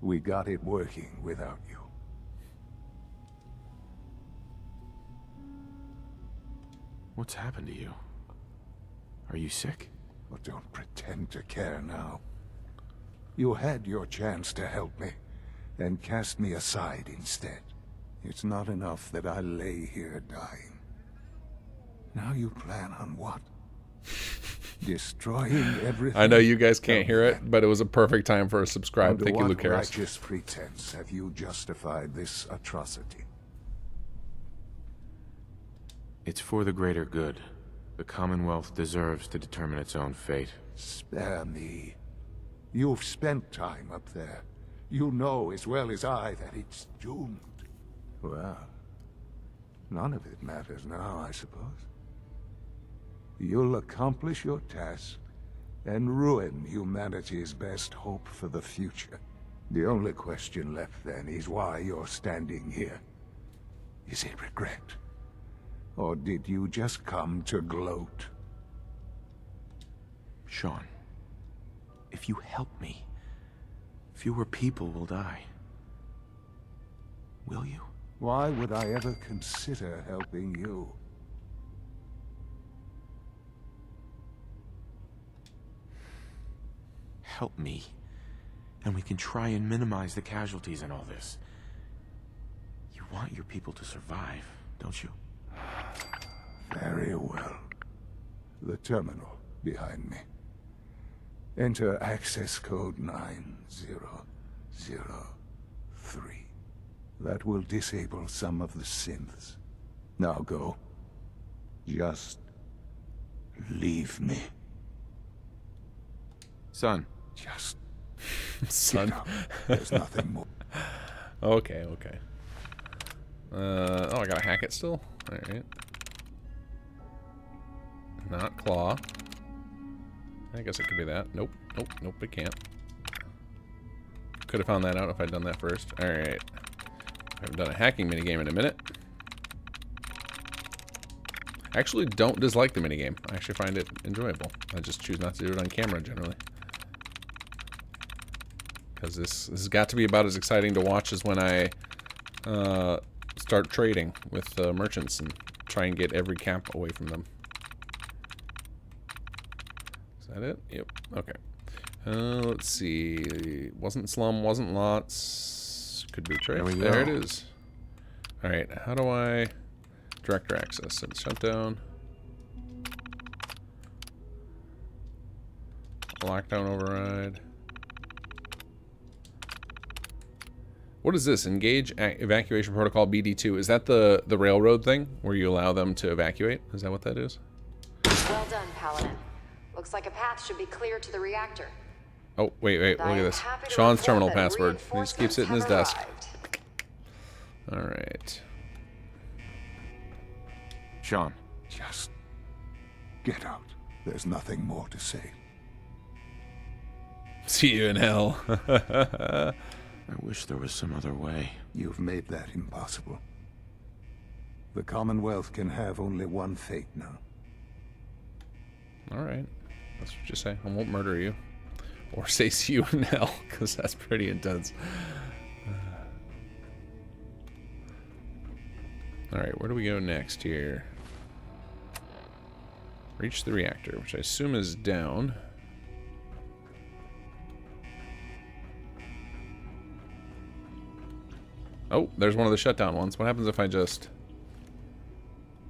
We got it working without you. What's happened to you? Are you sick? Well, don't pretend to care now. You had your chance to help me, and cast me aside instead. It's not enough that I lay here dying. Now you plan on what? Destroying everything? I know you guys can't hear it, but it was a perfect time for a subscribe. Under Thank you, what Luke Harris. righteous pretense have you justified this atrocity? It's for the greater good. The Commonwealth deserves to determine its own fate. Spare me. You've spent time up there. You know as well as I that it's doomed. Well, none of it matters now, I suppose. You'll accomplish your task and ruin humanity's best hope for the future. The only question left then is why you're standing here. Is it regret? Or did you just come to gloat? Sean, if you help me, fewer people will die. Will you? Why would I ever consider helping you? Help me, and we can try and minimize the casualties in all this. You want your people to survive, don't you? Very well. The terminal behind me. Enter access code 9003. That will disable some of the synths. Now go. Just leave me. Son. Just son. There's nothing more. Okay. Oh, I gotta hack it still? Alright. Not claw. I guess it could be that. Nope, it can't. Could have found that out if I'd done that first. Alright. I haven't done a hacking minigame in a minute. I actually don't dislike the minigame. I actually find it enjoyable. I just choose not to do it on camera generally. Because this has got to be about as exciting to watch as when I start trading with merchants and try and get every cap away from them. Is that it? Yep. Okay. Let's see. Wasn't Slum, wasn't Lots. Could be trade. There it is. Alright, how do I director access? Set shutdown. Lockdown override. What is this? Engage evacuation protocol BD2. Is that the railroad thing where you allow them to evacuate? Is that what that is? Well done, Paladin. Looks like a path should be clear to the reactor. Oh, wait, look at this. Sean's terminal password. He just keeps it in his desk. Alright. Sean. Just get out. There's nothing more to say. See you in hell. I wish there was some other way. You've made that impossible. The Commonwealth can have only one fate now. Alright. That's what you say. I won't murder you. Or say see you in hell, because that's pretty intense. Alright, where do we go next here? Reach the reactor, which I assume is down. Oh, there's one of the shutdown ones. What happens if I just...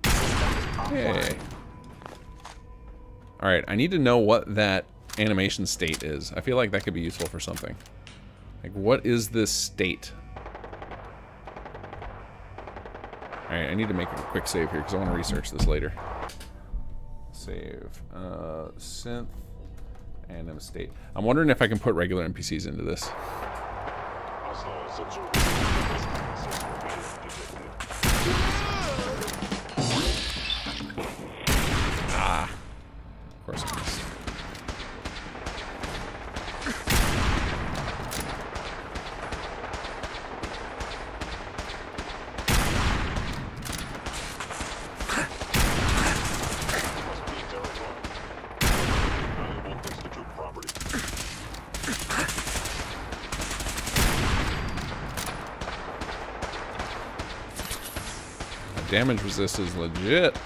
Hey. Alright, I need to know what that animation state is. I feel like that could be useful for something. Like, what is this state? Alright, I need to make a quick save here because I want to research this later. Save. Synth. Anim state. I'm wondering if I can put regular NPCs into this. Ah. Of course I missed. damage resist is legit.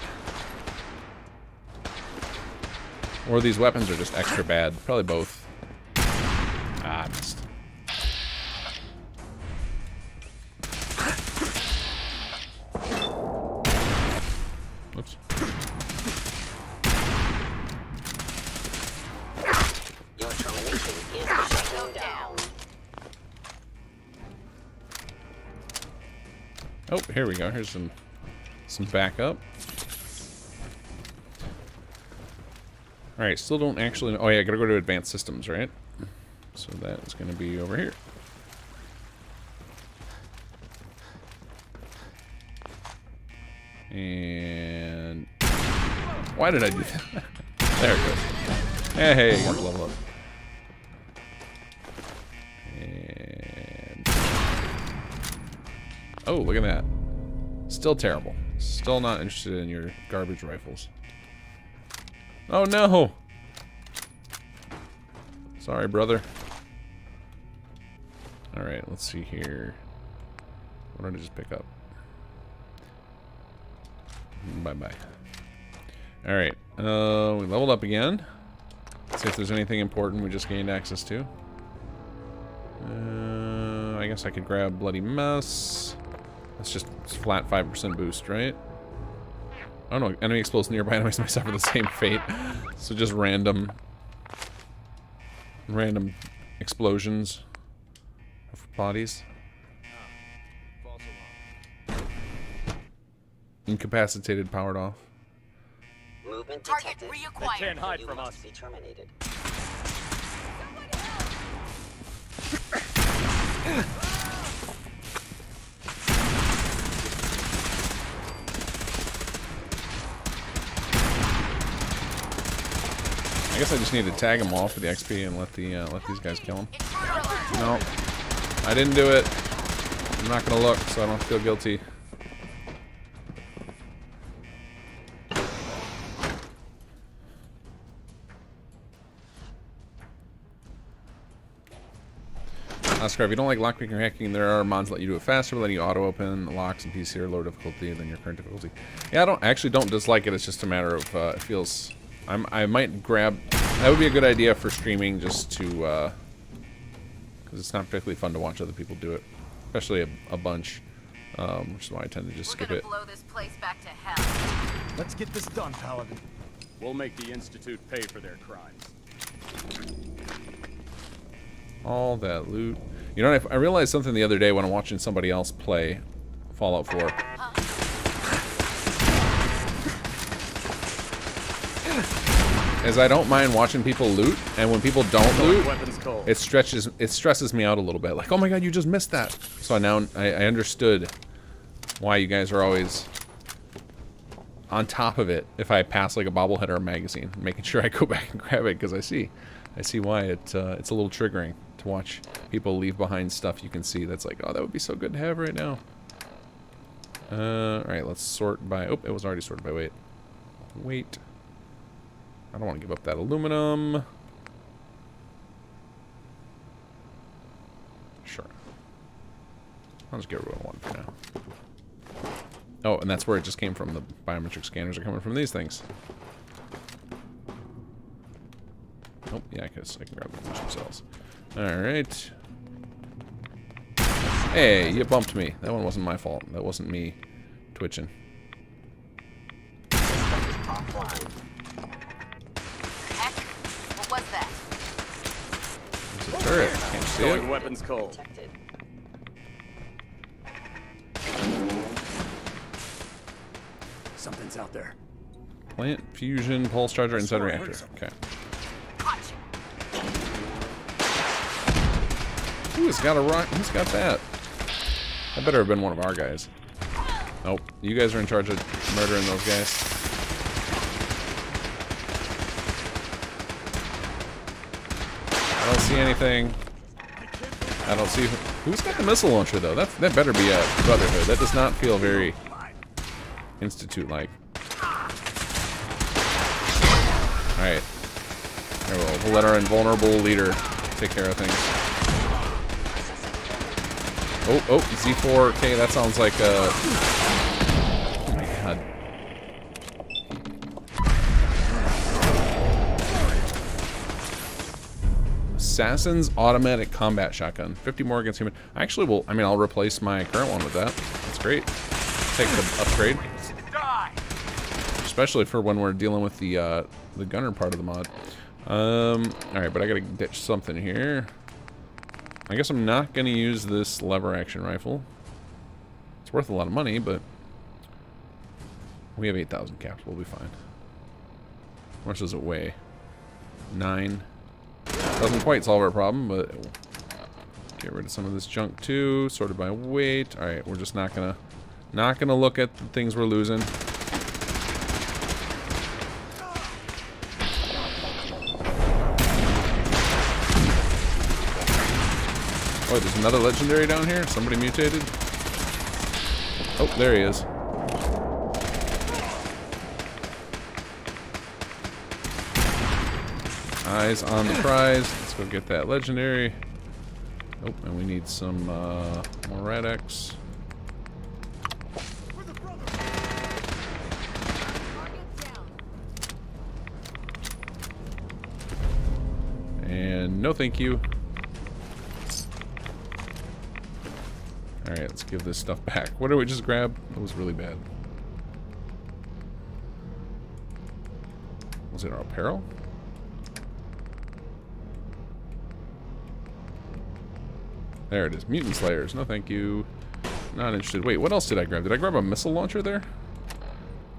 Or these weapons are just extra bad. Probably both. Ah, I missed. Oops. Your termination is shut down. Oh, here we go. Here's some backup. Alright, still don't actually know. Oh yeah, I gotta go to advanced systems, right? So that is gonna be over here. And why did I do that? There it goes. Hey, got to level up. And oh, look at that. Still terrible. Still not interested in your garbage rifles. Oh no! Sorry, brother. Alright, let's see here. What did I just pick up? Bye-bye. Alright, we leveled up again. Let's see if there's anything important we just gained access to. I guess I could grab Bloody Mess. That's just flat 5% boost, right? Oh no, enemy explodes nearby enemies may suffer the same fate. So just random explosions of bodies. Incapacitated, powered off. Movement detected. They can't hide from us. Be terminated. I guess I just need to tag them all for the XP and let these guys kill them. No, I didn't do it. I'm not gonna look, so I don't feel guilty. Oscar, if you don't like lockpicking or hacking, there are mods that let you do it faster, letting you auto-open locks and PC or lower difficulty than your current difficulty. Yeah, I actually don't dislike it. It's just a matter of it feels. I might grab. That would be a good idea for streaming, just to because it's not particularly fun to watch other people do it, especially a bunch. Which is why I tend to just skip it. Blow this place back to hell. Let's get this done, Paladin. We'll make the Institute pay for their crimes. All that loot. You know, I realized something the other day when I'm watching somebody else play Fallout 4. Is I don't mind watching people loot, and when people don't loot, it stresses me out a little bit. Like, oh my god, you just missed that. So now I understood why you guys are always on top of it if I pass like a bobblehead or a magazine, making sure I go back and grab it, because I see why it's a little triggering to watch people leave behind stuff you can see that's like, oh, that would be so good to have right now. Alright, let's sort by. Oh, it was already sorted by weight. Weight. I don't want to give up that aluminum. Sure. I'll just get rid of one for now. Oh, and that's where it just came from. The biometric scanners are coming from these things. Oh, yeah, I can grab the booster cells. Alright. Hey, you bumped me. That one wasn't my fault. That wasn't me twitching. What was that? There's a turret. Can't see it. Weapons cold. Something's out there. Plant, fusion, pulse charger, inside reactor. Okay. Ooh, it's got a rock. Who's got that? That better have been one of our guys. Nope. You guys are in charge of murdering those guys. I don't see anything. I don't see who's got the missile launcher though. That better be a Brotherhood. That does not feel very Institute-like. All right. We'll let our invulnerable leader take care of things. Oh, Z4. Okay, that sounds like a. Oh my HUD. Assassin's automatic combat shotgun. 50 more against human. I actually will. I mean, I'll replace my current one with that. That's great. Take the upgrade, especially for when we're dealing with the gunner part of the mod. All right, but I gotta ditch something here. I guess I'm not gonna use this lever action rifle. It's worth a lot of money, but we have 8,000 caps. We'll be fine. How much does it weigh? 9. Doesn't quite solve our problem, but get rid of some of this junk too. Sorted by weight. All right, we're just not gonna look at the things we're losing. Oh, there's another legendary down here. Somebody mutated. Oh, there he is. Eyes on the prize. Let's go get that legendary. Oh, and we need some more Rad-X. And no thank you. Alright, let's give this stuff back. What did we just grab? That was really bad. Was it our apparel? There it is. Mutant Slayers. No thank you. Not interested. Wait, what else did I grab? Did I grab a missile launcher there?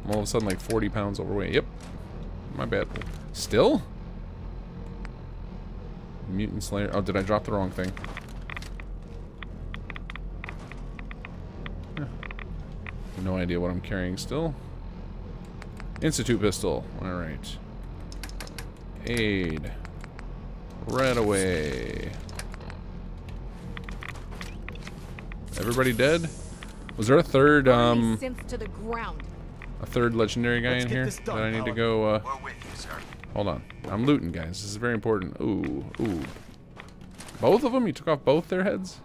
I'm all of a sudden like 40 pounds overweight. Yep. My bad. Still? Mutant Slayer. Oh, did I drop the wrong thing? No idea what I'm carrying still. Institute pistol. Alright. Aid. Right away. Everybody dead? Was there a third, to the ground. a third legendary guy in here that I need to go, Hold on. I'm looting, guys. This is very important. Ooh, ooh. Both of them? You took off both their heads?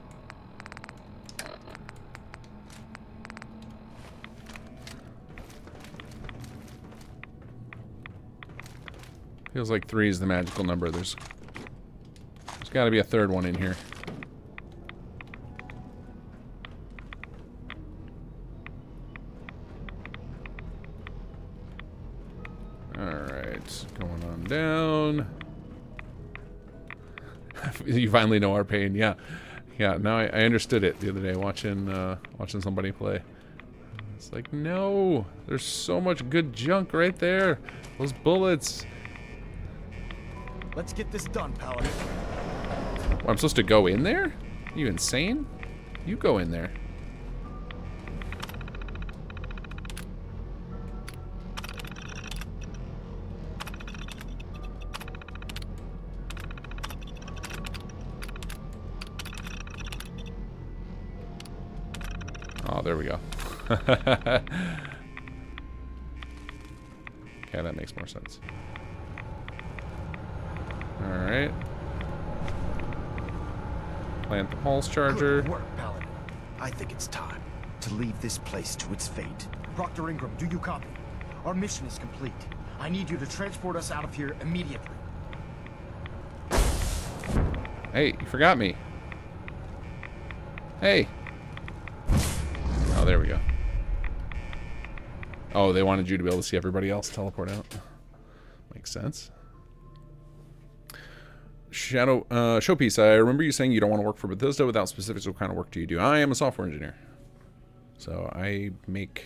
Feels like 3 is the magical number. There's got to be a third one in here. Alright, going on down. You finally know our pain, yeah. Yeah, now I understood it the other day watching somebody play. It's like, no, there's so much good junk right there. Those bullets. Let's get this done, Paladin. What, I'm supposed to go in there? Are you insane? You go in there. Oh, there we go. Okay, that makes more sense. Alright. Plant the pulse charger. Good work, Paladin. I think it's time to leave this place to its fate. Proctor Ingram, do you copy? Our mission is complete. I need you to transport us out of here immediately. Hey, you forgot me. Hey. Oh, there we go. Oh, they wanted you to be able to see everybody else teleport out. Makes sense. Shadow Showpiece, I remember you saying you don't want to work for Bethesda without specifics. What kind of work do you do? I am a software engineer. So I make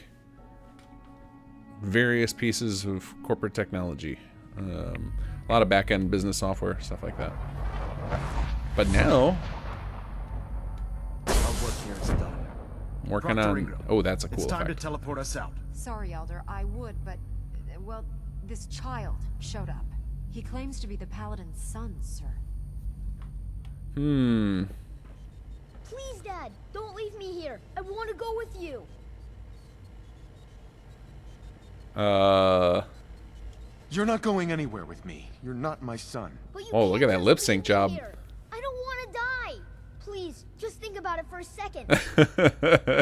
various pieces of corporate technology. A lot of back-end business software, stuff like that. But now Our work here is done. I'm working Proctor on... Ingram, Oh, that's a cool it's time effect. to teleport us out. Sorry, Elder, I would, but... well, this child showed up. He claims to be the Paladin's son, sir. Hmm. Please, Dad, don't leave me here. I want to go with you. You're not going anywhere with me. You're not my son. Oh, look at that lip sync job. I don't want to die. Please, just think about it for a second.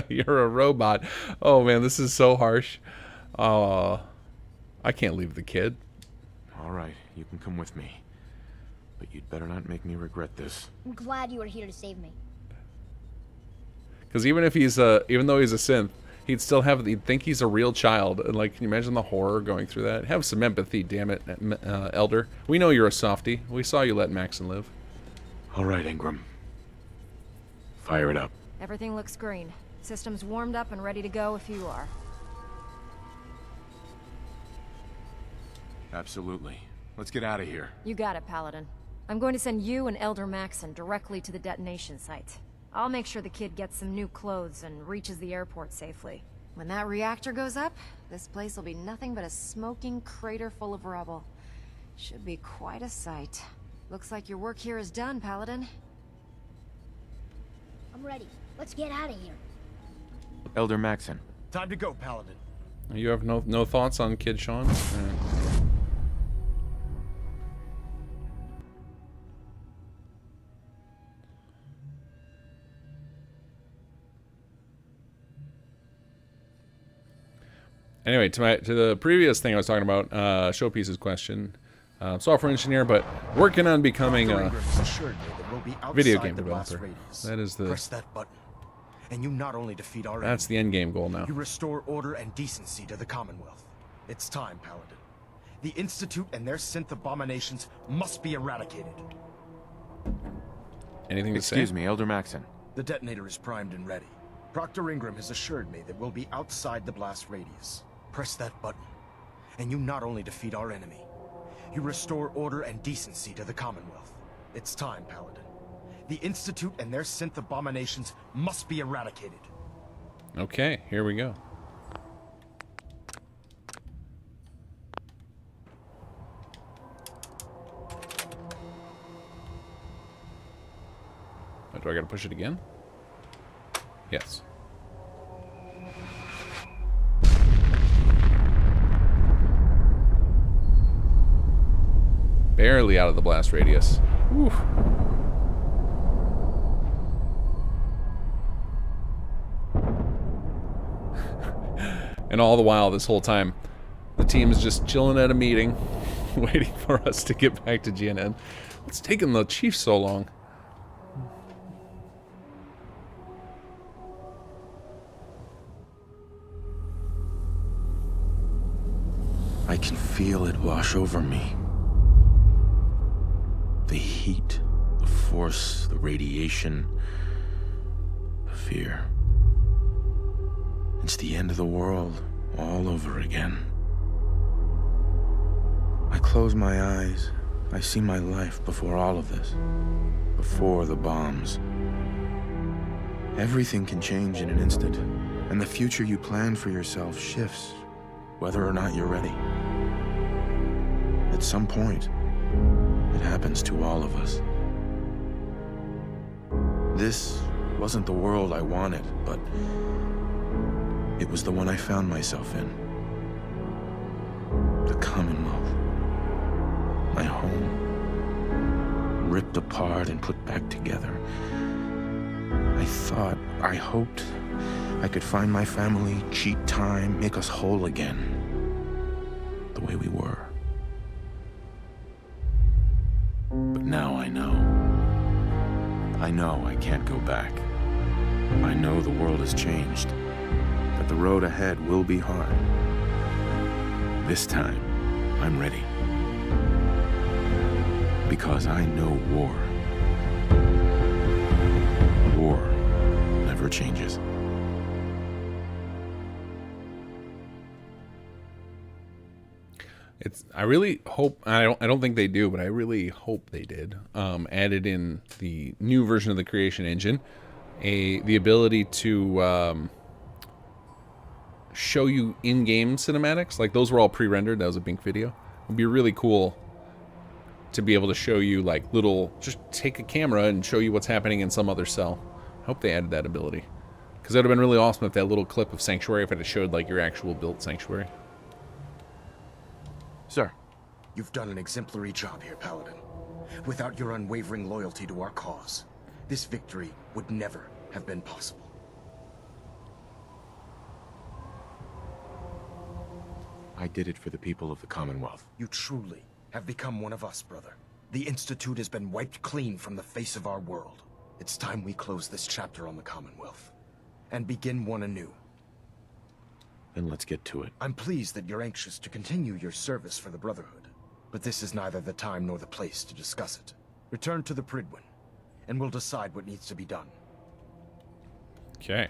You're a robot. Oh man, this is so harsh. I can't leave the kid. All right, you can come with me. But you'd better not make me regret this. I'm glad you were here to save me. Because even if he's even though he's a synth, he'd think he's a real child. And like, can you imagine the horror going through that? Have some empathy, damn it, Elder. We know you're a softie. We saw you let Maxon live. All right, Ingram. Fire it up. Everything looks green. System's warmed up and ready to go if you are. Absolutely. Let's get out of here. You got it, Paladin. I'm going to send you and Elder Maxon directly to the detonation site. I'll make sure the kid gets some new clothes and reaches the airport safely. When that reactor goes up, this place will be nothing but a smoking crater full of rubble. Should be quite a sight. Looks like your work here is done, Paladin. I'm ready. Let's get out of here. Elder Maxon. Time to go, Paladin. You have no thoughts on Kid Sean? Anyway, to the previous thing I was talking about, Showpiece's question. Software engineer, but working on becoming a video game developer. That is the... Press that button, and you not only defeat our That's the end game goal now. You restore order and decency to the Commonwealth. It's time, Paladin. The Institute and their synth abominations must be eradicated. Anything to say? Excuse me, Elder Maxon. The detonator is primed and ready. Proctor Ingram has assured me that we'll be outside the blast radius. Press that button, and you not only defeat our enemy, you restore order and decency to the Commonwealth. It's time, Paladin. The Institute and their synth abominations must be eradicated. Okay, here we go. Do I gotta push it again? Yes. Barely out of the blast radius. Whew. And all the while, this whole time, the team is just chilling at a meeting, waiting for us to get back to GNN. What's taking the chief so long? I can feel it wash over me. The heat, the force, the radiation, the fear. It's the end of the world all over again. I close my eyes. I see my life before all of this. Before the bombs. Everything can change in an instant, and the future you plan for yourself shifts, whether or not you're ready. At some point, it happens to all of us. This wasn't the world I wanted, but it was the one I found myself in. The Commonwealth. My home. Ripped apart and put back together. I hoped I could find my family, cheat time, make us whole again. The way we were. But now I know. I know I can't go back. I know the world has changed. That the road ahead will be hard. This time, I'm ready. Because I know war. War never changes. I really hope, I don't think they do, but I really hope they did, added in the new version of the Creation Engine, the ability to show you in-game cinematics. Like, those were all pre-rendered. That was a Bink video. It would be really cool to be able to show you, like, just take a camera and show you what's happening in some other cell. I hope they added that ability. Because it would have been really awesome if that little clip of Sanctuary, if it had showed, like, your actual built Sanctuary. Sir. You've done an exemplary job here, Paladin. Without your unwavering loyalty to our cause, this victory would never have been possible. I did it for the people of the Commonwealth. You truly have become one of us, brother. The Institute has been wiped clean from the face of our world. It's time we close this chapter on the Commonwealth and begin one anew. Then let's get to it. I'm pleased that you're anxious to continue your service for the Brotherhood, but this is neither the time nor the place to discuss it. Return to the Prydwen, and we'll decide what needs to be done. Okay.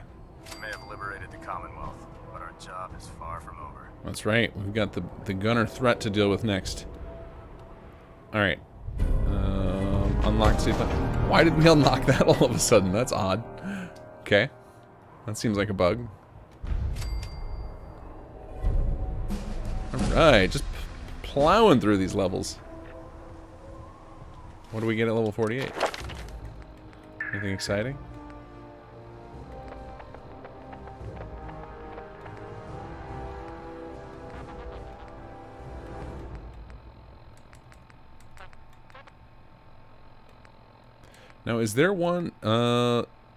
We may have liberated the Commonwealth, but our job is far from over. That's right. We've got the gunner threat to deal with next. All right. Unlock city plan. Why did we unlock that all of a sudden? That's odd. Okay. That seems like a bug. Alright, just plowing through these levels. What do we get at level 48? Anything exciting? Now, is there one,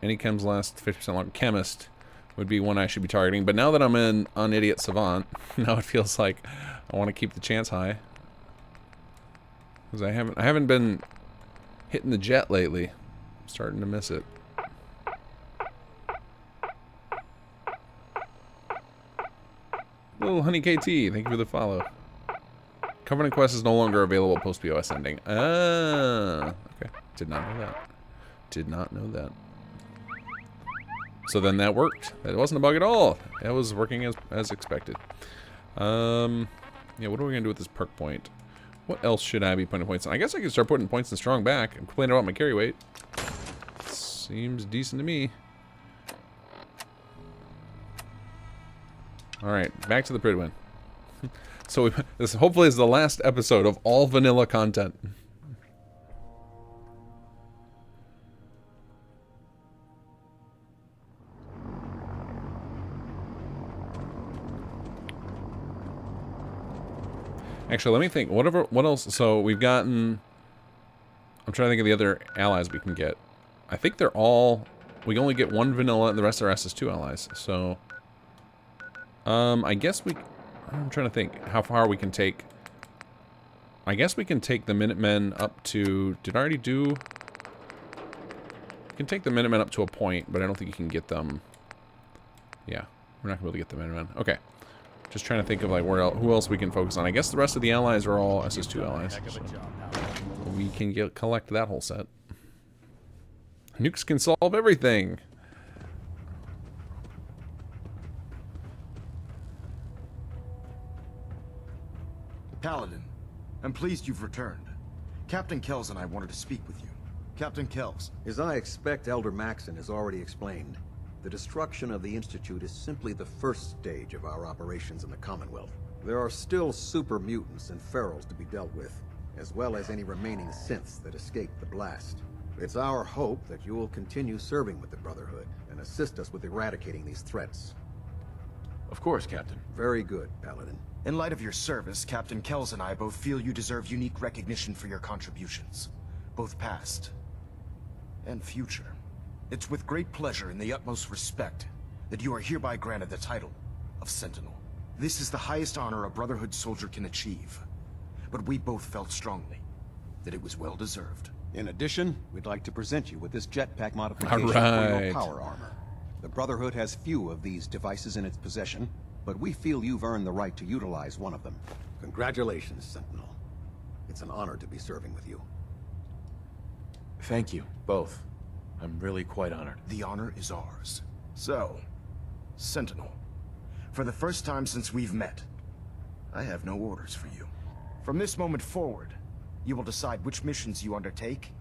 any chems last 50% longer? Chemist would be one I should be targeting, but now that I'm in on Idiot Savant, now it feels like I want to keep the chance high. Because I haven't been hitting the jet lately. I'm starting to miss it. Little Honey KT, thank you for the follow. Covenant Quest is no longer available post POS ending. Ah, okay. Did not know that. Did not know that. So then that worked. That wasn't a bug at all. That was working as expected. Yeah, what are we gonna do with this perk point? What else should I be putting points on? I guess I could start putting points in strong back. I'm complaining about my carry weight. Seems decent to me. Alright, back to the Prydwen. So this hopefully is the last episode of all vanilla content. Actually, let me think. What else? So we've gotten... I'm trying to think of the other allies we can get. I think they're all... We only get one vanilla and the rest are SS2 allies. So... I guess we... I'm trying to think how far we can take... I guess we can take the Minutemen up to... Did I already do... You can take the Minutemen up to a point, but I don't think you can get them... Yeah, we're not going to be able to get the Minutemen. Okay. Just trying to think of like who else we can focus on. I guess the rest of the allies are all SS2 allies. So we can collect that whole set. Nukes can solve everything. Paladin, I'm pleased you've returned. Captain Kells and I wanted to speak with you. Captain Kells. As I expect, Elder Maxon has already explained, the destruction of the Institute is simply the first stage of our operations in the Commonwealth. There are still super mutants and ferals to be dealt with, as well as any remaining synths that escaped the blast. It's our hope that you will continue serving with the Brotherhood and assist us with eradicating these threats. Of course, Captain. Very good, Paladin. In light of your service, Captain Kells and I both feel you deserve unique recognition for your contributions, both past and future. It's with great pleasure and the utmost respect that you are hereby granted the title of Sentinel. This is the highest honor a Brotherhood soldier can achieve, but we both felt strongly that it was well deserved. In addition, we'd like to present you with this jetpack modification for your power armor. The Brotherhood has few of these devices in its possession, but we feel you've earned the right to utilize one of them. Congratulations, Sentinel. It's an honor to be serving with you. Thank you, both. I'm really quite honored. The honor is ours. So, Sentinel, for the first time since we've met, I have no orders for you. From this moment forward, you will decide which missions you undertake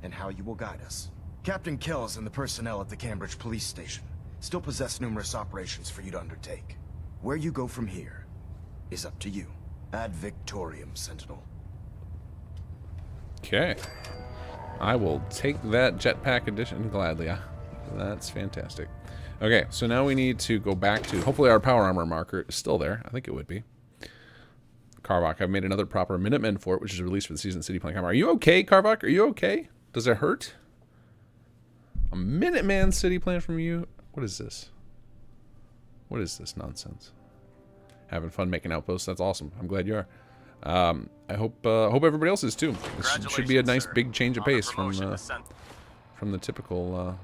and how you will guide us. Captain Kells and the personnel at the Cambridge Police Station still possess numerous operations for you to undertake. Where you go from here is up to you. Ad Victorium, Sentinel. Okay. I will take that jetpack edition gladly. That's fantastic. Okay, so now we need to go back to... Hopefully our power armor marker is still there. I think it would be. Karvok, I've made another proper Minutemen fort, which is released for the Season City Plan Combat. Are you okay, Karvok? Are you okay? Does it hurt? A Minuteman city plan from you? What is this? What is this nonsense? having fun making outposts. That's awesome. I'm glad you are. I hope everybody else is too. This should be a nice big change of pace from the typical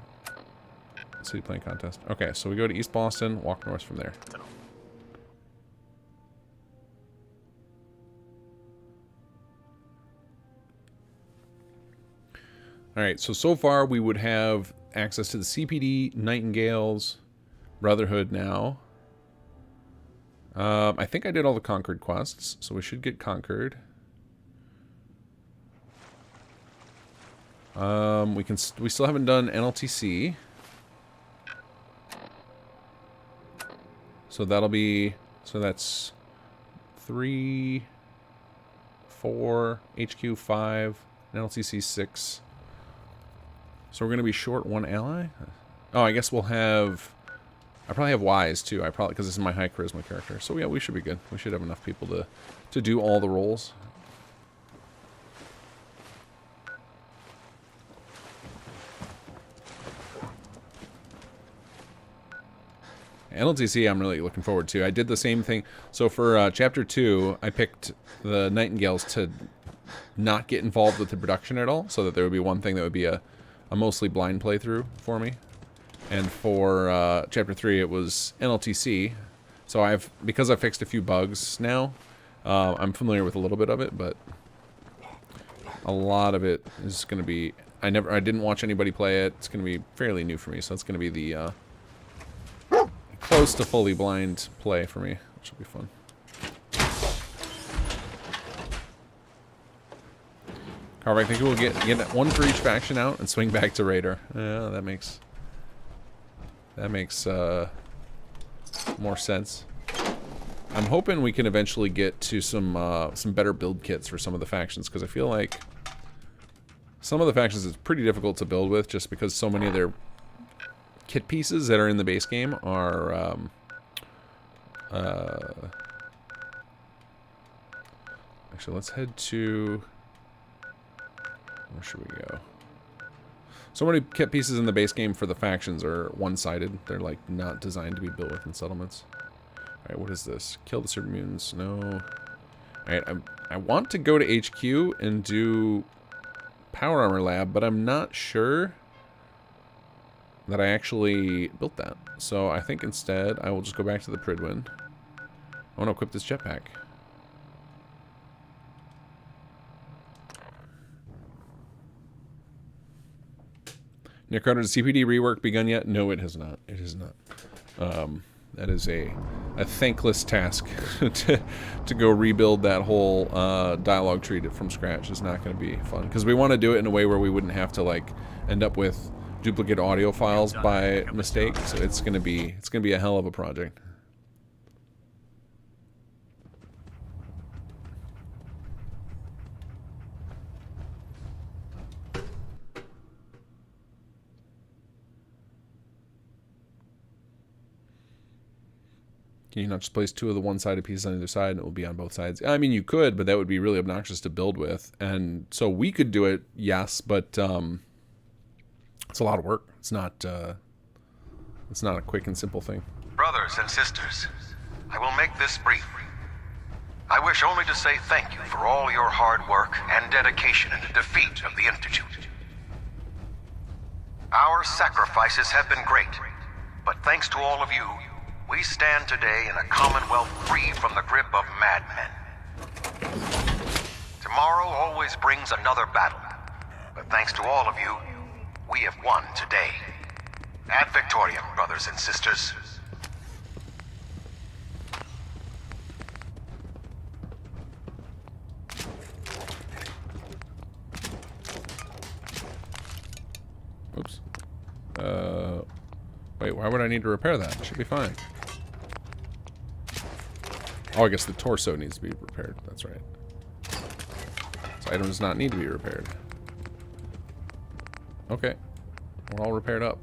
city planning contest. Okay, so we go to East Boston, walk north from there. Alright, so far we would have access to the CPD, Nightingales, Brotherhood now. I think I did all the Concord quests, so we should get Concord. We still haven't done NLTC. So that'll be, so that's 3, 4, HQ 5, NLTC 6. So we're going to be short 1 ally? Oh, I guess we'll have... I probably have Wise, too. Because this is my high charisma character. So yeah, we should be good. We should have enough people to do all the roles. NLTC I'm really looking forward to. I did the same thing. So for Chapter 2, I picked the Nightingales to not get involved with the production at all. So that there would be one thing that would be a mostly blind playthrough for me. And for Chapter 3, it was NLTC. So because I fixed a few bugs now, I'm familiar with a little bit of it, but a lot of it is going to be... I didn't watch anybody play it. It's going to be fairly new for me, so it's going to be the close to fully blind play for me, which will be fun. However, I think we'll get one for each faction out and swing back to Raider. Yeah, that makes more sense. I'm hoping we can eventually get to some better build kits for some of the factions, because I feel like some of the factions is pretty difficult to build with, just because so many of their kit pieces that are in the base game are actually, let's head to... Where should we go? So many kit pieces in the base game for the factions are one-sided. They're like not designed to be built within settlements. Alright, what is this? Kill the super mutants. No. Alright, I want to go to HQ and do Power Armor Lab, but I'm not sure that I actually built that. So I think instead I will just go back to the Prydwen. I want to equip this jetpack. Nick Carter, has CPD rework begun yet? No, it has not. It has not. That is a thankless task to go rebuild that whole dialogue tree from scratch. Is not going to be fun, because we want to do it in a way where we wouldn't have to like end up with duplicate audio files by mistake. So it's going to be a hell of a project. Can you not just place 2 of the one-sided pieces on either side and it will be on both sides? I mean, you could, but that would be really obnoxious to build with. And so we could do it, yes, but it's a lot of work. It's not a quick and simple thing. Brothers and sisters, I will make this brief. I wish only to say thank you for all your hard work and dedication in the defeat of the Institute. Our sacrifices have been great, but thanks to all of you, we stand today in a Commonwealth free from the grip of madmen. Tomorrow always brings another battle, but thanks to all of you, we have won today. Ad Victoriam, brothers and sisters. Oops. Wait, why would I need to repair that? It should be fine. Oh, I guess the torso needs to be repaired. That's right. This item does not need to be repaired. Okay. We're all repaired up.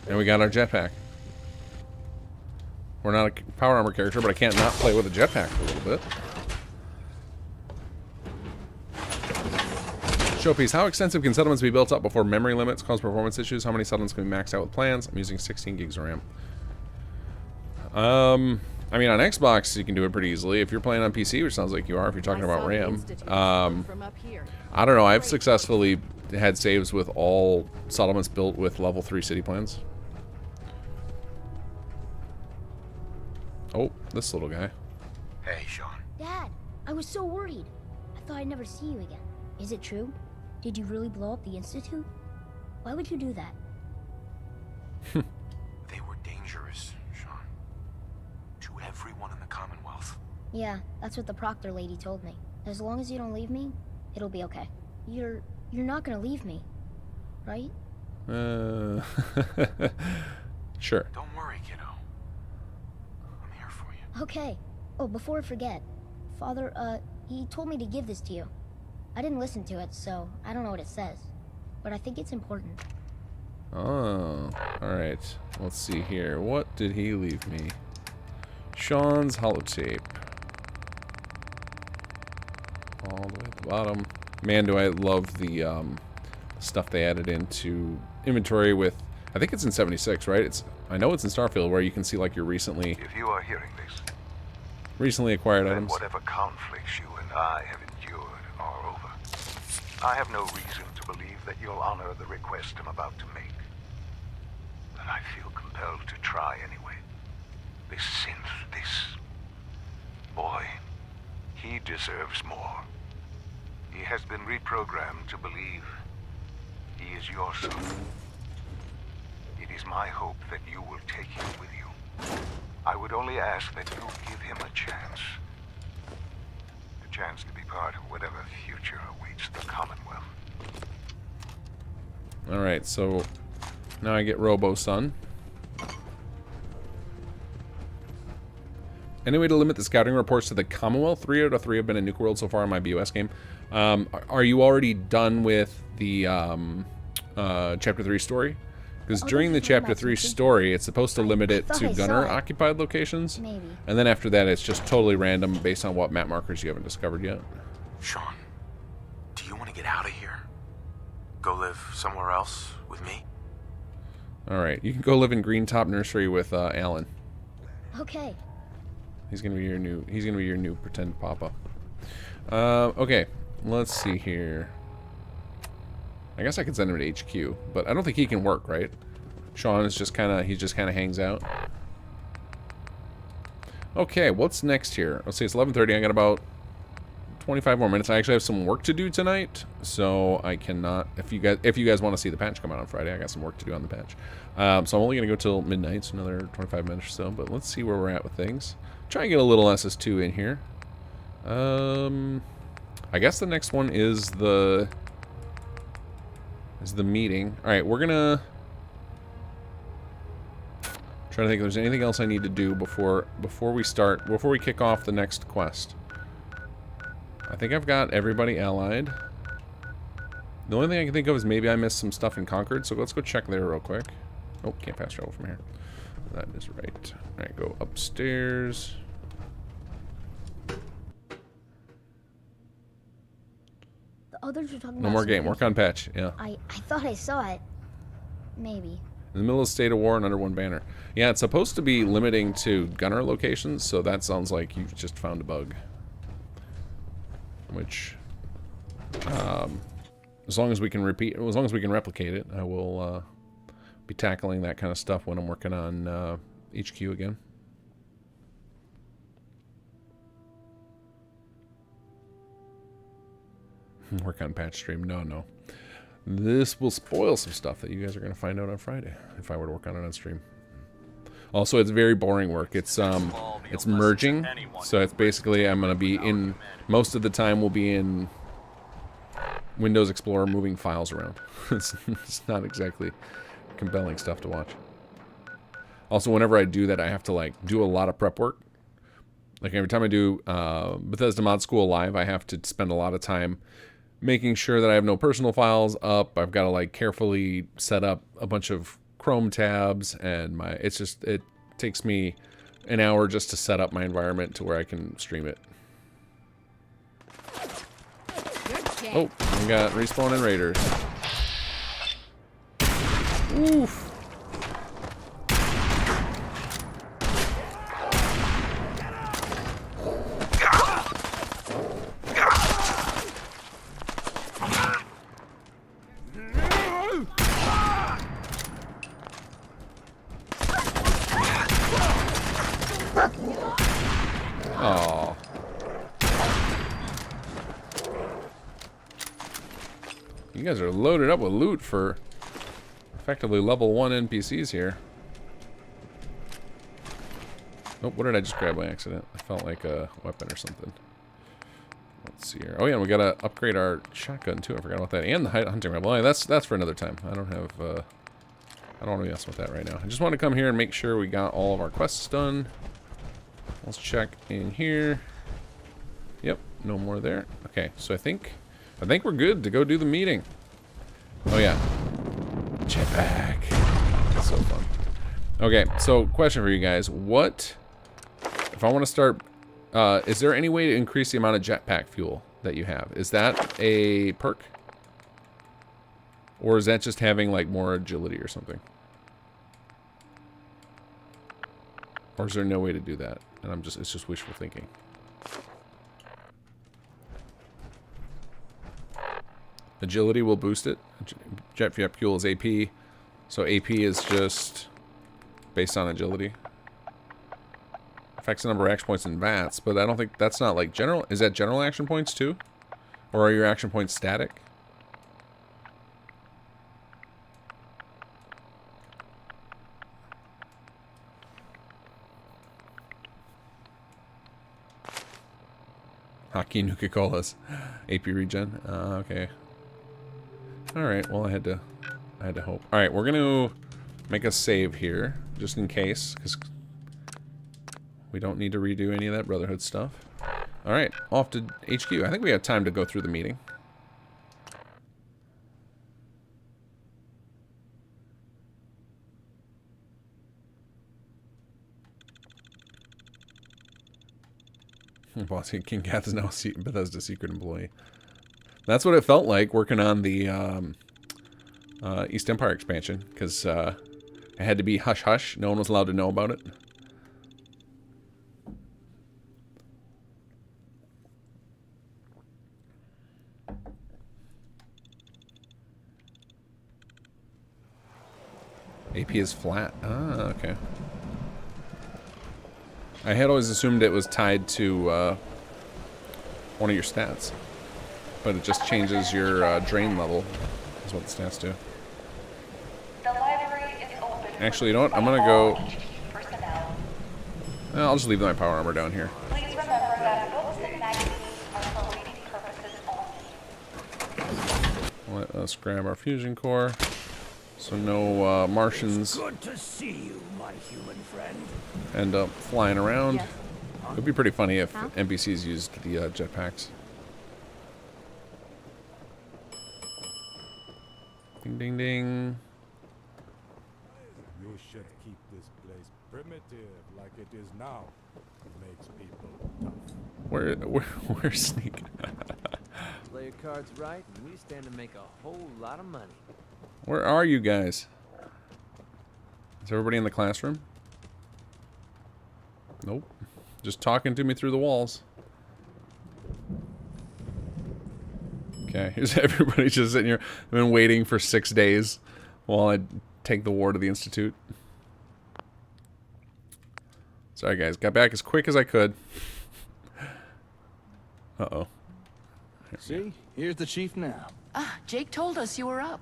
And we got our jetpack. We're not a power armor character, but I can't not play with a jetpack for a little bit. Showpiece. How extensive can settlements be built up before memory limits cause performance issues? How many settlements can be maxed out with plans? I'm using 16 gigs of RAM. I mean, on Xbox, you can do it pretty easily. If you're playing on PC, which sounds like you are if you're talking about RAM. I don't know. I've successfully had saves with all settlements built with level 3 city plans. Oh, this little guy. Hey, Sean. Dad, I was so worried. I thought I'd never see you again. Is it true? Did you really blow up the Institute? Why would you do that? They were dangerous, Sean. To everyone in the Commonwealth. Yeah, that's what the Proctor lady told me. As long as you don't leave me, it'll be okay. You're not gonna leave me, right? Sure. Don't worry, kiddo. I'm here for you. Okay. Oh, before I forget, Father, he told me to give this to you. I didn't listen to it, so I don't know what it says. But I think it's important. Oh, alright. Let's see here. What did he leave me? Sean's holotape. All the way at the bottom. Man, do I love the stuff they added into inventory with... I think it's in 76, right? I know it's in Starfield, where you can see like your recently... If you are hearing this, recently acquired then items. whatever conflicts you and I have endured are over. I have no reason to believe that you'll honor the request I'm about to make. But I feel compelled to try anyway. This synth, this boy, he deserves more. He has been reprogrammed to believe he is your son. It is my hope that you will take him with you. I would only ask that you give him a chance. A chance to be part of whatever future awaits the Commonwealth. Alright, so now I get Robo-Son. Any way to limit the scouting reports to the Commonwealth? 3 out of 3 have been in Nuka World so far in my BOS game. Are you already done with the Chapter 3 story? Because during the Chapter 3 story, it's supposed to limit it to gunner-occupied locations. Maybe. And then after that, it's just totally random based on what map markers you haven't discovered yet. Sean, do you want to get out of here? Go live somewhere else with me? Alright, you can go live in Green Top Nursery with Alan. Okay. He's gonna be your new pretend papa. Okay, let's see here. I guess I could send him to HQ, but I don't think he can work, right? Sean is just kind of hangs out. Okay, what's next here? Let's see, it's 11:30. I got about 25 more minutes. I actually have some work to do tonight, so I cannot. If you guys want to see the patch come out on Friday, I got some work to do on the patch. So I'm only gonna go till midnight, so another 25 minutes or so. But let's see where we're at with things. Try and get a little SS2 in here. I guess the next one is the meeting. All right, we're gonna try to think if there's anything else I need to do before we kick off the next quest. I think I've got everybody allied. The only thing I can think of is maybe I missed some stuff in Concord, so let's go check there real quick. Oh, can't pass travel from here. That is right. All right, go upstairs. The others are talking No about more game. something. Work on patch. Yeah. I thought I saw it. Maybe. In the middle of a state of war and under one banner. Yeah, it's supposed to be limiting to gunner locations, so that sounds like you just found a bug. Which, as long as we can replicate it, I will be tackling that kind of stuff when I'm working on HQ again. Work on patch stream. No. This will spoil some stuff that you guys are going to find out on Friday if I were to work on it on stream. Also, it's very boring work. It's merging, so it's basically I'm going to be in most of the time we'll be in Windows Explorer moving files around. It's not exactly compelling stuff to watch. Also, whenever I do that, I have to like do a lot of prep work. Like every time I do Bethesda Mod School Live, I have to spend a lot of time making sure that I have no personal files up. I've got to like carefully set up a bunch of Chrome tabs, and it takes me an hour just to set up my environment to where I can stream it. Oh, we got respawning raiders. Oof. You guys are loaded up with loot for effectively level 1 NPCs here. Oh, what did I just grab by accident? I felt like a weapon or something. Let's see here. Oh yeah, we gotta upgrade our shotgun too. I forgot about that. And the hunting rifle. Oh, yeah, that's for another time. I don't have. I don't want to mess with that right now. I just want to come here and make sure we got all of our quests done. Let's check in here. Yep, no more there. Okay, so I think we're good to go do the meeting. Oh yeah, jetpack. That's so fun. Okay, so question for you guys: what if I want to start? Is there any way to increase the amount of jetpack fuel that you have? Is that a perk? Or is that just having like more agility or something? Or is there no way to do that? And it's just wishful thinking. Agility will boost it. Jet fuel is AP. So AP is just based on agility. Affects the number of action points in VATS, but I don't think that's not like general. Is that general action points too? Or are your action points static? Hockey Nuka-Colas. AP regen. Okay. Alright, well I had to hope. Alright, we're gonna make a save here, just in case, because we don't need to redo any of that Brotherhood stuff. Alright, off to HQ. I think we have time to go through the meeting. Boss King Kath is now Bethesda's secret employee. That's what it felt like working on the East Empire expansion, because it had to be hush-hush. No one was allowed to know about it. AP is flat. Ah, okay. I had always assumed it was tied to one of your stats. But it just changes your drain level, is what the stats do. Actually, you know what? I'm gonna go... I'll just leave my power armor down here. Let's grab our fusion core. So no Martians Good to see you, my human friend. end up flying around. Yes. It would be pretty funny if NPCs used the jetpacks. Ding, ding, ding. You should keep this place primitive like it is now. It makes people tough. Where's Sneak? Play your cards right, and we stand to make a whole lot of money. Where are you guys? Is everybody in the classroom? Nope. Just talking to me through the walls. Okay, here's everybody just sitting here. I've been waiting for 6 days while I take the war to the Institute. Sorry guys, got back as quick as I could. Uh-oh. See? Here's the chief now. Ah, Jake told us you were up.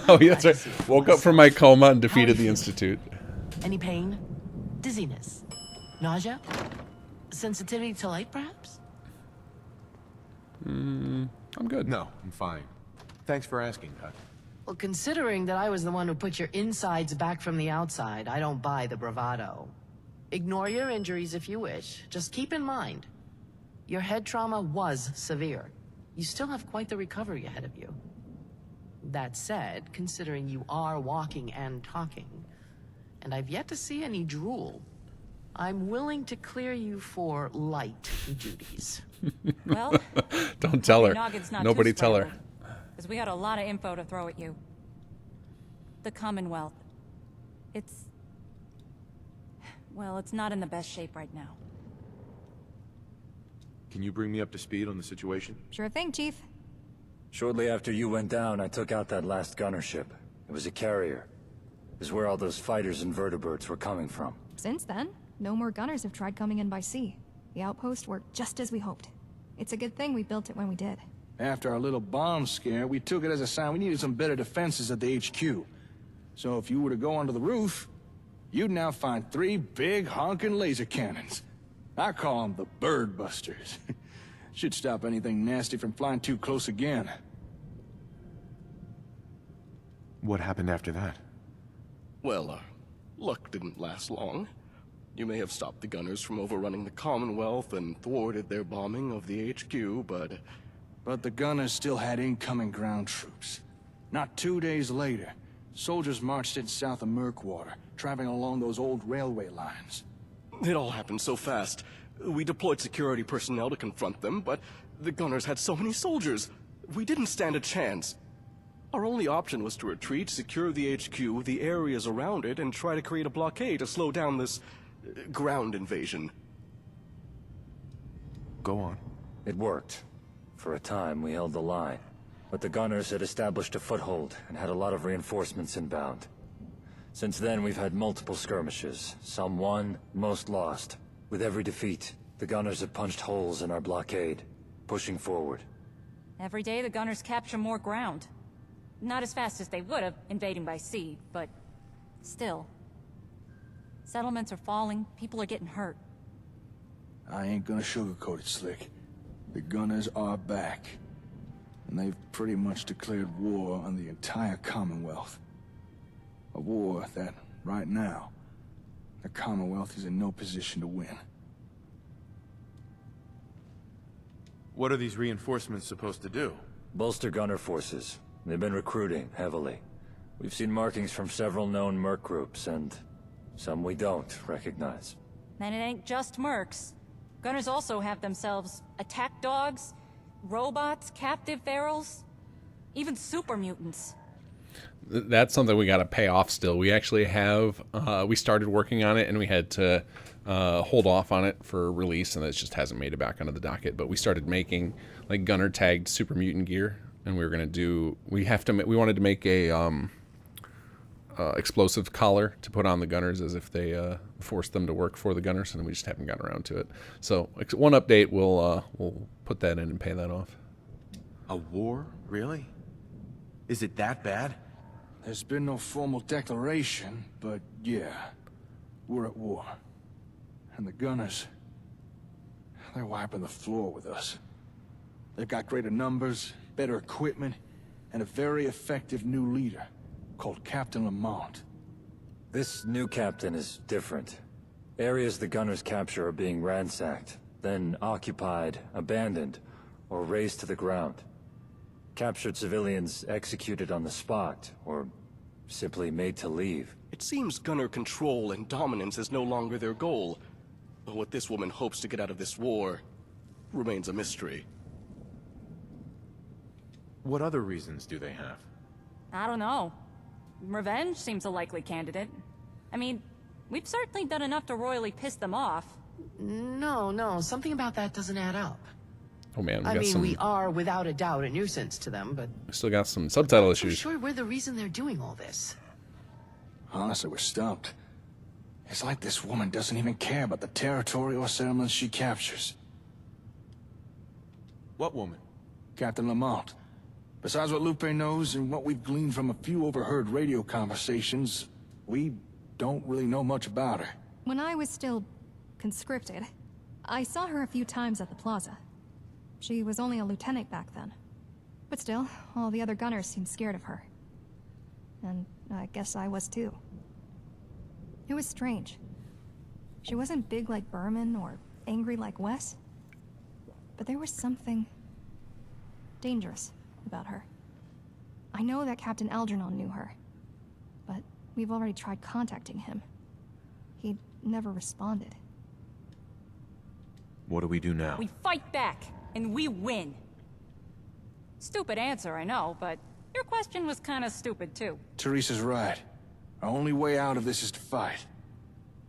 Oh, yeah, that's right. Woke up from my coma and defeated the Institute. Any pain? Dizziness? Nausea? Sensitivity to light, perhaps? I'm good. No, I'm fine. Thanks for asking, Huck. Well, considering that I was the one who put your insides back from the outside, I don't buy the bravado. Ignore your injuries if you wish. Just keep in mind, your head trauma was severe. You still have quite the recovery ahead of you. That said, considering you are walking and talking, and I've yet to see any drool, I'm willing to clear you for light duties. Well, don't tell her. Nobody tell her. Because we got a lot of info to throw at you. The Commonwealth. Well, it's not in the best shape right now. Can you bring me up to speed on the situation? Sure thing, Chief. Shortly after you went down, I took out that last gunner ship. It was a carrier. It was where all those fighters and vertebrates were coming from. Since then, no more gunners have tried coming in by sea. The outposts worked just as we hoped. It's a good thing we built it when we did. After our little bomb scare, we took it as a sign we needed some better defenses at the HQ. So if you were to go onto the roof, you'd now find 3 big honking laser cannons. I call them the Bird Busters. Should stop anything nasty from flying too close again. What happened after that? Well, luck didn't last long. You may have stopped the gunners from overrunning the Commonwealth and thwarted their bombing of the HQ, but... But the gunners still had incoming ground troops. Not 2 days later, soldiers marched in south of Murkwater, traveling along those old railway lines. It all happened so fast. We deployed security personnel to confront them, but the gunners had so many soldiers. We didn't stand a chance. Our only option was to retreat, secure the HQ, the areas around it, and try to create a blockade to slow down this ground invasion. Go on. It worked. For a time, we held the line. But the gunners had established a foothold and had a lot of reinforcements inbound. Since then, we've had multiple skirmishes. Some won, most lost. With every defeat, the gunners have punched holes in our blockade, pushing forward. Every day the gunners capture more ground. Not as fast as they would have, invading by sea, but still. Settlements are falling, people are getting hurt. I ain't gonna sugarcoat it, Slick. The gunners are back. And they've pretty much declared war on the entire Commonwealth. A war that, right now, the Commonwealth is in no position to win. What are these reinforcements supposed to do? Bolster gunner forces. They've been recruiting heavily. We've seen markings from several known merc groups, and some we don't recognize. And it ain't just mercs. Gunners also have themselves attack dogs, robots, captive ferals, even super mutants. That's something we got to pay off still. We actually have, we started working on it and we had to hold off on it for release, and it just hasn't made it back onto the docket. But we started making like gunner tagged super mutant gear, and we were going to do, we wanted to make a explosive collar to put on the gunners as if they forced them to work for the gunners, and we just haven't gotten around to it. So one update, we'll put that in and pay that off. A war? Really? Is it that bad? There's been no formal declaration, but yeah, we're at war. And the gunners, they're wiping the floor with us. They've got greater numbers, better equipment, and a very effective new leader called Captain Lamont. This new captain is different. Areas the gunners capture are being ransacked, then occupied, abandoned, or razed to the ground. Captured civilians executed on the spot, or simply made to leave. It seems gunner control and dominance is no longer their goal. But what this woman hopes to get out of this war remains a mystery. What other reasons do they have? I don't know. Revenge seems a likely candidate. I mean, we've certainly done enough to royally piss them off. No, something about that doesn't add up. Oh man, we are without a doubt a nuisance to them, but we still got some subtitle I'm issues. sure we're the reason they're doing all this. Honestly, we're stumped. It's like this woman doesn't even care about the territory or settlements she captures. What woman? Captain Lamont. Besides what Lupe knows and what we've gleaned from a few overheard radio conversations, we don't really know much about her. When I was still conscripted, I saw her a few times at the plaza. She was only a lieutenant back then. But still, all the other gunners seemed scared of her. And I guess I was too. It was strange. She wasn't big like Berman or angry like Wes. But there was something dangerous about her. I know that Captain Algernon knew her, but we've already tried contacting him. He never responded. What do we do now? We fight back, and we win. Stupid answer, I know, but your question was kind of stupid too. Teresa's right. Our only way out of this is to fight.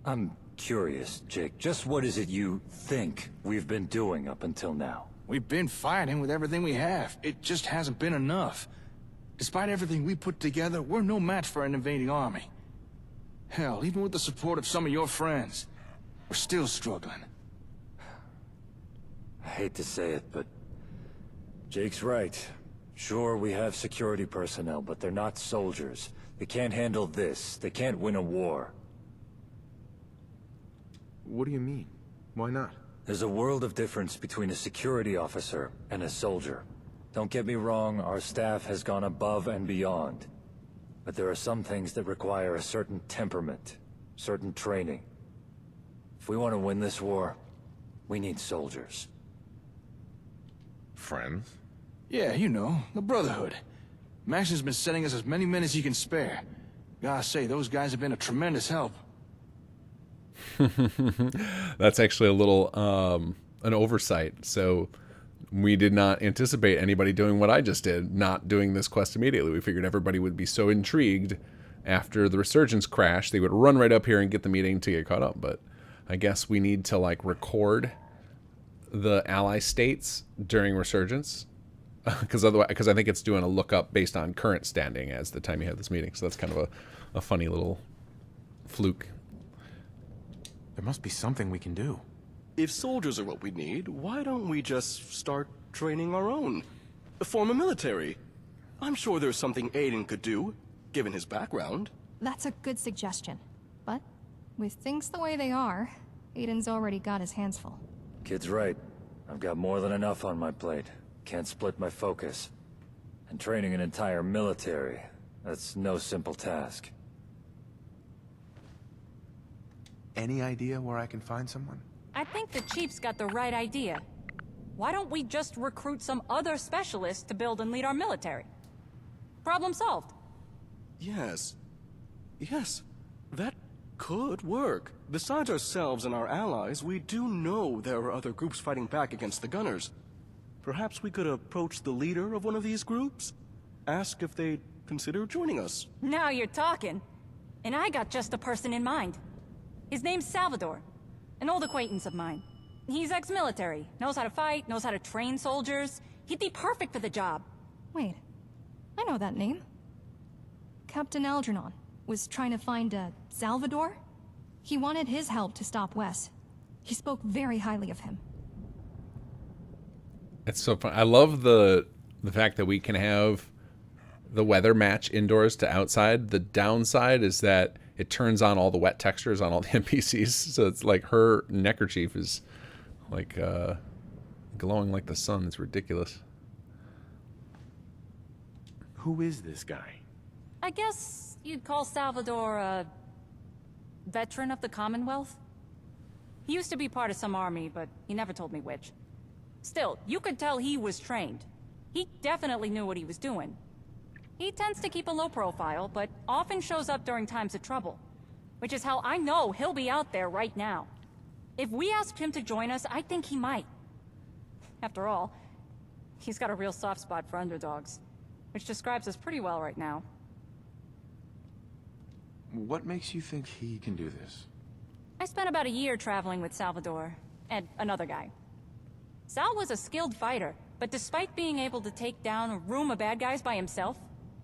I'm curious, Jake. Just what is it you think we've been doing up until now? We've been fighting with everything we have. It just hasn't been enough. Despite everything we put together, we're no match for an invading army. Hell, even with the support of some of your friends, we're still struggling. I hate to say it, but Jake's right. Sure, we have security personnel, but they're not soldiers. They can't handle this. They can't win a war. What do you mean? Why not? There's a world of difference between a security officer and a soldier. Don't get me wrong, our staff has gone above and beyond. But there are some things that require a certain temperament, certain training. If we want to win this war, we need soldiers. Friends? Yeah, you know, the Brotherhood. Max has been sending us as many men as he can spare. Gotta say, those guys have been a tremendous help. That's actually a little, an oversight. So we did not anticipate anybody doing what I just did, not doing this quest immediately. We figured everybody would be so intrigued after the Resurgence crash, they would run right up here and get the meeting to get caught up. But I guess we need to, like, record the ally states during Resurgence. Because I think it's doing a lookup based on current standing as the time you have this meeting. So that's kind of a funny little fluke. There must be something we can do. If soldiers are what we need, why don't we just start training our own? Form a military. I'm sure there's something Aiden could do, given his background. That's a good suggestion. But with things the way they are, Aiden's already got his hands full. Kid's right. I've got more than enough on my plate. Can't split my focus. And training an entire military, that's no simple task. Any idea where I can find someone? I think the Chief's got the right idea. Why don't we just recruit some other specialists to build and lead our military? Problem solved. Yes. Yes. That could work. Besides ourselves and our allies, we do know there are other groups fighting back against the Gunners. Perhaps we could approach the leader of one of these groups? Ask if they'd consider joining us. Now you're talking. And I got just a person in mind. His name's Salvador. An old acquaintance of mine. He's ex-military, knows how to fight, knows how to train soldiers. He'd be perfect for the job. Wait, I know that name. Captain Algernon was trying to find Salvador? He wanted his help to stop Wes. He spoke very highly of him. It's so fun. I love the fact that we can have the weather match indoors to outside. The downside is that it turns on all the wet textures on all the NPCs. So it's like her neckerchief is like glowing like the sun. It's ridiculous. Who is this guy? I guess you'd call Salvador a veteran of the Commonwealth? He used to be part of some army, but he never told me which. Still, you could tell he was trained. He definitely knew what he was doing. He tends to keep a low profile, but often shows up during times of trouble. Which is how I know he'll be out there right now. If we asked him to join us, I think he might. After all, he's got a real soft spot for underdogs. Which describes us pretty well right now. What makes you think he can do this? I spent about a year traveling with Salvador, and another guy. Sal was a skilled fighter, but despite being able to take down a room of bad guys by himself,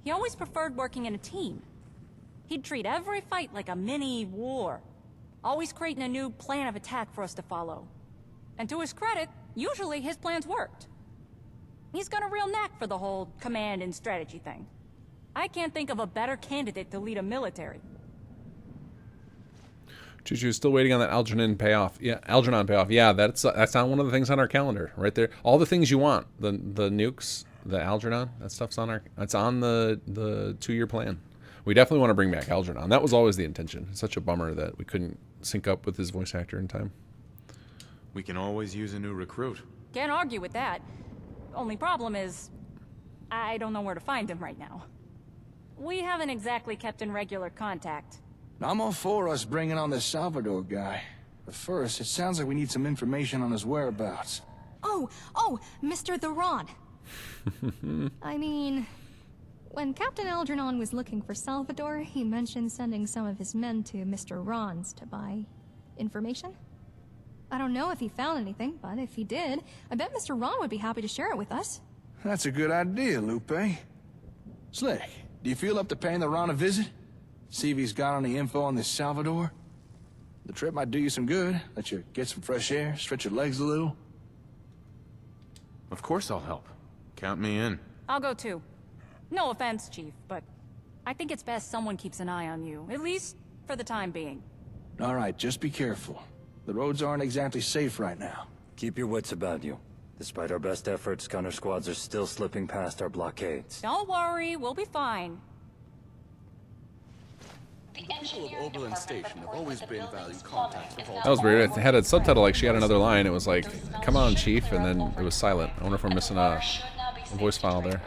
he always preferred working in a team. He'd treat every fight like a mini-war, always creating a new plan of attack for us to follow. And to his credit, usually his plans worked. He's got a real knack for the whole command and strategy thing. I can't think of a better candidate to lead a military. Choo-choo, still waiting on that Algernon payoff. Yeah, Algernon payoff. Yeah, that's not one of the things on our calendar right there. All the things you want, the nukes, the Algernon, that stuff's on the 2-year plan. We definitely want to bring back Algernon. That was always the intention. It's such a bummer that we couldn't sync up with his voice actor in time. We can always use a new recruit. Can't argue with that. Only problem is, I don't know where to find him right now. We haven't exactly kept in regular contact. I'm all for us bringing on this Salvador guy. But first, it sounds like we need some information on his whereabouts. Oh, Mr. Theron. I mean, when Captain Algernon was looking for Salvador, he mentioned sending some of his men to Mr. Ron's to buy information. I don't know if he found anything, but if he did, I bet Mr. Ron would be happy to share it with us. That's a good idea, Lupe. Slick, do you feel up to paying the Ron a visit? See if he's got any info on this Salvador? The trip might do you some good, let you get some fresh air, stretch your legs a little. Of course I'll help. Count me in. I'll go too. No offense, Chief, but I think it's best someone keeps an eye on you, at least for the time being. All right, just be careful. The roads aren't exactly safe right now. Keep your wits about you. Despite our best efforts, gunner squads are still slipping past our blockades. Don't worry, we'll be fine. The people of Oberlin Station have always been valued contacts with all. That was weird. It had a subtitle like she had another line. It was like, "Come on, Chief," and then it was silent. I wonder if we're missing a voice file there.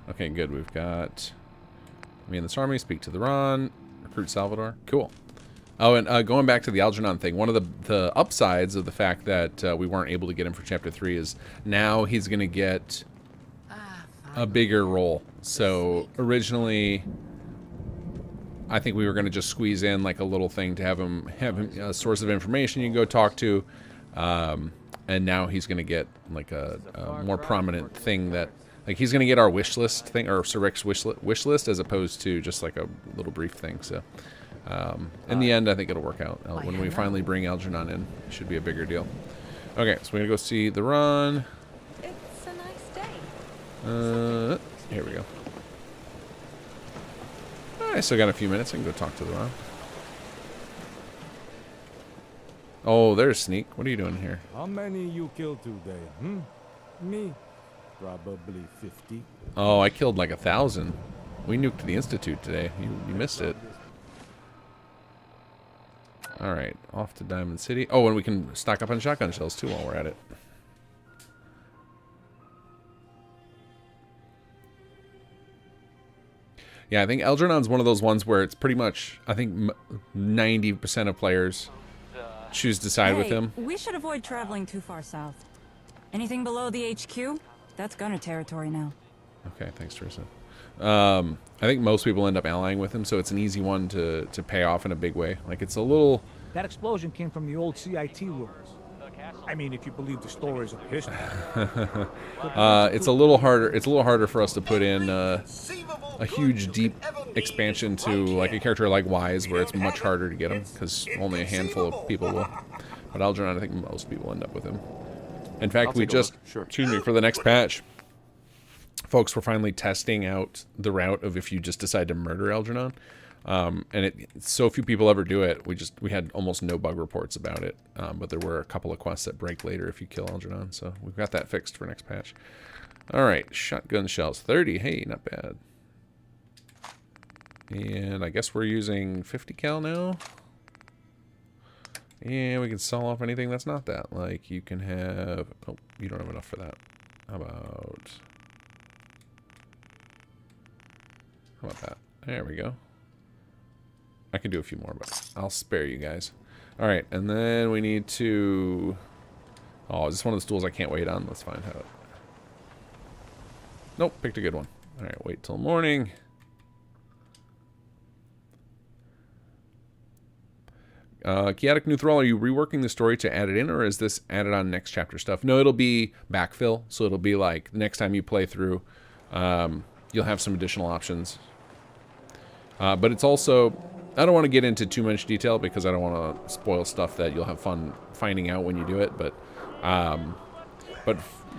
Okay, good. We've got me and this army. Speak to the Ron. Recruit Salvador. Cool. Oh, and going back to the Algernon thing, one of the upsides of the fact that we weren't able to get him for Chapter 3 is now he's going to get a bigger role. So originally, I think we were going to just squeeze in like a little thing to have him a source of information you can go talk to, and now he's going to get like a more prominent thing that, like, he's going to get our wish list thing, or Sir Rick's wish list, as opposed to just like a little brief thing. So in the end, I think it'll work out. When we finally bring Algernon in, it should be a bigger deal. Okay, so we're going to go see the Ron. It's a nice day. Here we go. I still got a few minutes. I can go talk to the Ron. Oh, there's Sneak. What are you doing here? How many you killed today, Me? Probably 50. Oh, I killed like 1,000. We nuked the Institute today. You missed it. Alright, off to Diamond City. Oh, and we can stock up on shotgun shells too while we're at it. Yeah, I think Algernon's one of those ones where it's pretty much, I think 90% of players choose to side with him. We should avoid traveling too far south. Anything below the HQ? That's gunner territory now. Okay, thanks, Teresa. I think most people end up allying with him, so it's an easy one to pay off in a big way. Like, it's a little... That explosion came from the old CIT ruins. I mean, if you believe the stories of history. It's a little harder. It's a little harder for us to put in a huge, deep expansion to like a character like Wise, where it's much harder to get him because only a handful of people will. But Algernon, I think most people end up with him. In fact, we just, excuse me, for the next patch, folks, we're finally testing out the route of if you just decide to murder Algernon. And so few people ever do it. We had almost no bug reports about it. But there were a couple of quests that break later if you kill Algernon. So we've got that fixed for next patch. All right, shotgun shells, 30. Hey, not bad. And I guess we're using 50 cal now. And we can sell off anything that's not that. Like you can have, oh, you don't have enough for that. How about that? There we go. I can do a few more, but I'll spare you guys. All right, and then we need to... Oh, is this one of the stools I can't wait on? Let's find out. Nope, picked a good one. All right, wait till morning. Chaotic New Thrall, are you reworking the story to add it in, or is this added on next chapter stuff? No, it'll be backfill, so it'll be like the next time you play through, you'll have some additional options. But it's also... I don't want to get into too much detail because I don't want to spoil stuff that you'll have fun finding out when you do it. But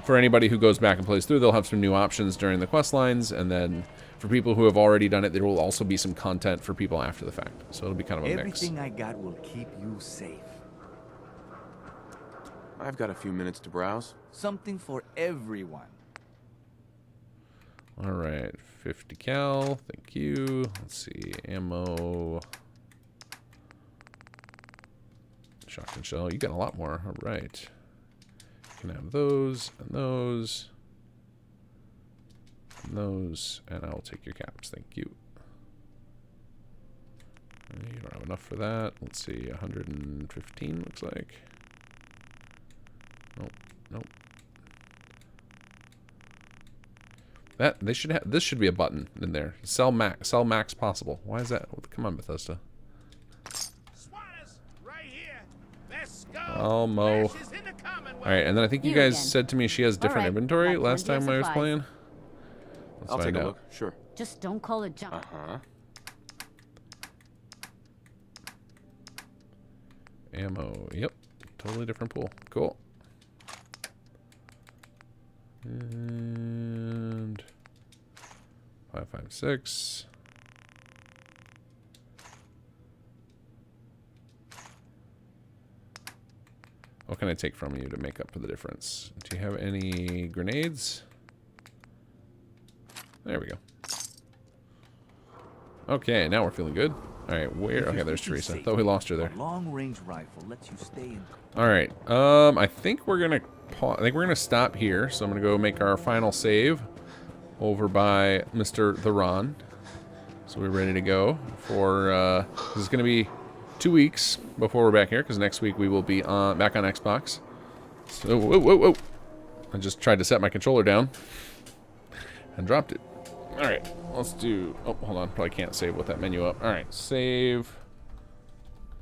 for anybody who goes back and plays through, they'll have some new options during the quest lines, and then for people who have already done it, there will also be some content for people after the fact. So it'll be kind of a mix. Everything I got will keep you safe. I've got a few minutes to browse. Something for everyone. All right, 50 cal, thank you. Let's see, ammo. Shotgun shell, you got a lot more, all right. You can have those, and those, and those, and I'll take your caps, thank you. You don't have enough for that. Let's see, 115 looks like. Nope, nope. That they should have. This should be a button in there. Sell max possible. Why is that? Come on, Bethesda. Oh, Mo. All right, and then I think you guys said to me she has different inventory last time I was playing. I'll take a look. Sure. Just don't call it junk. Ammo. Yep. Totally different pool. Cool. And 556. What can I take from you to make up for the difference? Do you have any grenades? There we go. Okay, now we're feeling good. All right, where? Okay, there's Teresa. I thought we lost her there. Long-range rifle lets you stay in. All right. I think we're gonna stop here. So I'm gonna go make our final save over by Mr. Theron. So we're ready to go for. This is gonna be 2 weeks before we're back here, because next week we will be back on Xbox. So whoa! I just tried to set my controller down and dropped it. All right, let's do. Oh, hold on. Probably can't save with that menu up. All right, save.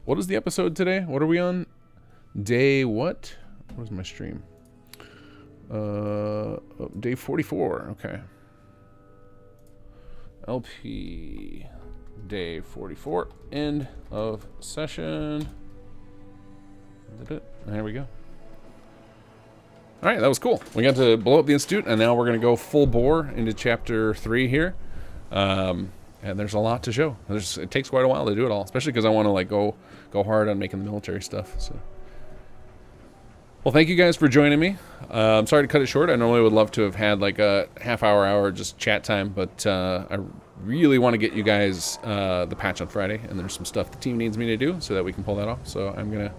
What is the episode today? What are we on? Day what? What is my stream? Day 44. Okay. LP. Day 44. End of session. There we go. All right, that was cool. We got to blow up the Institute, and now we're going to go full bore into Chapter 3 here. And there's a lot to show. It takes quite a while to do it all, especially because I want to like go hard on making the military stuff. So, well, thank you guys for joining me. I'm sorry to cut it short. I normally would love to have had like a half-hour just chat time, but I really want to get you guys the patch on Friday, and there's some stuff the team needs me to do so that we can pull that off. So I'm going to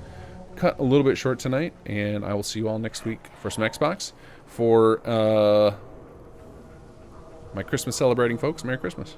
cut a little bit short tonight, and I will see you all next week for some Xbox. For my Christmas celebrating folks, Merry Christmas.